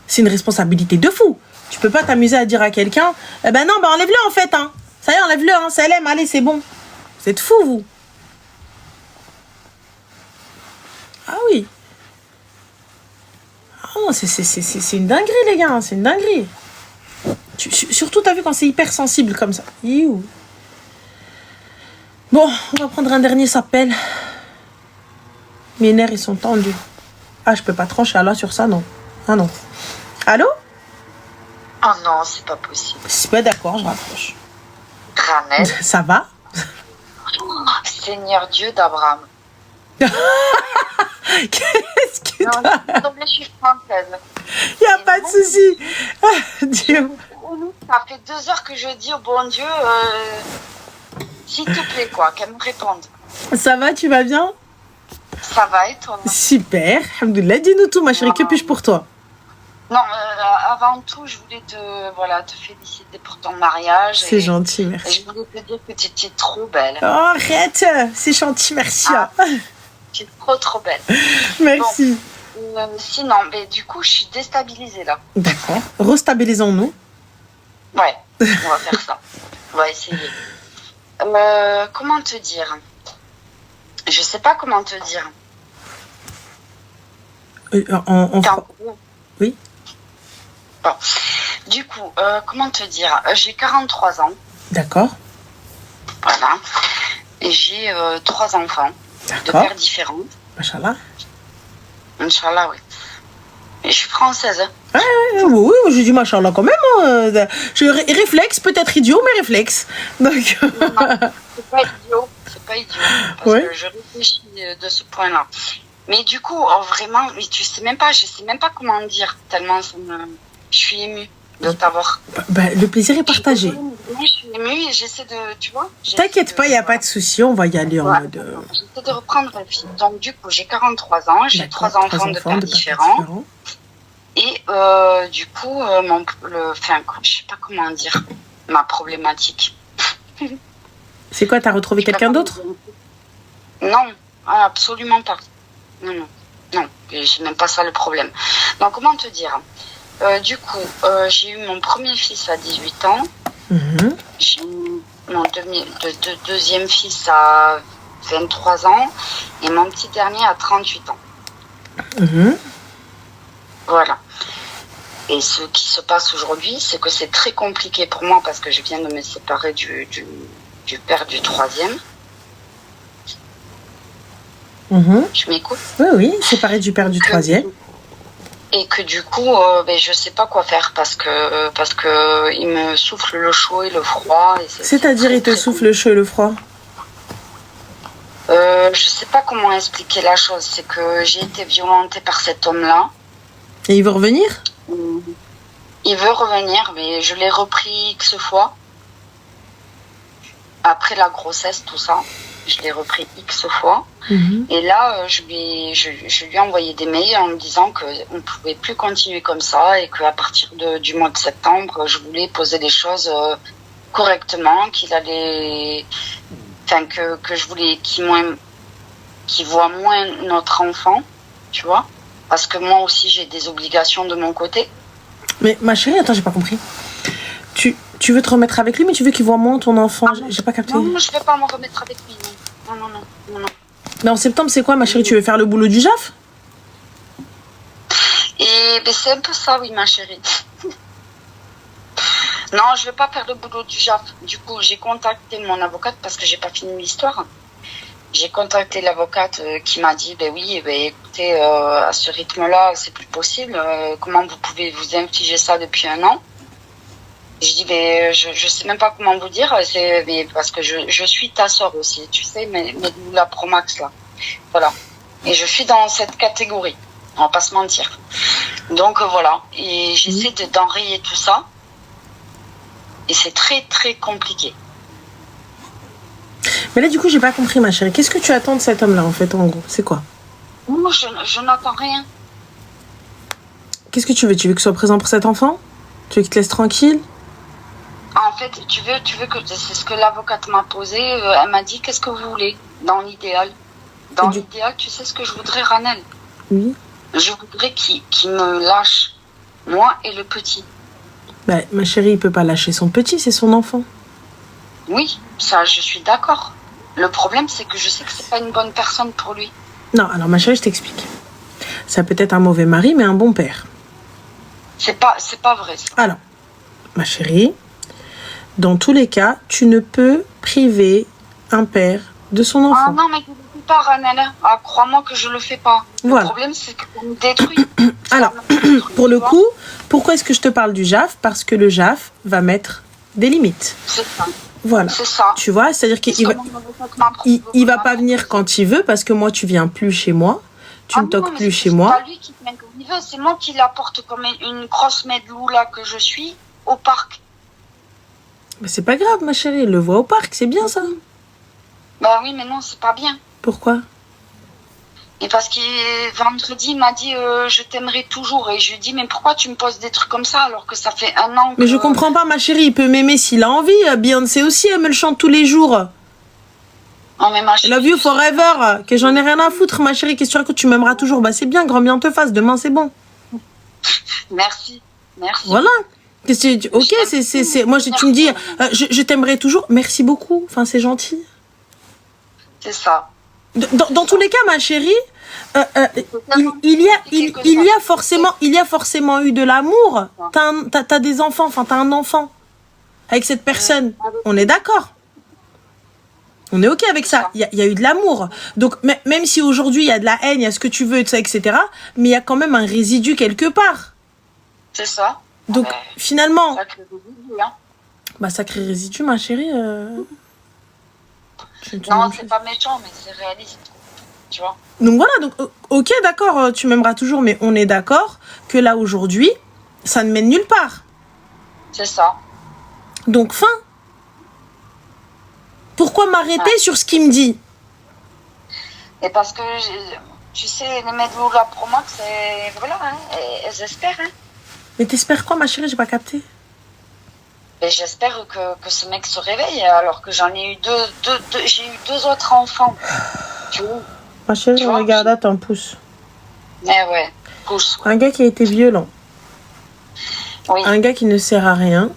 C'est une responsabilité de fou. Tu peux pas t'amuser à dire à quelqu'un, enlève-le en fait, hein. Ça y est, enlève-le, hein. Ça l'aime, allez, c'est bon. Vous êtes fous, vous. Ah oui. Oh, c'est une dinguerie, les gars. C'est une dinguerie. Surtout, t'as vu quand c'est hyper sensible comme ça. Iou. Bon, on va prendre un dernier s'appelle. Mes nerfs, ils sont tendus. Ah, je peux pas trancher là sur ça, non. Ah non. Allô? Oh non, c'est pas possible. C'est pas d'accord, je raccroche. Ranel, Ça va? Seigneur Dieu d'Abraham. Qu'est-ce que Non, t'as? non, mais je suis française. Y a pas de souci. Ah, Dieu. Ça fait 2 heures que je dis au bon Dieu, s'il te plaît, quoi, qu'elle me réponde. Ça va, tu vas bien? Ça va et toi? Super. Alhamdoulilah. Dis-nous tout, ma chérie. Que puis-je pour toi? Non, avant tout, je voulais te féliciter pour ton mariage. C'est gentil, Et merci. je voulais te dire que tu étais trop belle. Oh, arrête. C'est gentil, merci. Ah. Tu es trop belle. Merci. Sinon, mais du coup, je suis déstabilisée là. D'accord. Restabilisons-nous. Ouais, on va faire ça. On va essayer. Comment te dire? Je sais pas comment te dire. Fran- Oui. Bon. Du coup, comment te dire? J'ai 43 ans. D'accord. Voilà. Et j'ai 3 enfants de D'accord. pères différents. Machallah. Inch'Allah, oui. Et je suis française. Hein. Oui, j'ai dit machallah quand même. Réflexe, peut-être idiot, mais réflexe. Donc. C'est pas idiot. C'est pas idiot. Parce Ouais. que je réfléchis de ce point-là. Mais du coup, vraiment, mais tu sais même pas, je sais même pas comment dire. Tellement je suis émue de t'avoir. Le plaisir est partagé. Je suis émue et j'essaie de, tu vois. T'inquiète pas, il n'y a pas de souci, on va y aller en Ouais. mode. J'essaie de reprendre la vie. Donc, du coup, j'ai 43 ans, j'ai D'accord, 3 enfants de pères différents. Et du coup, je sais pas comment dire, ma problématique. C'est quoi, t'as retrouvé quelqu'un d'autre? Non, absolument pas. Non, j'ai même pas ça le problème. Donc, comment te dire? Du coup, j'ai eu mon premier fils à 18 ans. Mhm. J'ai eu mon deuxième fils à 23 ans. Et mon petit dernier à 38 ans. Mhm. Voilà. Et ce qui se passe aujourd'hui, c'est que c'est très compliqué pour moi parce que je viens de me séparer du père du troisième. Mhm. Tu m'écoutes? Oui, séparé du père du troisième. Et que du coup, je sais pas quoi faire parce que il me souffle le chaud et le froid. Et C'est-à-dire, il te souffle le chaud et le froid? Je sais pas comment expliquer la chose. C'est que j'ai été violentée par cet homme-là. Et il veut revenir? Il veut revenir, mais je l'ai repris X fois. Après la grossesse, tout ça, je l'ai repris X fois. Mhm. Et là, je lui ai envoyé des mails en me disant qu'on ne pouvait plus continuer comme ça et qu'à partir du mois de septembre, je voulais poser les choses correctement, qu'il allait... Enfin, que je voulais qu'il voit moins notre enfant, tu vois. Parce que moi aussi, j'ai des obligations de mon côté. Mais ma chérie, attends, j'ai pas compris. Tu veux te remettre avec lui, mais tu veux qu'il voit moins ton enfant. J'ai pas capté. Non, je vais pas me remettre avec lui, non. Non. Mais en septembre, c'est quoi, ma chérie? Tu veux faire le boulot du JAF? Et c'est un peu ça, oui, ma chérie. Non, je vais pas faire le boulot du JAF. Du coup, j'ai contacté mon avocate parce que j'ai pas fini l'histoire. J'ai contacté l'avocate qui m'a dit, écoutez, à ce rythme-là, c'est plus possible. Comment vous pouvez vous infliger ça depuis 1 an? Je dis, je sais même pas comment vous dire, parce que je suis ta sœur aussi, tu sais, mais la Promax, là. Voilà. Et je suis dans cette catégorie. On va pas se mentir. Donc, voilà. Et j'essaie d'enrayer tout ça. Et c'est très, très compliqué. Mais là, du coup, j'ai pas compris, ma chérie. Qu'est-ce que tu attends de cet homme-là, en fait, en gros? C'est quoi? Moi, je n'attends rien. Qu'est-ce que tu veux? Tu veux qu'il soit présent pour cet enfant? Tu veux qu'il te laisse tranquille? En fait, tu veux que... C'est ce que l'avocate m'a posé. Elle m'a dit, qu'est-ce que vous voulez dans l'idéal? Dans l'idéal, tu sais ce que je voudrais, Ranel? Oui. Je voudrais qu'il me lâche, moi et le petit. Ma chérie, il peut pas lâcher son petit, c'est son enfant. Oui, ça, je suis d'accord. Le problème, c'est que je sais que c'est pas une bonne personne pour lui. Non, alors ma chérie, je t'explique. Ça peut être un mauvais mari, mais un bon père. C'est pas vrai, ça. Alors, ma chérie, dans tous les cas, tu ne peux priver un père de son enfant. Ah non, mais je le fais pas, Ranel. Ah, crois-moi que je le fais pas. Voilà. Le problème, c'est qu'on me détruit. Alors, pour le coup, pourquoi est-ce que je te parle du JAF? Parce que le JAF va mettre des limites. C'est ça. Voilà. C'est ça. Tu vois, c'est-à-dire qu'il va, il va pas venir quand il veut, parce que moi, tu viens plus chez moi. Tu ne toques plus chez moi. C'est pas lui qui vient comme il veut, c'est moi qui l'apporte comme une grosse medloula que je suis au parc. Mais c'est pas grave, ma chérie, il le voit au parc, c'est bien ça. Bah oui, mais non, c'est pas bien. Pourquoi? Et parce que vendredi, il m'a dit je t'aimerai toujours. Et je lui ai dit mais pourquoi tu me poses des trucs comme ça alors que ça fait 1 an que... Mais je comprends pas, ma chérie, il peut m'aimer s'il a envie. Beyoncé aussi, elle me le chante tous les jours. Non, mais ma chérie, Love you forever, que j'en ai rien à foutre, ma chérie. Qu'est-ce que tu racontes? Tu m'aimeras toujours. Bah c'est bien, grand bien te fasse. Demain c'est bon. Merci. Voilà. Ok, c'est. Moi, tu me dis, je t'aimerai toujours. Merci beaucoup. Enfin, c'est gentil. C'est ça. Dans tous les cas, ma chérie, il y a forcément eu de l'amour. T'as des enfants, enfin t'as un enfant avec cette personne. On est d'accord. On est ok avec ça. Il y a eu de l'amour. Donc même si aujourd'hui il y a de la haine, il y a ce que tu veux, etc. Mais il y a quand même un résidu quelque part. C'est ça. Donc finalement, Sacré résidu, hein. bah sacré résidu, ma chérie. Non, c'est pas méchant, mais c'est réaliste. Tu vois. Donc voilà, donc ok, d'accord, tu m'aimeras toujours, mais on est d'accord que là aujourd'hui, ça ne mène nulle part. C'est ça. Donc fin. Pourquoi m'arrêter sur ce qu'il me dit? Et parce que, tu sais, les medloula Pro Max, voilà, hein, elles espèrent. Hein. Mais t'espères quoi, ma chérie? J'ai pas capté. Et j'espère que ce mec se réveille, alors que j'en ai eu j'ai eu 2 autres enfants. Tu vois. Ma chérie, Tu vois, regarde, attends, pousse. Mais ouais, pousse. Un gars qui a été violent, Oui, un gars qui ne sert à rien,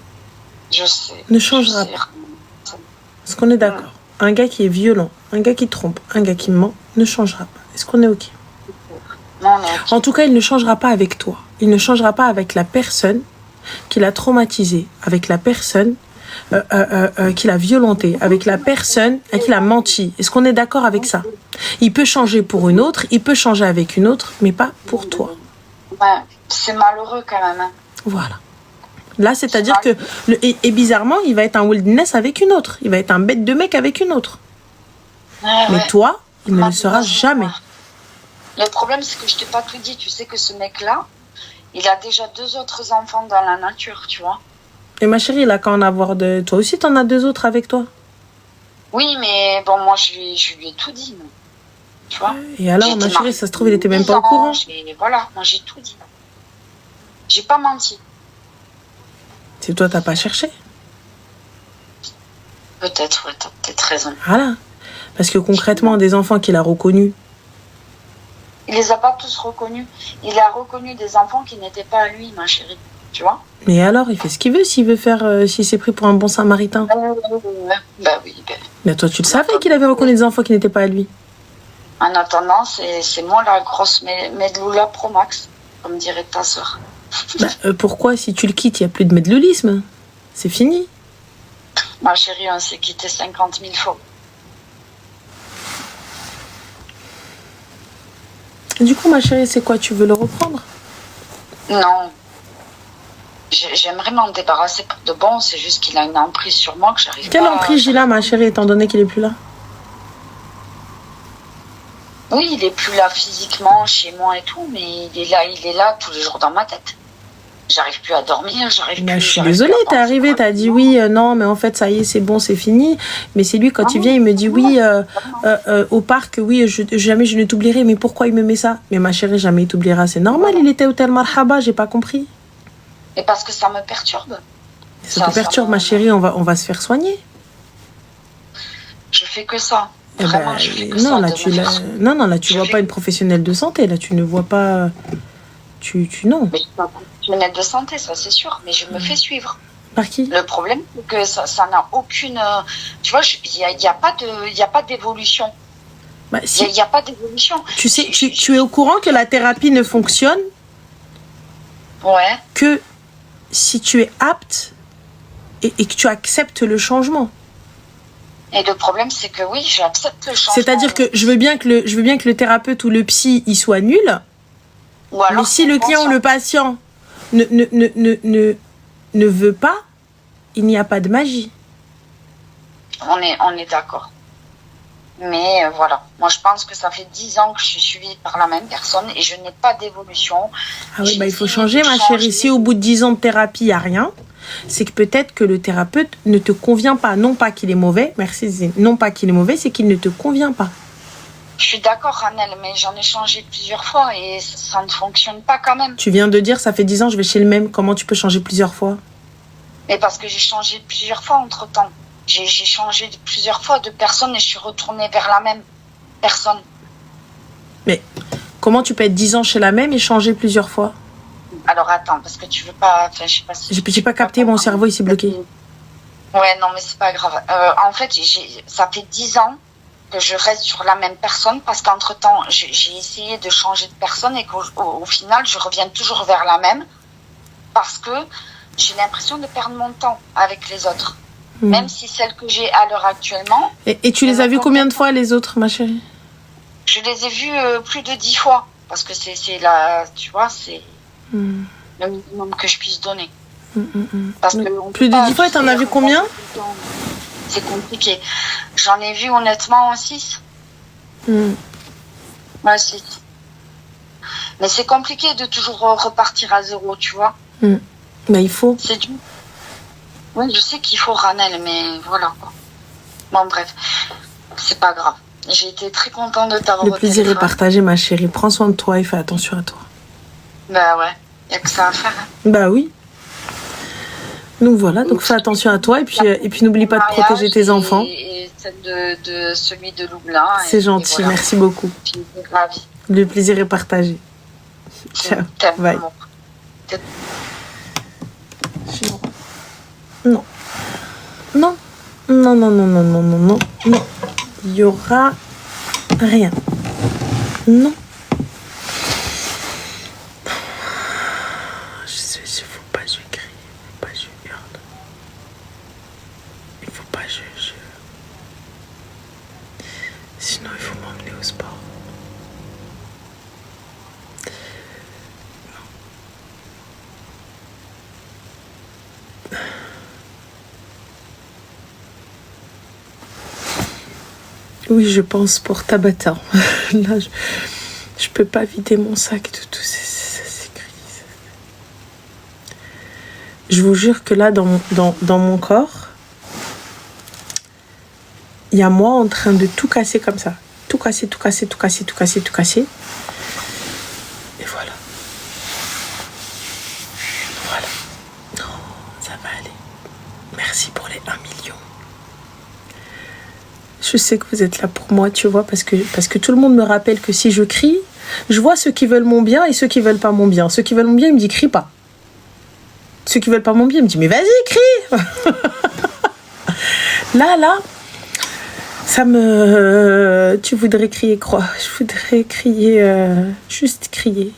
je sais. ne changera Je sais. pas. Est-ce qu'on est d'accord? Un gars qui est violent, un gars qui trompe, un gars qui ment, ne changera pas. Est-ce qu'on est ok? Non, non. En tout cas, il ne changera pas avec toi. Il ne changera pas avec la personne qui l'a traumatisé, avec la personne qui l'a violenté, avec la personne à qui il a menti. Est-ce qu'on est d'accord avec ça? Il peut changer pour une autre, il peut changer avec une autre, mais pas pour toi. Ouais, c'est malheureux quand même. Hein. Voilà. Là, c'est-à-dire que, et bizarrement, il va être un wilderness avec une autre. Il va être un bête de mec avec une autre. Ouais, Mais ouais. toi, il ne le sera jamais. Le problème, c'est que je t'ai pas tout dit. Tu sais que ce mec-là, il a déjà 2 autres enfants dans la nature, tu vois. Et ma chérie, il a qu'à en avoir deux. Toi aussi, t'en as 2 autres avec toi. Oui, mais bon, moi, je lui ai tout dit. Moi. Tu vois. Et alors, J'ai ma été chérie, ça se trouve, il était même 10 pas au ans, courant. Voilà, moi, j'ai tout dit. J'ai pas menti. C'est toi, t'as pas cherché. Peut-être, ouais, t'as peut-être raison. Voilà. Parce que concrètement, des enfants qu'il a reconnus. Il les a pas tous reconnus. Il a reconnu des enfants qui n'étaient pas à lui, ma chérie. Tu vois. Mais alors, il fait ce qu'il veut s'il veut faire, s'il s'est pris pour un bon samaritain. Bah oui. Mais toi, tu le savais qu'il avait reconnu des enfants qui n'étaient pas à lui. En attendant, c'est moi la grosse medloula Pro Max, comme dirait ta sœur. Bah, pourquoi, si tu le quittes, il n'y a plus de medloulisme? C'est fini. Ma chérie, on s'est quitté 50 000 fois. Et du coup, ma chérie, c'est quoi? Tu veux le reprendre? Non. J'aimerais m'en débarrasser pour de bon, c'est juste qu'il a une emprise sur moi que j'arrive pas. Quelle emprise il a, ma chérie, étant donné qu'il est plus là? Oui, il est plus là physiquement chez moi et tout, mais il est là tous les jours dans ma tête. J'arrive plus à dormir, Je suis désolée, t'es arrivée, t'as dit oui, non, mais en fait, ça y est, c'est bon, c'est fini. Mais c'est lui, quand il vient, il me dit oui, au parc, oui, jamais je ne t'oublierai. Mais pourquoi il me met ça? Mais ma chérie, jamais il t'oubliera. C'est normal, il était au Tel Marhaba, j'ai pas compris. Et parce que ça me perturbe. Ça te perturbe, ma chérie, on va se faire soigner. Je fais que ça. Eh Vraiment, ben, je fais que non, ça. là, tu vois pas une professionnelle de santé. Là, tu ne vois pas... Non. Mais je suis pas professionnelle de santé, ça c'est sûr, mais je me fais suivre. Par qui? Le problème, c'est que ça n'a aucune... Tu vois, il n'y a pas d'évolution. Bah, si. Il n'y a pas d'évolution. Tu sais, tu es au courant que la thérapie ne fonctionne Ouais. que si tu es apte et que tu acceptes le changement. Et le problème, c'est que oui, j'accepte le changement. C'est-à-dire que je veux bien que le thérapeute ou le psy il soit nul, Ou alors, mais si le client ou le patient ne veut pas, il n'y a pas de magie. On est d'accord. Mais voilà, moi je pense que ça fait 10 ans que je suis suivie par la même personne et je n'ai pas d'évolution. Ah oui, J'ai bah il faut essayé changer, de ma changer. chérie. Si au bout de 10 ans de thérapie, il n'y a rien, c'est que peut-être que le thérapeute ne te convient pas. Non pas qu'il est mauvais, merci Zine. Non pas qu'il est mauvais, c'est qu'il ne te convient pas. Je suis d'accord, Ranel, mais j'en ai changé plusieurs fois et ça ne fonctionne pas quand même. Tu viens de dire, ça fait 10 ans, je vais chez le même. Comment tu peux changer plusieurs fois? Mais parce que j'ai changé plusieurs fois entre-temps. J'ai changé plusieurs fois de personne et je suis retournée vers la même personne. Mais comment tu peux être 10 ans chez la même et changer plusieurs fois? Alors attends, parce que tu veux pas... Enfin, je sais pas si... J'ai pas capté, mon cerveau il s'est bloqué. Ouais, non, mais c'est pas grave. En fait, ça fait 10 ans que je reste sur la même personne parce qu'entre-temps, j'ai essayé de changer de personne et qu'au final, je reviens toujours vers la même parce que j'ai l'impression de perdre mon temps avec les autres. Même si celle que j'ai à l'heure actuellement... Et tu les as vues combien de fois, les autres, ma chérie? Je les ai vues plus de 10 fois. Parce que c'est la... Tu vois, c'est le minimum que je puisse donner. Parce que plus de 10 fois, t'en as vu combien? C'est compliqué. J'en ai vu honnêtement 6. Ouais, 6. Mais c'est compliqué de toujours repartir à zéro, tu vois. Mais il faut. C'est dur. Oui, je sais qu'il faut Ranel, mais voilà quoi. Bon, bref, c'est pas grave. J'ai été très contente de t'avoir. Le plaisir est partagé, ma chérie. Prends soin de toi et fais attention à toi. Bah ouais, y a que ça à faire. Hein. Bah oui. Donc voilà, donc fais attention à toi et puis n'oublie pas de protéger tes enfants. Et celle de celui de Loubla. C'est gentil, voilà. Merci beaucoup. Je suis ravie. Le plaisir est partagé. Ciao. Bye. Non. Non. Non, non, non, non, non, non, non, non. Il n'y aura rien. Non. Je faut pas, je crie. Faut pas, je hurle. Il faut pas, je... Sinon, il faut m'emmener au sport. Oui, je pense pour Tabata. Là, je peux pas vider mon sac de tout ces cris. Je vous jure que là, dans mon corps, il y a moi en train de tout casser comme ça. Tout casser, tout casser, tout casser, tout casser, tout casser. Et voilà. Voilà. Non, ça va aller. Merci pour les 1 million. Je sais que vous êtes là pour moi, tu vois, parce que tout le monde me rappelle que si je crie, je vois ceux qui veulent mon bien et ceux qui veulent pas mon bien. Ceux qui veulent mon bien, ils me disent crie pas. Ceux qui veulent pas mon bien, ils me disent mais vas-y, crie. Là, ça me... Tu voudrais crier quoi? Je voudrais crier, juste crier.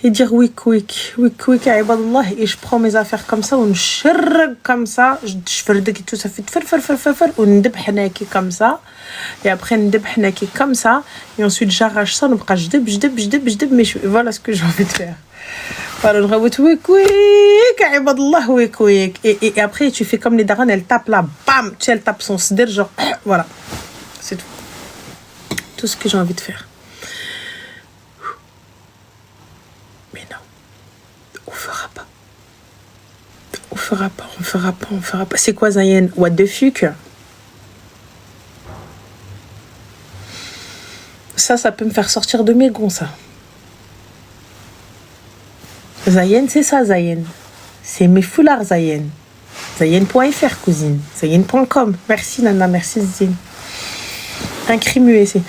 Et dire oui, quick, ibadallah. Et je prends mes affaires comme ça, on chirre comme ça, je fais tout ça fait fer, on ndebhnaki comme ça. Et après, ndebhnaki comme ça. Et ensuite, j'arrache ça, on bqa jdeb, mais voilà ce que j'ai envie de faire. Voilà, je raboute oui, quick, ibadallah, oui, quick. Et après, tu fais comme les darans, elle tape là, bam, tu sais, elle tape son sder, genre, voilà. C'est tout. Tout ce que j'ai envie de faire. Mais non, on fera pas. C'est quoi, Zayen? What the fuck? Ça peut me faire sortir de mes gonds, ça. Zayen, c'est ça, Zayen. C'est mes foulards, Zayen. Zayen.fr, cousine. Zayen.com. Merci, Nana, merci, Zine. Un cri muet, c'est...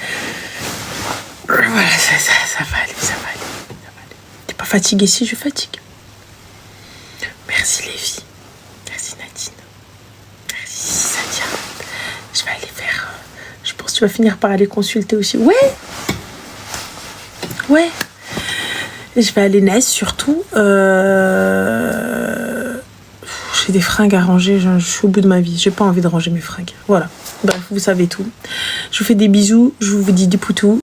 Voilà, ça va aller. T'es pas fatiguée? Si, je fatigue. Merci, Lévi. Merci, Nadine. Merci, Sadia. Je vais aller faire Je pense que tu vas finir par aller consulter aussi. Ouais. Je vais aller naître surtout. J'ai des fringues à ranger. Je suis au bout de ma vie. J'ai pas envie de ranger mes fringues. Voilà. Bref, vous savez tout. Je vous fais des bisous. Je vous dis du poutou.